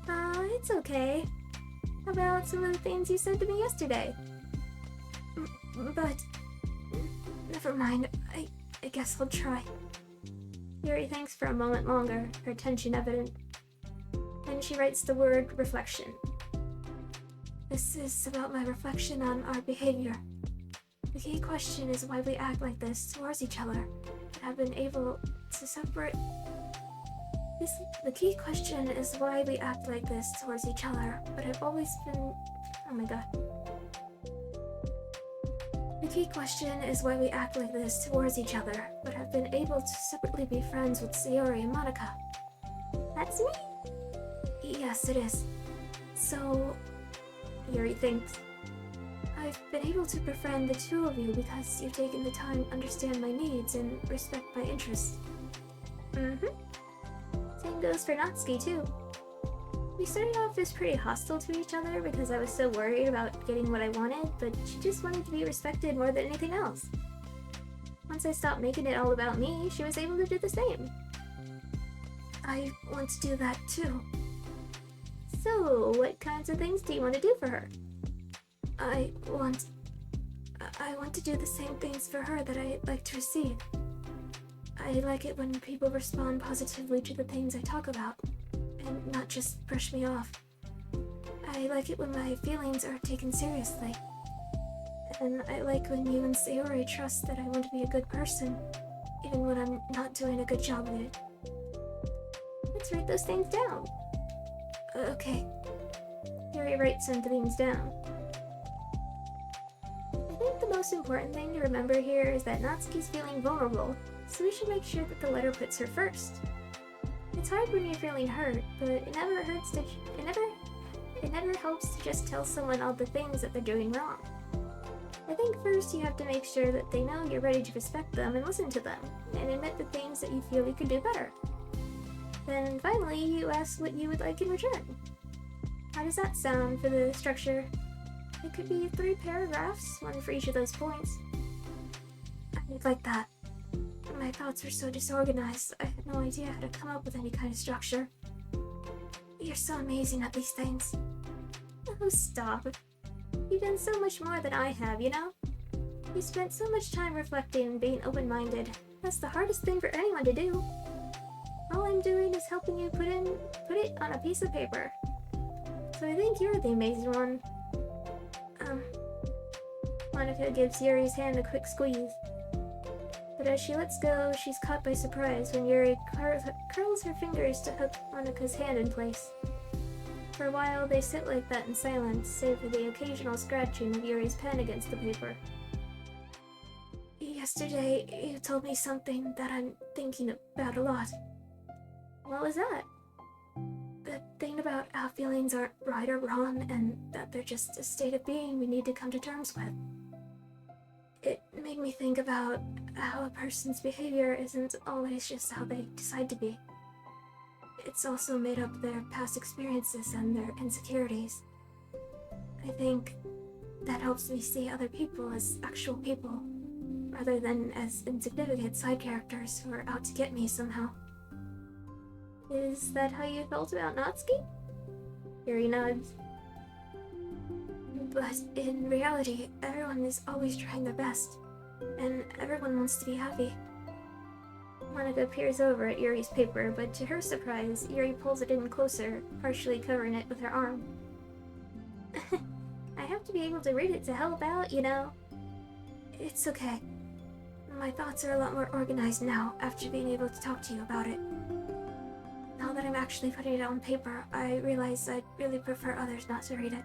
It's okay. How about some of the things you said to me yesterday? But... never mind. I guess I'll try. Yuri thinks for a moment longer, her tension evident. Then she writes the word reflection. This is about my reflection on our behavior. The key question is why we act like this towards each other, but have been able to separate... The key question is why we act like this towards each other, but have always been... Oh my god. The key question is why we act like this towards each other, but have been able to separately be friends with Sayori and Monica. That's me? Yes, it is. So... Yuri thinks. I've been able to befriend the two of you because you've taken the time to understand my needs and respect my interests. Same goes for Natsuki, too. We started off as pretty hostile to each other because I was so worried about getting what I wanted, but she just wanted to be respected more than anything else. Once I stopped making it all about me, she was able to do the same. I want to do that, too. So, what kinds of things do you want to do for her? I want to do the same things for her that I like to receive. I like it when people respond positively to the things I talk about, and not just brush me off. I like it when my feelings are taken seriously. And I like when you and Sayori trust that I want to be a good person, even when I'm not doing a good job of it. Let's write those things down. Okay. Yuri writes some things down. I think the most important thing to remember here is that Natsuki's feeling vulnerable, so we should make sure that the letter puts her first. It's hard when you're feeling hurt, but it never hurts to... It never helps to just tell someone all the things that they're doing wrong. I think first you have to make sure that they know you're ready to respect them and listen to them, and admit the things that you feel you could do better. Then finally, you ask what you would like in return. How does that sound for the structure? It could be 3 paragraphs, one for each of those points. I'd like that. My thoughts were so disorganized, I had no idea how to come up with any kind of structure. You're so amazing at these things. Oh, stop. You've done so much more than I have, you know? You spent so much time reflecting and being open-minded. That's the hardest thing for anyone to do. All I'm doing is helping you put it on a piece of paper. So I think you're the amazing one. Monica gives Yuri's hand a quick squeeze. But as she lets go, she's caught by surprise when Yuri curls her fingers to hook Monica's hand in place. For a while, they sit like that in silence, save for the occasional scratching of Yuri's pen against the paper. Yesterday, you told me something that I'm thinking about a lot. What was that? The thing about how feelings aren't right or wrong, and that they're just a state of being we need to come to terms with. It made me think about how a person's behavior isn't always just how they decide to be. It's also made up of their past experiences and their insecurities. I think that helps me see other people as actual people, rather than as insignificant side characters who are out to get me somehow. Is that how you felt about Natsuki? Yuri nods. But in reality, everyone is always trying their best, and everyone wants to be happy. Monica peers over at Yuri's paper, but to her surprise, Yuri pulls it in closer, partially covering it with her arm. I have to be able to read it to help out, you know. It's okay. My thoughts are a lot more organized now after being able to talk to you about it. Now that I'm actually putting it on paper, I realize I'd really prefer others not to read it.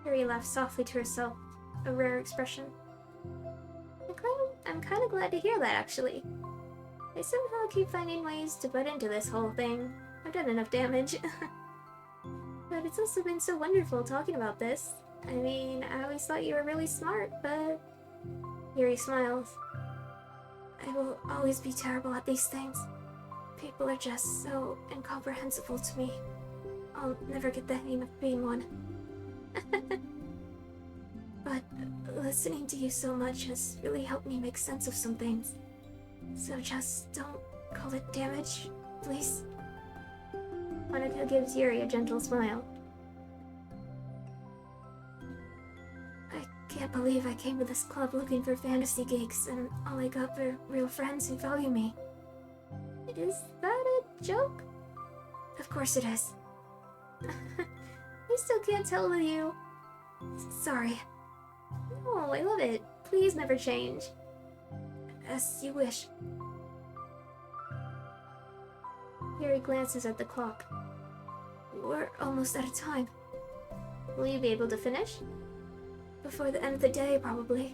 Yuri laughs softly to herself, a rare expression. I'm kind of glad to hear that, actually. I somehow keep finding ways to butt into this whole thing. I've done enough damage. But it's also been so wonderful talking about this. I mean, I always thought you were really smart, but... Yuri smiles. I will always be terrible at these things. People are just so incomprehensible to me. I'll never get the hang of being one. But listening to you so much has really helped me make sense of some things. So just don't call it damage, please. Monica gives Yuri a gentle smile. I can't believe I came to this club looking for fantasy geeks, and all I got were real friends who value me. Is that a joke? Of course it is. I still can't tell with you. Sorry. No, I love it. Please never change. As you wish. Yuri glances at the clock. We're almost out of time. Will you be able to finish? Before the end of the day, probably.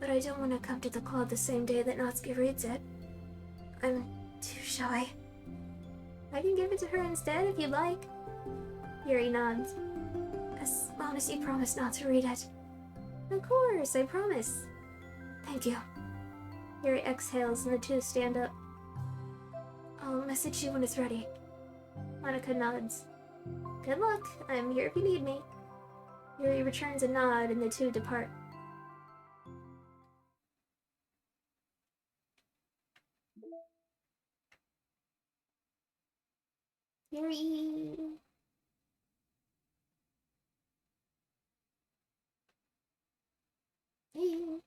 But I don't want to come to the club the same day that Natsuki reads it. I'm too shy. I can give it to her instead if you'd like. Yuri nods. As long as you promise not to read it. Of course, I promise. Thank you. Yuri exhales and the two stand up. I'll message you when it's ready. Monica nods. Good luck. I'm here if you need me. Yuri returns a nod and the two depart. Yuri! Hey.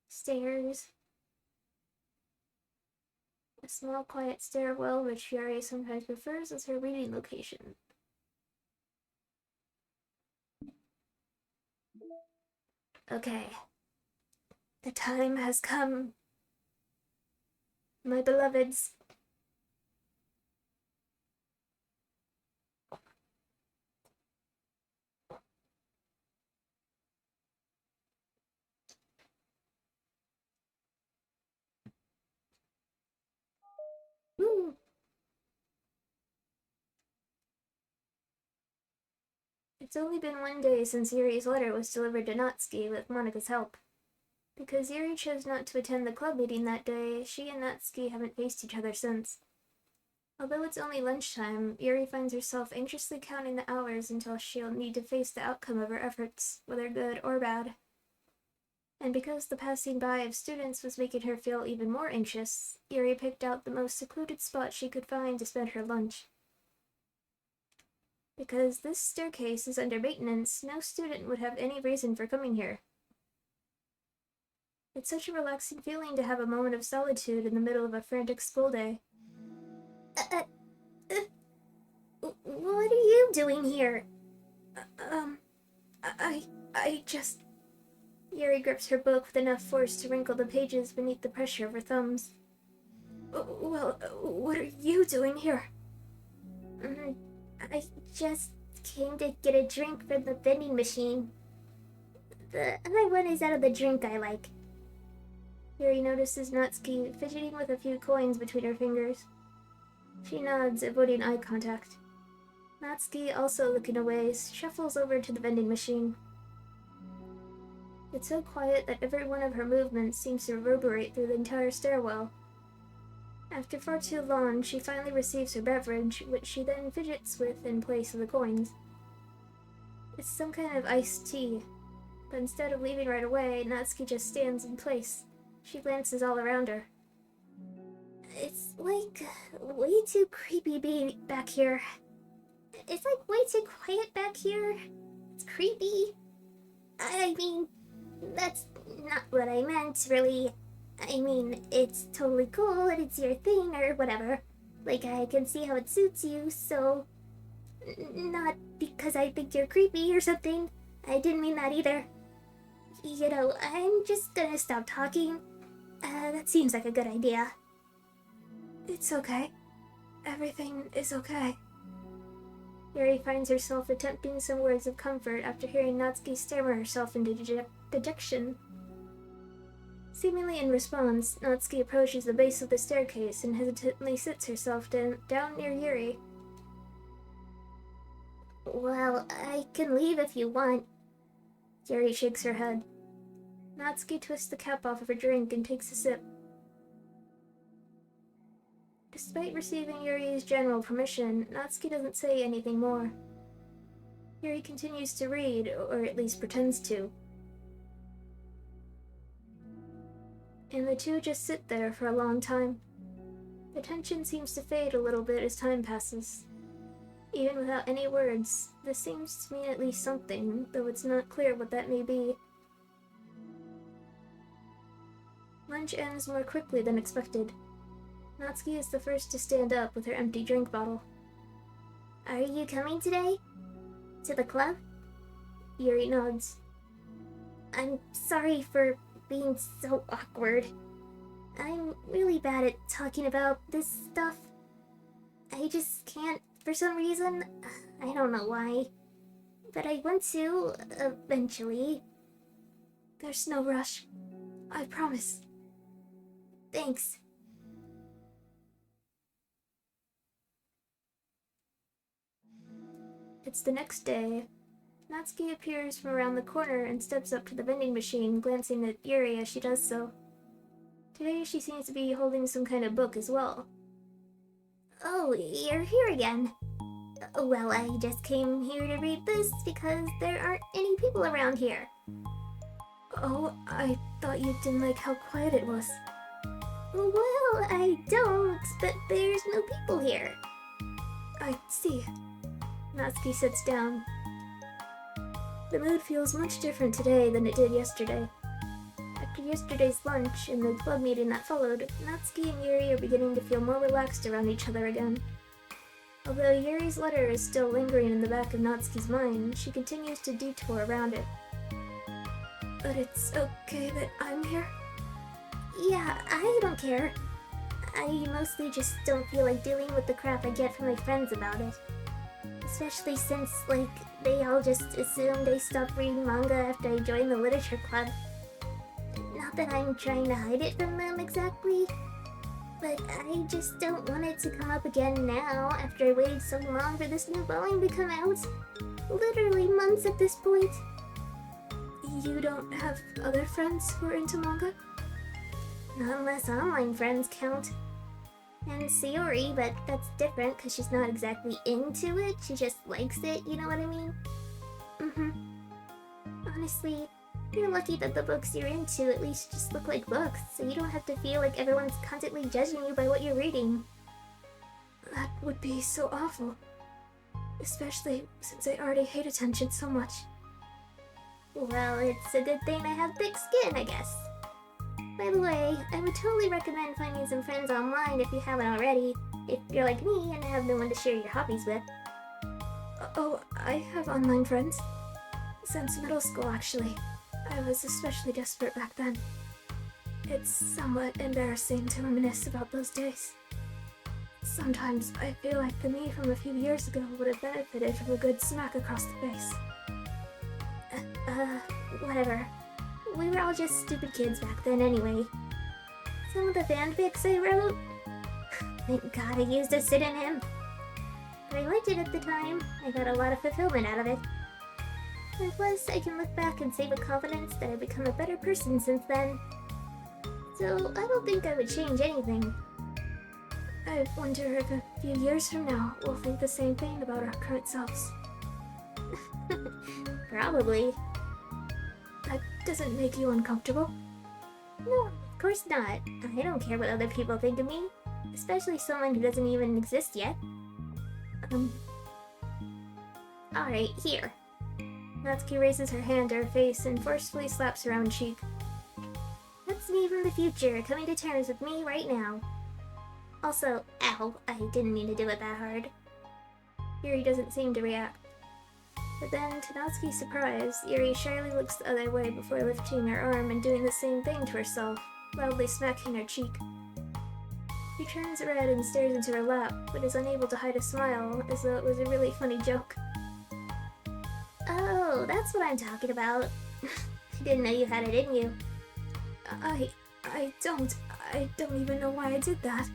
Stairs. A small, quiet stairwell which Yuri sometimes prefers as her reading location. Okay. The time has come. My beloveds. Woo! It's only been one day since Yuri's letter was delivered to Natsuki with Monika's help. Because Yuri chose not to attend the club meeting that day, she and Natsuki haven't faced each other since. Although it's only lunchtime, Yuri finds herself anxiously counting the hours until she'll need to face the outcome of her efforts, whether good or bad. And because the passing by of students was making her feel even more anxious, Yuri picked out the most secluded spot she could find to spend her lunch. Because this staircase is under maintenance, no student would have any reason for coming here. It's such a relaxing feeling to have a moment of solitude in the middle of a frantic school day. What are you doing here? I just... Yuri grips her book with enough force to wrinkle the pages beneath the pressure of her thumbs. Well, what are you doing here? I just came to get a drink from the vending machine. The other one is out of the drink I like. Yuri notices Natsuki fidgeting with a few coins between her fingers. She nods, avoiding eye contact. Natsuki, also looking away, shuffles over to the vending machine. It's so quiet that every one of her movements seems to reverberate through the entire stairwell. After far too long, she finally receives her beverage, which she then fidgets with in place of the coins. It's some kind of iced tea, but instead of leaving right away, Natsuki just stands in place. She glances all around her. It's like way too creepy being back here. It's like way too quiet back here. It's creepy. I mean, that's not what I meant, really. I mean, it's totally cool and it's your thing or whatever. Like, I can see how it suits you, so... Not because I think you're creepy or something. I didn't mean that either. You know, I'm just gonna stop talking. That seems like a good idea. It's okay. Everything is okay. Yuri finds herself attempting some words of comfort after hearing Natsuki stammer herself into dejection. Seemingly in response, Natsuki approaches the base of the staircase and hesitantly sits herself down near Yuri. Well, I can leave if you want. Yuri shakes her head. Natsuki twists the cap off of her drink and takes a sip. Despite receiving Yuri's general permission, Natsuki doesn't say anything more. Yuri continues to read, or at least pretends to. And the two just sit there for a long time. The tension seems to fade a little bit as time passes. Even without any words, this seems to mean at least something, though it's not clear what that may be. Lunch ends more quickly than expected. Natsuki is the first to stand up with her empty drink bottle. Are you coming today? To the club? Yuri nods. I'm sorry for being so awkward. I'm really bad at talking about this stuff. I just can't for some reason. I don't know why. But I want to, eventually. There's no rush. I promise. Thanks. It's the next day. Natsuki appears from around the corner and steps up to the vending machine, glancing at Yuri as she does so. Today she seems to be holding some kind of book as well. Oh, you're here again. Well, I just came here to read this because there aren't any people around here. Oh, I thought you didn't like how quiet it was. Well, I don't, but there's no people here. I see. Natsuki sits down. The mood feels much different today than it did yesterday. After yesterday's lunch and the club meeting that followed, Natsuki and Yuri are beginning to feel more relaxed around each other again. Although Yuri's letter is still lingering in the back of Natsuki's mind, she continues to detour around it. But it's okay that I'm here? Yeah, I don't care. I mostly just don't feel like dealing with the crap I get from my friends about it. Especially since, like, they all just assumed I stopped reading manga after I joined the literature club. Not that I'm trying to hide it from them exactly, but I just don't want it to come up again now after I waited so long for this new volume to come out. Literally months at this point. You don't have other friends who are into manga? Not unless online friends count. And Sayori, but that's different because she's not exactly into it, she just likes it, you know what I mean? Honestly, you're lucky that the books you're into at least just look like books, so you don't have to feel like everyone's constantly judging you by what you're reading. That would be so awful. Especially since I already hate attention so much. Well, it's a good thing I have thick skin, I guess. By the way, I would totally recommend finding some friends online if you haven't already, if you're like me and have no one to share your hobbies with. Oh, I have online friends. Since middle school, actually. I was especially desperate back then. It's somewhat embarrassing to reminisce about those days. Sometimes I feel like the me from a few years ago would have benefited from a good smack across the face. Whatever. We were all just stupid kids back then anyway. Some of the fanfics I wrote... Thank God I used a pseudonym. But I liked it at the time. I got a lot of fulfillment out of it. And plus, I can look back and say with confidence that I've become a better person since then. So I don't think I would change anything. I wonder if a few years from now we'll think the same thing about our current selves. Probably. That doesn't make you uncomfortable? No, of course not. I don't care what other people think of me. Especially someone who doesn't even exist yet. Alright, here. Natsuki raises her hand to her face and forcefully slaps her round cheek. That's me from the future, coming to terms with me right now. Also, ow, I didn't mean to do it that hard. Yuri doesn't seem to react. But then, to Natsuki's surprise, Yuri shyly looks the other way before lifting her arm and doing the same thing to herself, loudly smacking her cheek. She turns red and stares into her lap, but is unable to hide a smile, as though it was a really funny joke. Oh, that's what I'm talking about. I didn't know you had it in you. I don't even know why I did that.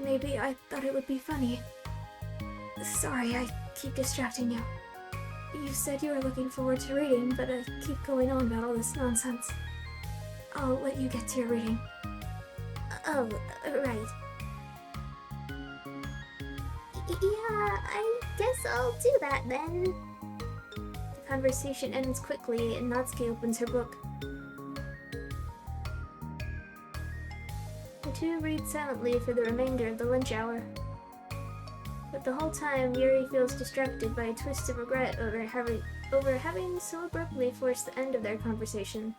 Maybe I thought it would be funny. Sorry, I keep distracting you. You said you were looking forward to reading, but I keep going on about all this nonsense. I'll let you get to your reading. Oh, right. Yeah, I guess I'll do that then. The conversation ends quickly and Natsuki opens her book. The two read silently for the remainder of the lunch hour. But the whole time, Yuri feels distracted by a twist of regret over having so abruptly forced the end of their conversation.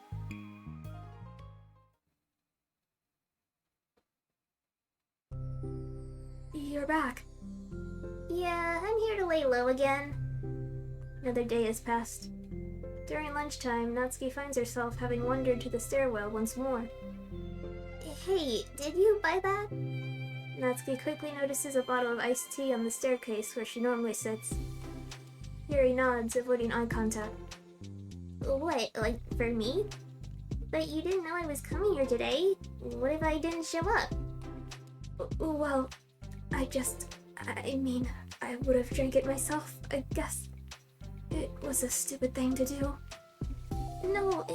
You're back. Yeah, I'm here to lay low again. Another day has passed. During lunchtime, Natsuki finds herself having wandered to the stairwell once more. Hey, did you buy that? Natsuki quickly notices a bottle of iced tea on the staircase where she normally sits. Yuri nods, avoiding eye contact. What, like, for me? But you didn't know I was coming here today. What if I didn't show up? Well, I would have drank it myself, I guess. It was a stupid thing to do. No,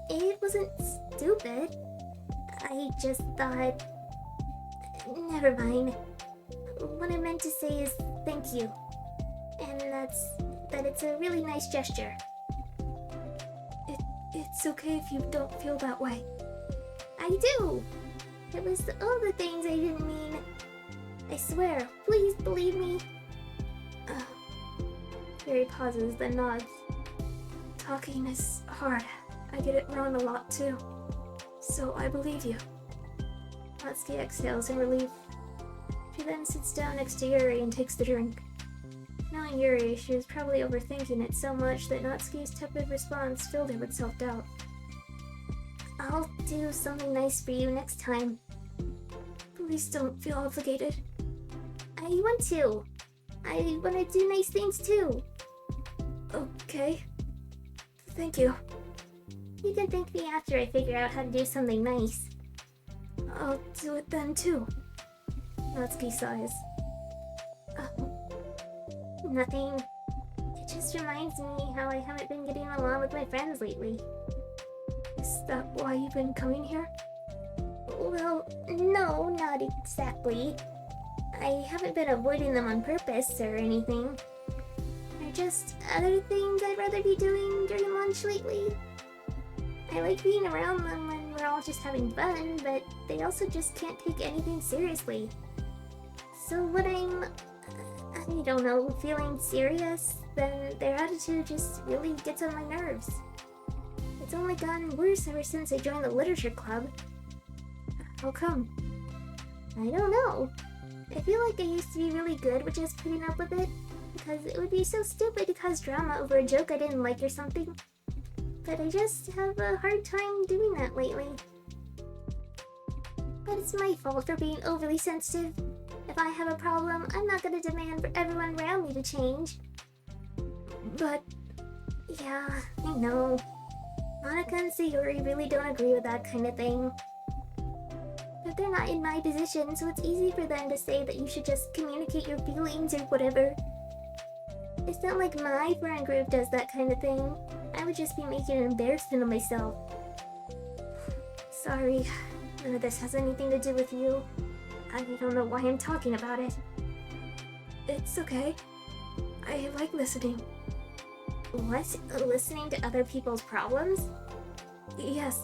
it wasn't stupid. I just thought... Never mind. What I meant to say is thank you. And that it's a really nice gesture. It's okay if you don't feel that way. I do! It was all the things I didn't mean. I swear, please believe me. Yuri pauses, then nods. Talking is hard. I get it wrong a lot too. So I believe you. Natsuki exhales in relief. She then sits down next to Yuri and takes the drink. Knowing Yuri, she was probably overthinking it so much that Natsuki's tepid response filled her with self-doubt. I'll do something nice for you next time. Please don't feel obligated. I want to. I want to do nice things too. Okay. Thank you. You can thank me after I figure out how to do something nice. I'll do it then too. Natsuki sighs. Nothing. It just reminds me how I haven't been getting along with my friends lately. Is that why you've been coming here? Well, no, not exactly. I haven't been avoiding them on purpose or anything. They're just other things I'd rather be doing during lunch lately. I like being around them when we're all just having fun, but they also just can't take anything seriously. So what I'm I don't know, feeling serious, then their attitude just really gets on my nerves. It's only gotten worse ever since I joined the literature club. How come? I don't know. I feel like I used to be really good with just putting up with it, because it would be so stupid to cause drama over a joke I didn't like or something. But I just have a hard time doing that lately. But it's my fault for being overly sensitive. If I have a problem, I'm not gonna demand for everyone around me to change. But Yeah, I know. Monica and Sayori really don't agree with that kind of thing. But they're not in my position, so it's easy for them to say that you should just communicate your feelings or whatever. It's not like my friend group does that kind of thing. I would just be making an embarrassment of myself. Sorry, none of this has anything to do with you. I don't know why I'm talking about it. it's okay. I like listening. What? Listening to other people's problems? Yes.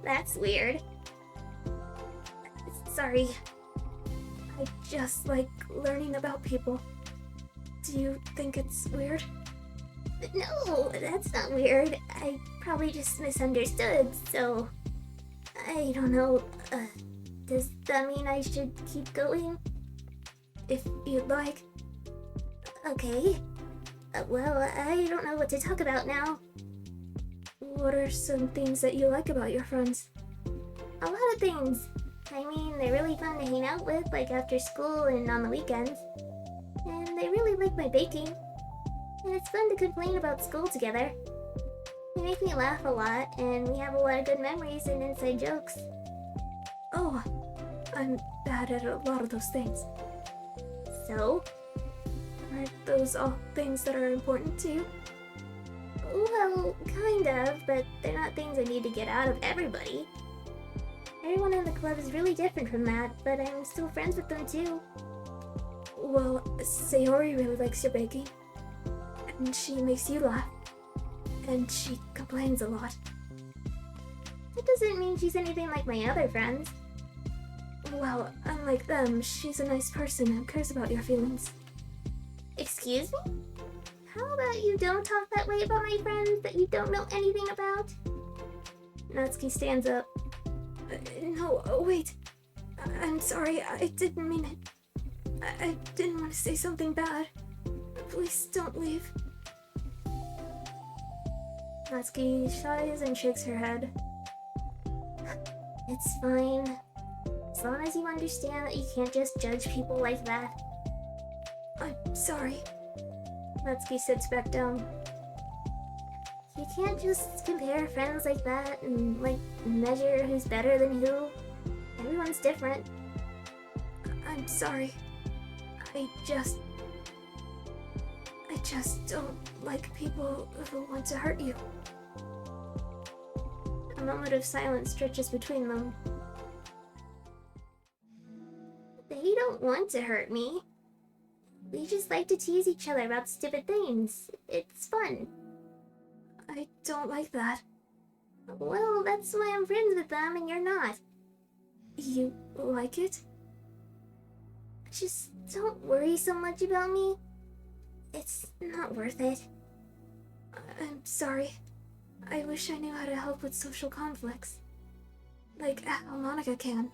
That's weird. Sorry. I just like learning about people. Do you think it's weird? No, that's not weird. I probably just misunderstood, so... I don't know. Does that mean I should keep going? If you'd like. Okay. Well, I don't know what to talk about now. What are some things that you like about your friends? A lot of things. I mean, they're really fun to hang out with, like after school and on the weekends. And they really like my baking. And it's fun to complain about school together. They make me laugh a lot, and we have a lot of good memories and inside jokes. Oh, I'm bad at a lot of those things. So? Aren't those all things that are important to you? Well, kind of, but they're not things I need to get out of everybody. Everyone in the club is really different from that, but I'm still friends with them too. Well, Sayori really likes your baking. And she makes you laugh. And she complains a lot. That doesn't mean she's anything like my other friends. Well, unlike them, she's a nice person and cares about your feelings. Excuse me? How about you don't talk that way about my friends that you don't know anything about? Natsuki stands up. No, wait. I'm sorry, I didn't mean it. I didn't want to say something bad. Please don't leave. Natsuki sighs and shakes her head. It's fine. As long as you understand that you can't just judge people like that. I'm sorry. Natsuki sits back down. You can't just compare friends like that and, measure who's better than who. Everyone's different. I'm sorry. I just don't like people who want to hurt you. A moment of silence stretches between them. They don't want to hurt me. We just like to tease each other about stupid things. It's fun. I don't like that. Well, that's why I'm friends with them and you're not. You like it? Just don't worry so much about me. It's not worth it. I'm sorry. I wish I knew how to help with social conflicts. Like how Monica can.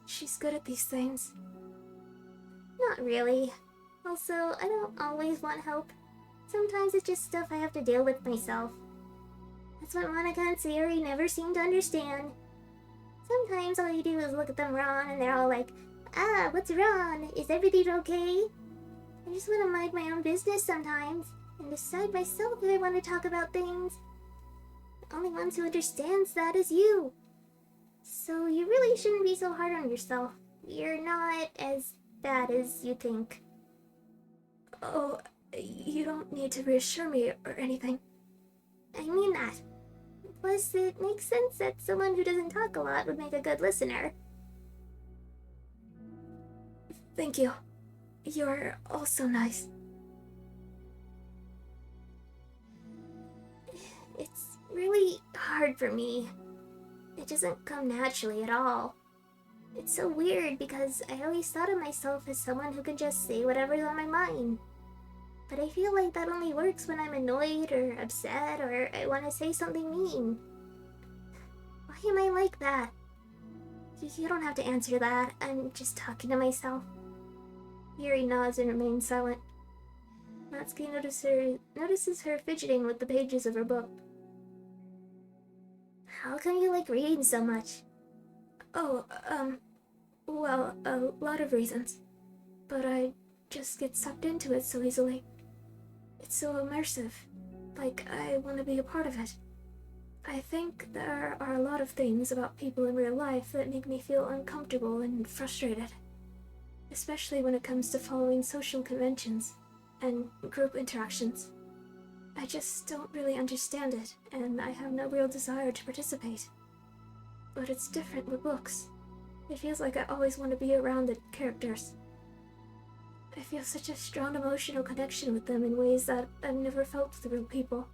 She's good at these things. Not really. Also, I don't always want help. Sometimes it's just stuff I have to deal with myself. That's what Monica and Sayori never seem to understand. Sometimes all you do is look at them wrong and they're all like, "Ah, what's wrong? Is everything okay?" I just want to mind my own business sometimes and decide myself if I want to talk about things. The only ones who understands that is you. So you really shouldn't be so hard on yourself. You're not as bad as you think. Oh, you don't need to reassure me or anything. I mean that. Plus, it makes sense that someone who doesn't talk a lot would make a good listener. Thank you. You're also nice. It's really hard for me. It doesn't come naturally at all. It's so weird because I always thought of myself as someone who can just say whatever's on my mind. But I feel like that only works when I'm annoyed or upset or I want to say something mean. Why am I like that? You don't have to answer that. I'm just talking to myself. Yuri nods and remains silent. Natsuki notices her fidgeting with the pages of her book. How come you like reading so much? Oh, well, a lot of reasons. But I just get sucked into it so easily. It's so immersive. Like, I want to be a part of it. I think there are a lot of things about people in real life that make me feel uncomfortable and frustrated. Especially when it comes to following social conventions and group interactions. I just don't really understand it, and I have no real desire to participate. But it's different with books. It feels like I always want to be around the characters. I feel such a strong emotional connection with them in ways that I've never felt through people.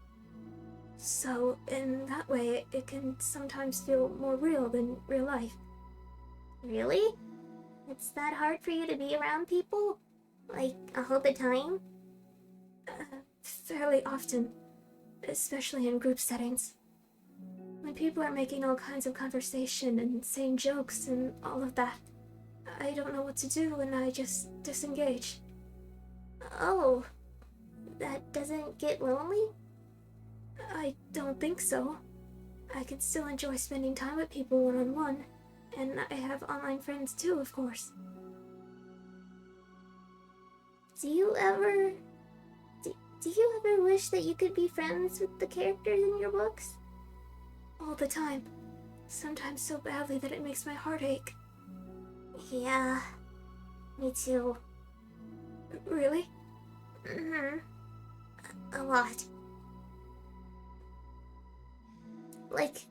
So, in that way, it can sometimes feel more real than real life. Really? It's that hard for you to be around people? Like, all the time? Fairly often. Especially in group settings. When people are making all kinds of conversation and saying jokes and all of that, I don't know what to do and I just disengage. Oh, that doesn't get lonely? I don't think so. I can still enjoy spending time with people one-on-one, and I have online friends too, of course. Do you ever wish that you could be friends with the characters in your books? All the time. Sometimes so badly that it makes my heart ache. Yeah, me too. Really? Mm-hmm. A lot. Like,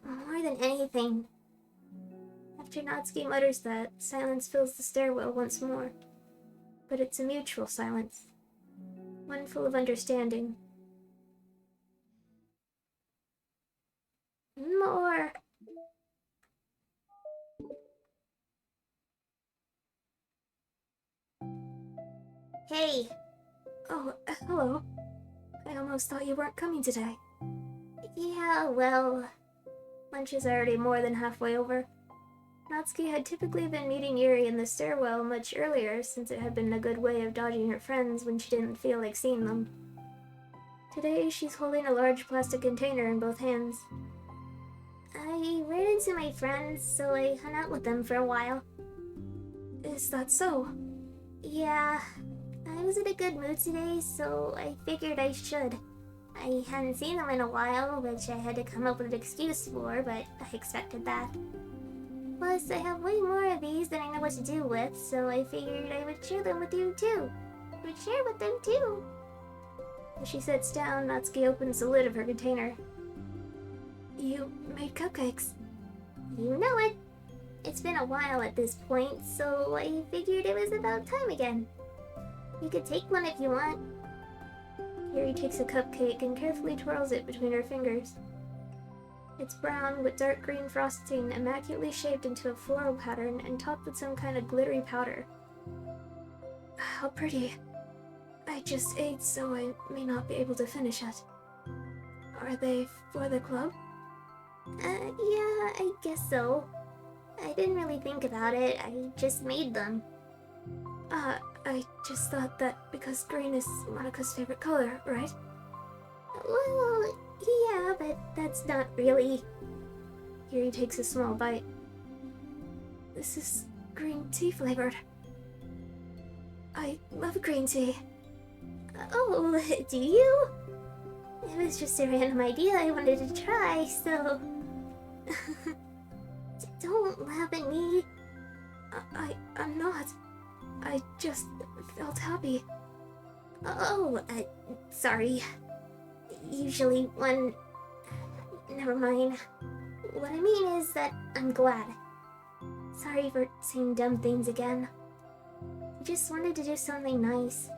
more than anything. After Natsuki mutters that, silence fills the stairwell once more. But it's a mutual silence. One full of understanding. More! Hey! Oh, hello. I almost thought you weren't coming today. Yeah, well... Lunch is already more than halfway over. Natsuki had typically been meeting Yuri in the stairwell much earlier, since it had been a good way of dodging her friends when she didn't feel like seeing them. Today, she's holding a large plastic container in both hands. I ran into my friends, so I hung out with them for a while. Is that so? Yeah, I was in a good mood today, so I figured I should. I hadn't seen them in a while, which I had to come up with an excuse for, but I expected that. Plus, I have way more of these than I know what to do with, so I figured I would share them with you too. I would share with them too. As she sits down, Natsuki opens the lid of her container. You made cupcakes. You know it. It's been a while at this point, so I figured it was about time again. You could take one if you want. Yuri takes a cupcake and carefully twirls it between her fingers. It's brown with dark green frosting, immaculately shaped into a floral pattern and topped with some kind of glittery powder. How pretty. I just ate, so I may not be able to finish it. Are they for the club? Yeah, I guess so. I didn't really think about it, I just made them. I just thought that because green is Monika's favorite color, right? Well, yeah, but that's not really... Yuri takes a small bite. This is green tea flavored. I love green tea. Oh, do you? It was just a random idea I wanted to try, so... Don't laugh at me. I'm not. I just felt happy. Oh, sorry. Usually when... Never mind. What I mean is that I'm glad. Sorry for saying dumb things again. I just wanted to do something nice.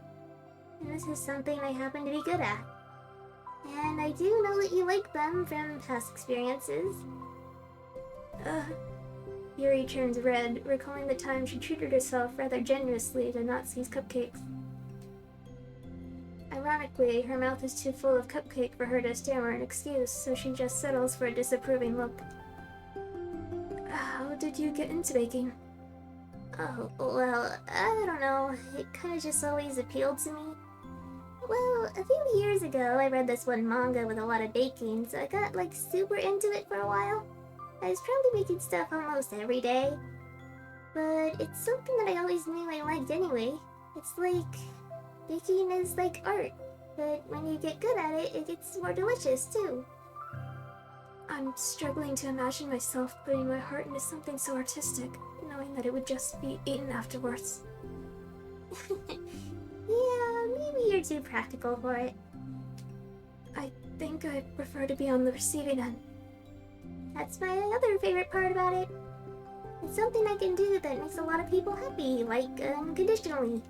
And this is something I happen to be good at. And I do know that you like them from past experiences. Yuri turns red, recalling the time she treated herself rather generously to Natsuki's cupcakes. Ironically, her mouth is too full of cupcake for her to stammer an excuse, so she just settles for a disapproving look. How did you get into baking? Oh, well, I don't know. It kinda just always appealed to me. Well, a few years ago, I read this one manga with a lot of baking, so I got, like, super into it for a while. I was probably making stuff almost every day. But it's something that I always knew I liked anyway. It's like... baking is like art. But when you get good at it, it gets more delicious, too. I'm struggling to imagine myself putting my heart into something so artistic, knowing that it would just be eaten afterwards. Yeah, maybe you're too practical for it. I think I prefer to be on the receiving end. That's my other favorite part about it. It's something I can do that makes a lot of people happy, like, unconditionally.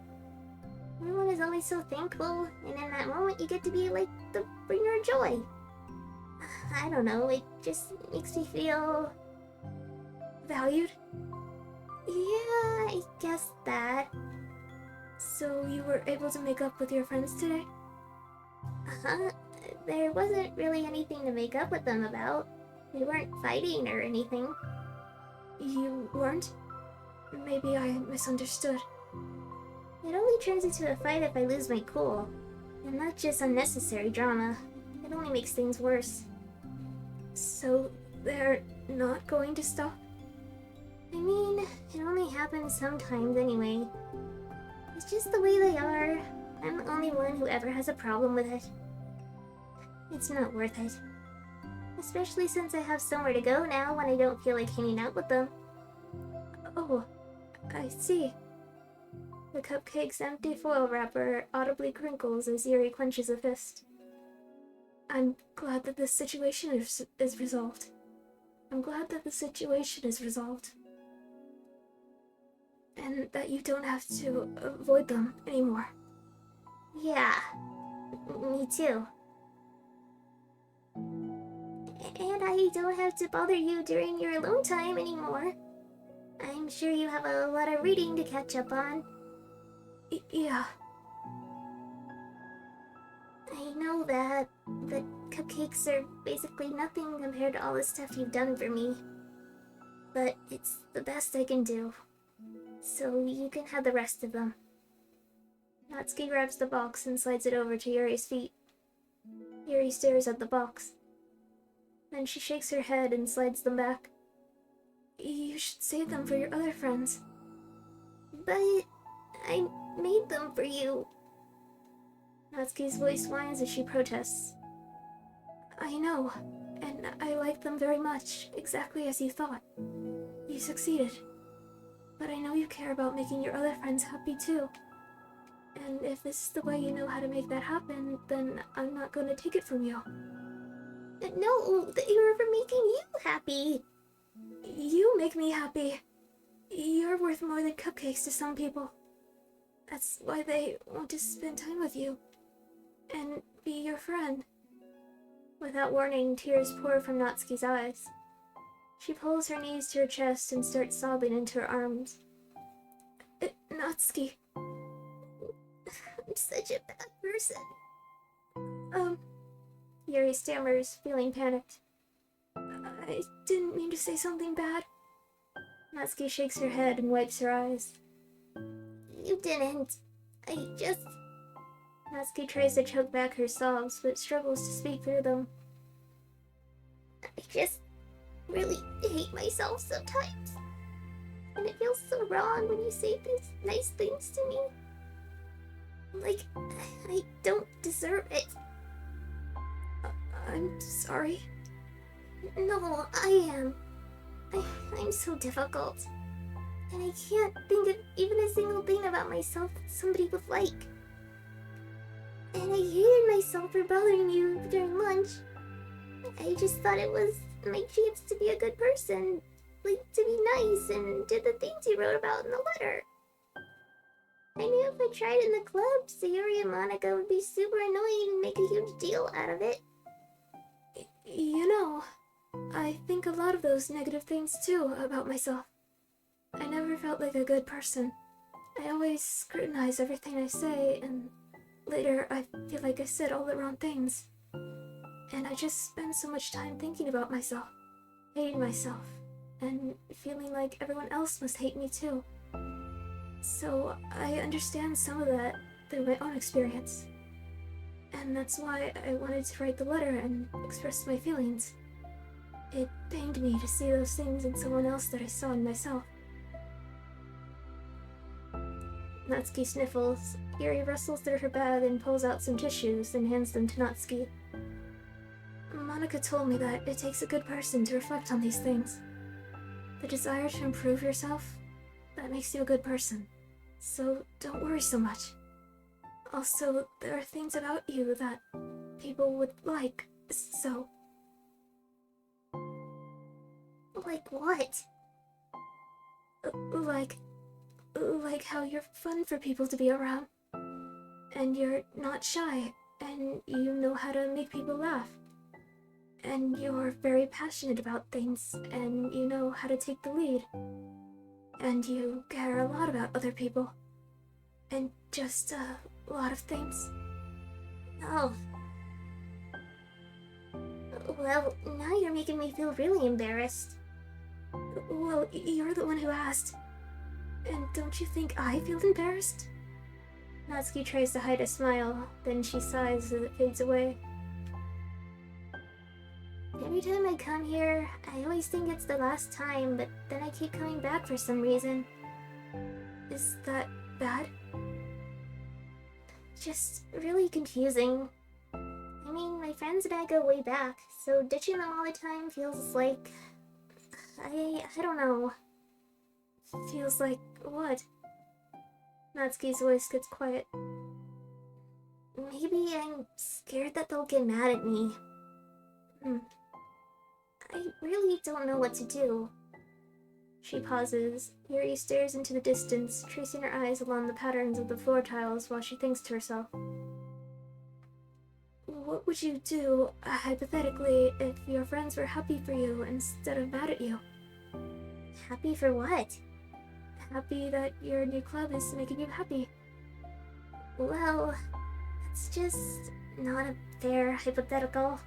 Everyone is always so thankful, and in that moment you get to be, like, the bringer of joy. I don't know, it just makes me feel... Valued? Yeah, I guess that. So you were able to make up with your friends today? There wasn't really anything to make up with them about. We weren't fighting or anything. You weren't? Maybe I misunderstood. It only turns into a fight if I lose my cool. And that's just unnecessary drama. It only makes things worse. So they're not going to stop? I mean, it only happens sometimes anyway. It's just the way they are. I'm the only one who ever has a problem with it. It's not worth it. Especially since I have somewhere to go now when I don't feel like hanging out with them. Oh, I see. The cupcake's empty foil wrapper audibly crinkles as Yuri clenches a fist. I'm glad that this situation is resolved. I'm glad that the situation is resolved. And that you don't have to avoid them anymore. Yeah, me too. And I don't have to bother you during your alone time anymore. I'm sure you have a lot of reading to catch up on. Yeah. I know that cupcakes are basically nothing compared to all the stuff you've done for me. But it's the best I can do. So you can have the rest of them. Natsuki grabs the box and slides it over to Yuri's feet. Yuri stares at the box. Then she shakes her head and slides them back. You should save them for your other friends. But I made them for you. Natsuki's voice whines as she protests. I know, and I like them very much, exactly as you thought. You succeeded. But I know you care about making your other friends happy too. And if this is the way you know how to make that happen, then I'm not going to take it from you. No, they were for making you happy. You make me happy. You're worth more than cupcakes to some people. That's why they want to spend time with you. And be your friend. Without warning, tears pour from Natsuki's eyes. She pulls her knees to her chest and starts sobbing into her arms. Natsuki. I'm such a bad person. Yuri stammers, feeling panicked. I didn't mean to say something bad. Natsuki shakes her head and wipes her eyes. You didn't. I just... Natsuki tries to choke back her sobs, but struggles to speak through them. I just really hate myself sometimes. And it feels so wrong when you say these nice things to me. Like, I don't deserve it. I'm sorry. No, I am. I'm so difficult. And I can't think of even a single thing about myself that somebody would like. And I hated myself for bothering you during lunch. I just thought it was my chance to be a good person. Like, to be nice and did the things you wrote about in the letter. I knew if I tried in the club, Sayori and Monica would be super annoying and make a huge deal out of it. You know, I think a lot of those negative things too about myself. I never felt like a good person. I always scrutinize everything I say, and later I feel like I said all the wrong things. And I just spend so much time thinking about myself, hating myself, and feeling like everyone else must hate me too. So I understand some of that through my own experience. And that's why I wanted to write the letter and express my feelings. It pained me to see those things in someone else that I saw in myself. Natsuki sniffles. Yuri rustles through her bag and pulls out some tissues and hands them to Natsuki. Monica told me that it takes a good person to reflect on these things. The desire to improve yourself, that makes you a good person. So don't worry so much. Also, there are things about you that people would like, so... Like what? Like how you're fun for people to be around. And you're not shy, and you know how to make people laugh. And you're very passionate about things, and you know how to take the lead. And you care a lot about other people. And just a lot of things. Oh. Well, now you're making me feel really embarrassed. Well, you're the one who asked. And don't you think I feel embarrassed? Natsuki tries to hide a smile, then she sighs as it fades away. Every time I come here, I always think it's the last time, but then I keep coming back for some reason. Is that bad? Just really confusing. I mean, my friends and I go way back, so ditching them all the time feels like... I don't know. Feels like what? Natsuki's voice gets quiet. Maybe I'm scared that they'll get mad at me. I really don't know what to do. She pauses. Yuri stares into the distance, tracing her eyes along the patterns of the floor tiles while she thinks to herself. What would you do, hypothetically, if your friends were happy for you instead of mad at you? Happy for what? Happy that your new club is making you happy. Well, that's just not a fair hypothetical.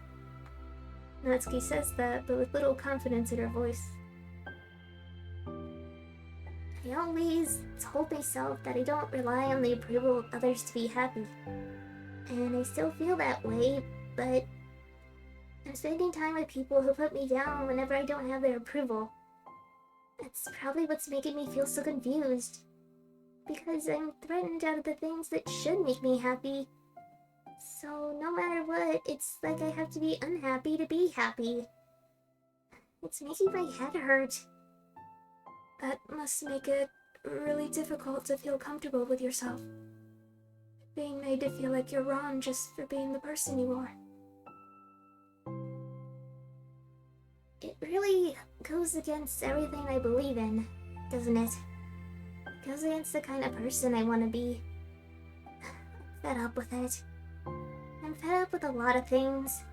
Natsuki says that, but with little confidence in her voice. I always told myself that I don't rely on the approval of others to be happy. And I still feel that way, but I'm spending time with people who put me down whenever I don't have their approval. That's probably what's making me feel so confused. Because I'm threatened out of the things that should make me happy. So no matter what, it's like I have to be unhappy to be happy. It's making my head hurt. That must make it really difficult to feel comfortable with yourself. Being made to feel like you're wrong just for being the person you are. It really goes against everything I believe in, doesn't it? It goes against the kind of person I want to be. I'm fed up with it. I'm fed up with a lot of things.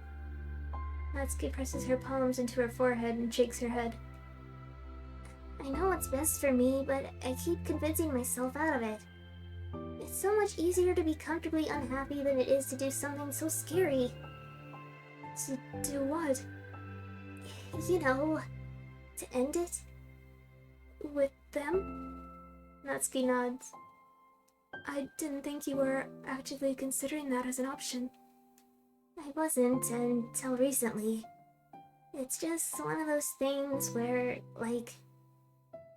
Natsuki presses her palms into her forehead and shakes her head. I know what's best for me, but I keep convincing myself out of it. It's so much easier to be comfortably unhappy than it is to do something so scary. To do what? You know, to end it. With them? Natsuki nods. I didn't think you were actively considering that as an option. I wasn't until recently. It's just one of those things where, like,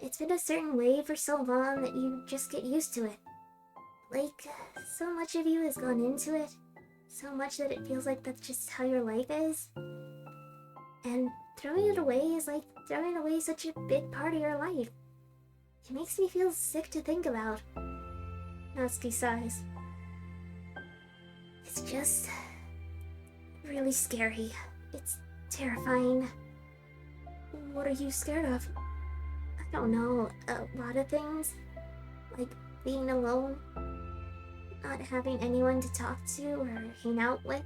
it's been a certain way for so long that you just get used to it. Like, so much of you has gone into it, so much that it feels like that's just how your life is. And throwing it away is like throwing away such a big part of your life. It makes me feel sick to think about. Natsuki sighs. It's just really scary. It's terrifying. What are you scared of? I don't know, a lot of things. Like being alone, not having anyone to talk to or hang out with,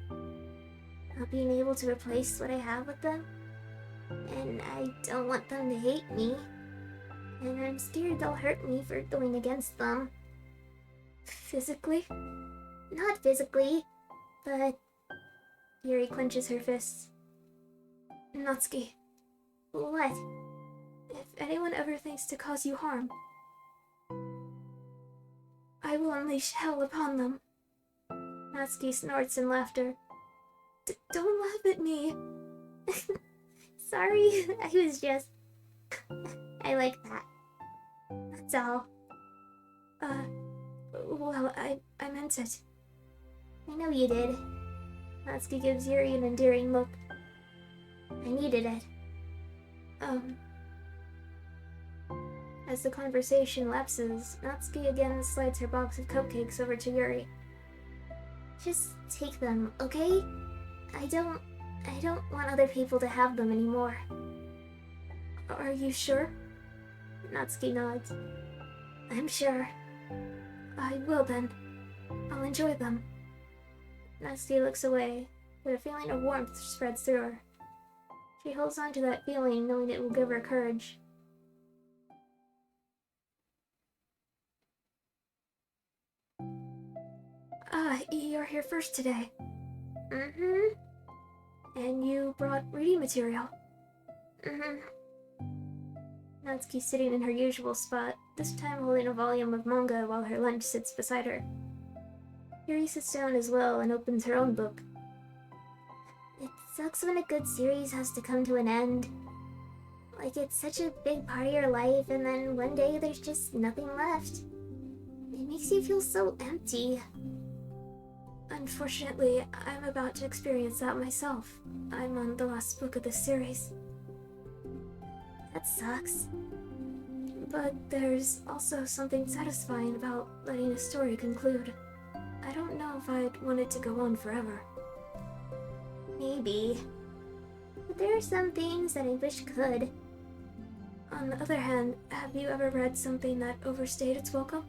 not being able to replace what I have with them. And I don't want them to hate me. and I'm scared they'll hurt me for going against them. Physically? Not physically, but... Yuri clenches her fists. Natsuki, What? if anyone ever thinks to cause you harm, I will unleash hell upon them. Natsuki snorts in laughter. Don't laugh at me. Sorry, I was just... I like that. That's all. Well, I meant it. I know you did. Natsuki gives Yuri an endearing look. I needed it. As the conversation lapses, Natsuki again slides her box of cupcakes over to Yuri. Just take them, okay? I don't want other people to have them anymore. Are you sure? Natsuki nods. I'm sure. I will then. I'll enjoy them. Natsuki looks away, but a feeling of warmth spreads through her. She holds on to that feeling, knowing it will give her courage. You're here first today. Mm-hmm. And you brought reading material. Mm-hmm. Natsuki's sitting in her usual spot, this time holding a volume of manga while her lunch sits beside her. Yuri sits down as well and opens her own book. It sucks when a good series has to come to an end. Like, it's such a big part of your life, and then one day there's just nothing left. It makes you feel so empty. Unfortunately, I'm about to experience that myself. I'm on the last book of this series. That sucks. But there's also something satisfying about letting a story conclude. I don't know if I'd want it to go on forever. Maybe. But there are some things that I wish could. On the other hand, have you ever read something that overstayed its welcome?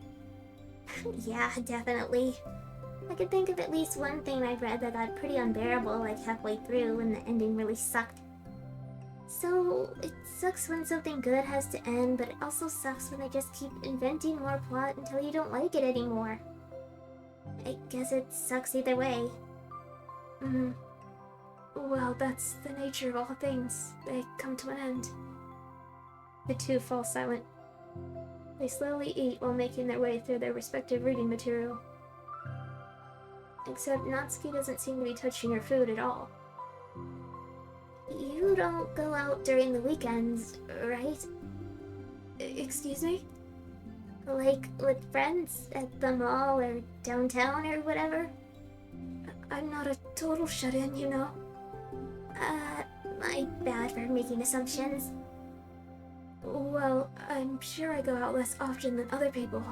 Yeah, definitely. I could think of at least one thing I've read that got pretty unbearable like halfway through when the ending really sucked. So, it sucks when something good has to end, but it also sucks when they just keep inventing more plot until you don't like it anymore. I guess it sucks either way. Well, that's the nature of all things. They come to an end. The two fall silent. They slowly eat while making their way through their respective reading material. Except Natsuki doesn't seem to be touching her food at all. You don't go out during the weekends, right? Excuse me? Like, with friends at the mall or downtown or whatever? I'm not a total shut-in, you know. My bad for making assumptions. Well, I'm sure I go out less often than other people,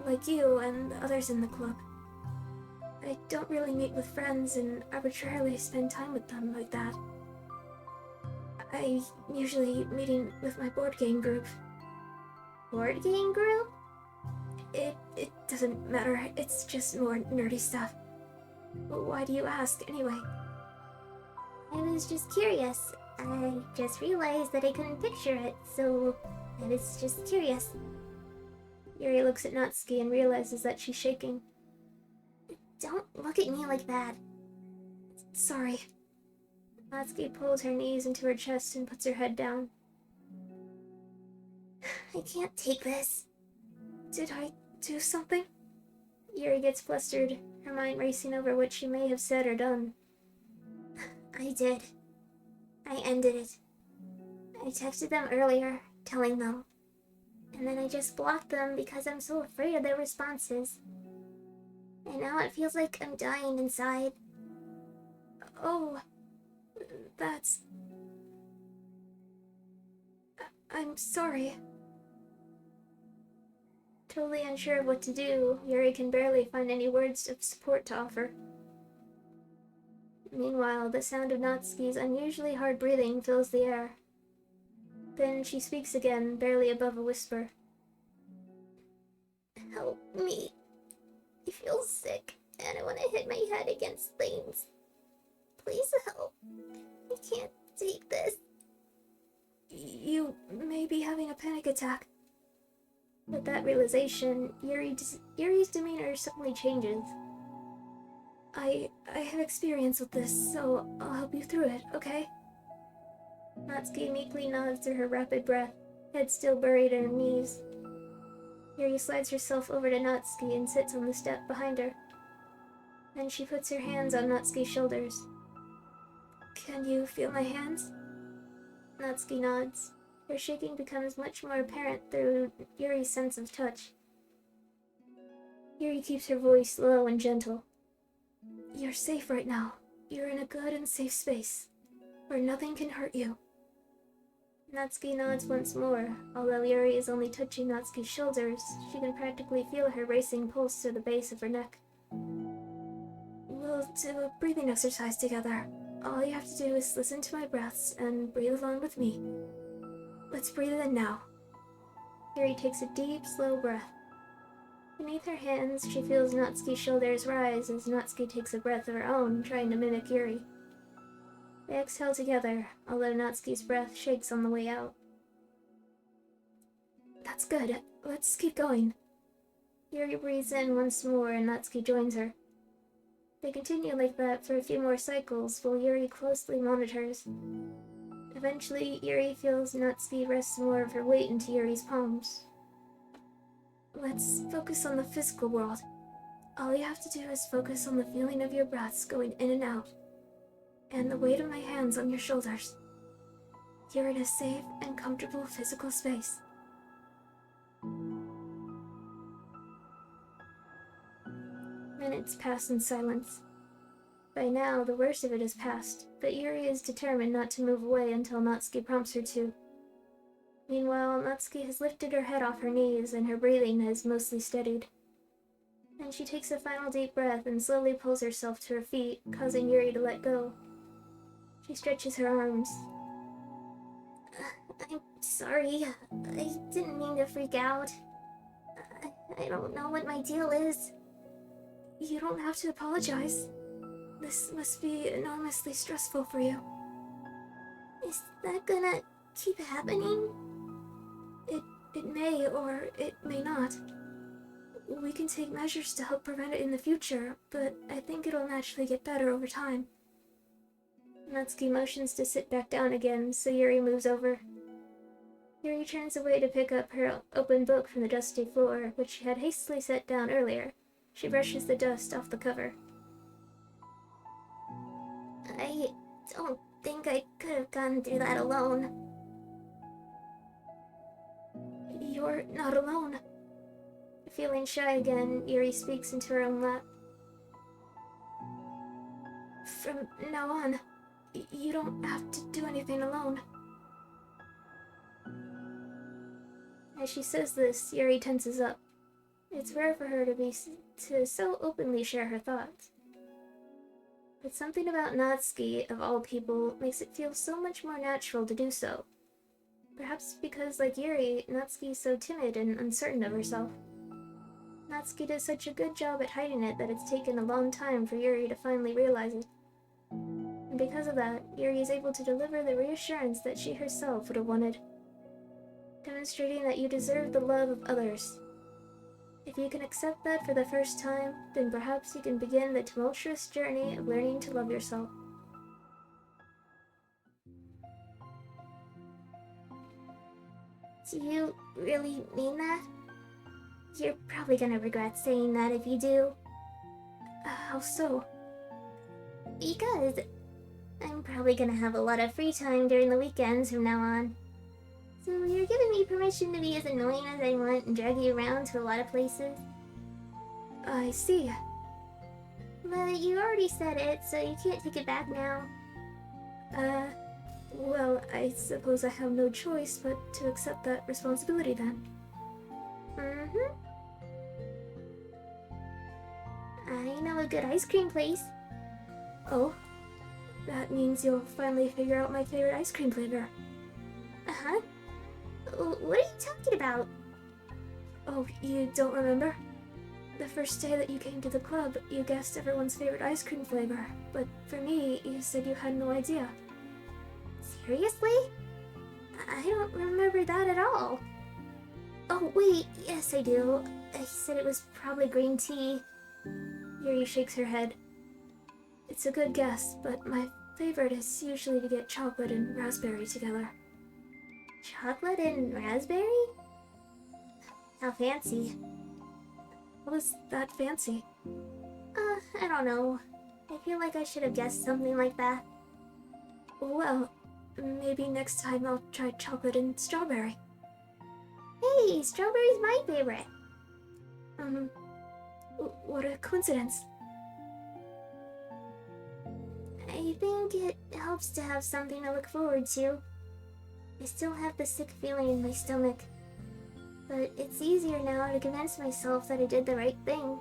like you and the others in the club. I don't really meet with friends and arbitrarily spend time with them like that. I usually meeting with my board game group. Board game group? It doesn't matter, it's just more nerdy stuff. Why do you ask, anyway? I was just curious. I just realized that I couldn't picture it, so I was just curious. Yuri looks at Natsuki and realizes that she's shaking. Don't look at me like that. Sorry. Natsuki pulls her knees into her chest and puts her head down. I can't take this. Did I do something? Yuri gets flustered, her mind racing over what she may have said or done. I did. I ended it. I texted them earlier, telling them. And then I just blocked them because I'm so afraid of their responses. And now it feels like I'm dying inside. Oh, that's... I'm sorry. Totally unsure of what to do, Yuri can barely find any words of support to offer. Meanwhile, the sound of Natsuki's unusually hard breathing fills the air. Then she speaks again, barely above a whisper. Help me. I feel sick, and I want to hit my head against things. Please help. I can't take this. You may be having a panic attack. With that realization, Yuri's demeanor suddenly changes. I have experience with this, so I'll help you through it, okay? Natsuki meekly nods through her rapid breath, head still buried in her knees. Yuri slides herself over to Natsuki and sits on the step behind her. Then she puts her hands on Natsuki's shoulders. Can you feel my hands? Natsuki nods. Her shaking becomes much more apparent through Yuri's sense of touch. Yuri keeps her voice low and gentle. You're safe right now. You're in a good and safe space, where nothing can hurt you. Natsuki nods once more. Although Yuri is only touching Natsuki's shoulders, she can practically feel her racing pulse to the base of her neck. We'll do a breathing exercise together. All you have to do is listen to my breaths and breathe along with me. Let's breathe in now. Yuri takes a deep, slow breath. Beneath her hands, she feels Natsuki's shoulders rise as Natsuki takes a breath of her own, trying to mimic Yuri. They exhale together, although Natsuki's breath shakes on the way out. That's good. Let's keep going. Yuri breathes in once more and Natsuki joins her. They continue like that for a few more cycles while Yuri closely monitors. Eventually, Yuri feels Natsuki rest more of her weight into Yuri's palms. Let's focus on the physical world. All you have to do is focus on the feeling of your breaths going in and out, and the weight of my hands on your shoulders. You're in a safe and comfortable physical space. Minutes pass in silence. By now, the worst of it is past, but Yuri is determined not to move away until Natsuki prompts her to. Meanwhile, Natsuki has lifted her head off her knees and her breathing has mostly steadied. Then she takes a final deep breath and slowly pulls herself to her feet, causing Yuri to let go. She stretches her arms. I'm sorry. I didn't mean to freak out. I don't know what my deal is. You don't have to apologize. This must be enormously stressful for you. Is that gonna keep happening? It may, or it may not. We can take measures to help prevent it in the future, but I think it'll naturally get better over time. Natsuki motions to sit back down again, so Yuri moves over. Yuri turns away to pick up her open book from the dusty floor, which she had hastily set down earlier. She brushes the dust off the cover. I don't think I could have gone through that alone. You're not alone. Feeling shy again, Yuri speaks into her own lap. From now on, you don't have to do anything alone. As she says this, Yuri tenses up. It's rare for her to so openly share her thoughts. But something about Natsuki, of all people, makes it feel so much more natural to do so. Perhaps because, like Yuri, Natsuki is so timid and uncertain of herself. Natsuki does such a good job at hiding it that it's taken a long time for Yuri to finally realize it. And because of that, Yuri is able to deliver the reassurance that she herself would have wanted, demonstrating that you deserve the love of others. If you can accept that for the first time, then perhaps you can begin the tumultuous journey of learning to love yourself. Do you really mean that? You're probably gonna regret saying that if you do. How so? Because I'm probably gonna have a lot of free time during the weekends from now on. So you're giving me permission to be as annoying as I want and drag you around to a lot of places? I see. But you already said it, so you can't take it back now. Well, I suppose I have no choice but to accept that responsibility then. Mm-hmm. I know a good ice cream place. Oh? That means you'll finally figure out my favorite ice cream flavor. Uh-huh. What are you talking about? Oh, you don't remember? The first day that you came to the club, you guessed everyone's favorite ice cream flavor, but for me, you said you had no idea. Seriously? I don't remember that at all. Oh, wait, yes I do. I said it was probably green tea. Yuri shakes her head. It's a good guess, but my favorite is usually to get chocolate and raspberry together. Chocolate and raspberry? How fancy. What is that fancy? I don't know. I feel like I should have guessed something like that. Well, maybe next time I'll try chocolate and strawberry. Hey, strawberry's my favorite. What a coincidence. I think it helps to have something to look forward to. I still have the sick feeling in my stomach, but it's easier now to convince myself that I did the right thing.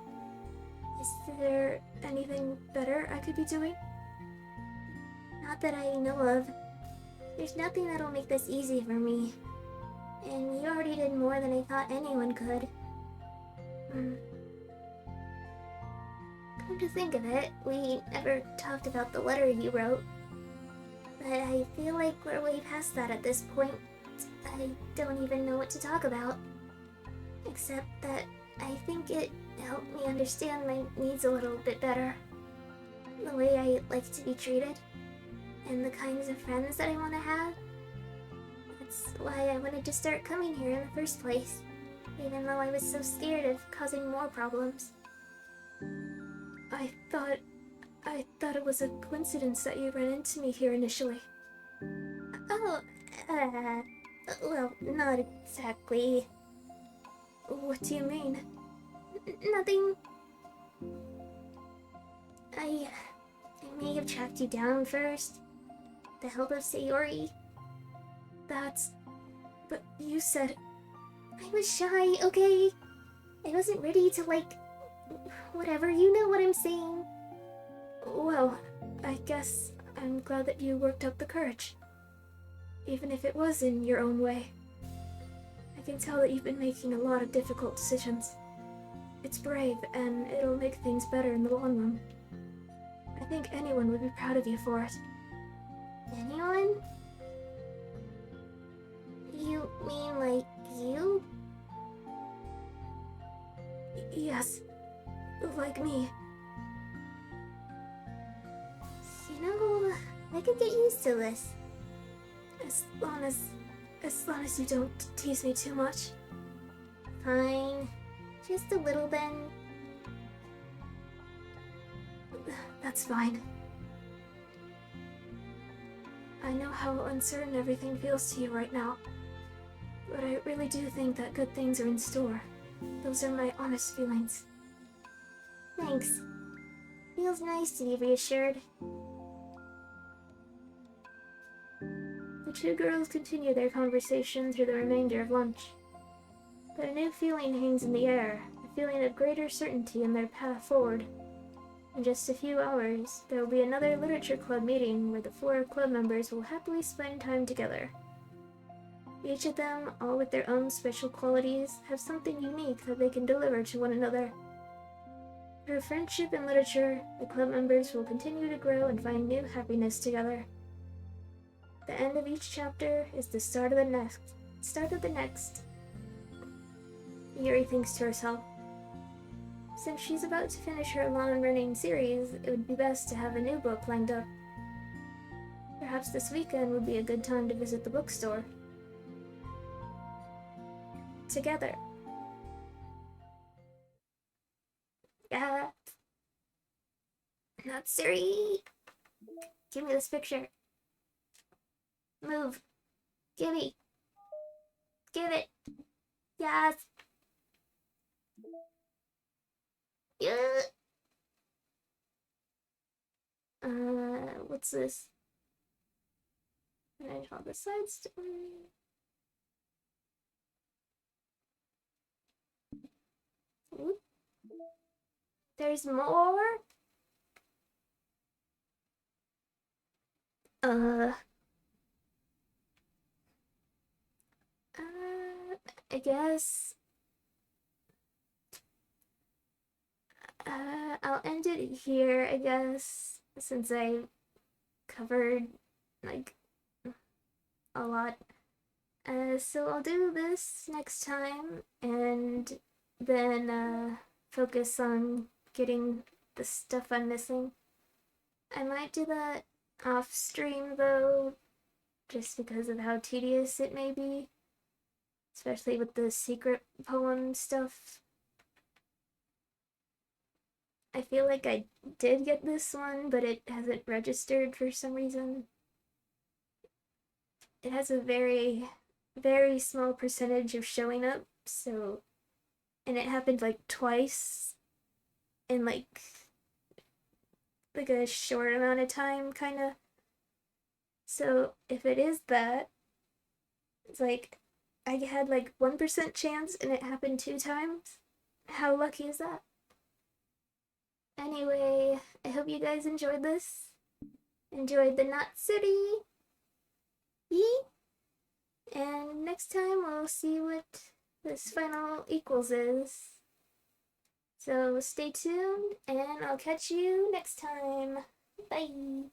Is there anything better I could be doing? Not that I know of. There's nothing that'll make this easy for me. And you already did more than I thought anyone could. Come to think of it, we never talked about the letter you wrote. But I feel like we're way past that at this point. I don't even know what to talk about. Except that I think it helped me understand my needs a little bit better. The way I like to be treated. And the kinds of friends that I want to have. That's why I wanted to start coming here in the first place. Even though I was so scared of causing more problems. I thought it was a coincidence that you ran into me here initially. Oh, well, not exactly. What do you mean? Nothing. I may have tracked you down first. The help of Sayori. But you said... I was shy, okay? I wasn't ready to, whatever, you know what I'm saying. Well, I guess I'm glad that you worked up the courage. Even if it was in your own way. I can tell that you've been making a lot of difficult decisions. It's brave, and it'll make things better in the long run. I think anyone would be proud of you for it. Anyone? You mean like you? Yes, like me. You know, I could get used to this. As long as you don't tease me too much. Fine. Just a little then. That's fine. I know how uncertain everything feels to you right now, but I really do think that good things are in store. Those are my honest feelings. Thanks. Feels nice to be reassured. The two girls continue their conversation through the remainder of lunch. But a new feeling hangs in the air, a feeling of greater certainty in their path forward. In just a few hours, there will be another literature club meeting where the 4 club members will happily spend time together. Each of them, all with their own special qualities, have something unique that they can deliver to one another. Through friendship and literature, the club members will continue to grow and find new happiness together. The end of each chapter is the start of the next. Yuri thinks to herself. Since she's about to finish her long-running series, it would be best to have a new book lined up. Perhaps this weekend would be a good time to visit the bookstore. Together. Natsuri! Give me this picture. Move. Give me. Give it. Yes. Yeah. What's this? Can I draw the side story? Oop. There's more? I guess... I'll end it here, I guess, since I covered, a lot. So I'll do this next time and then focus on getting the stuff I'm missing. I might do that off stream though, just because of how tedious it may be, especially with the secret poem stuff. I feel like I did get this one, but it hasn't registered for some reason. It has a very, very small percentage of showing up, so. And it happened like twice in like a short amount of time, kind of. So if it is that, it's like I had like 1% chance and it happened 2 times. How lucky is that? Anyway, I hope you guys enjoyed this. Enjoyed the Knot City. Yee! And next time we'll see what this final equals is. So stay tuned and I'll catch you next time. Bye!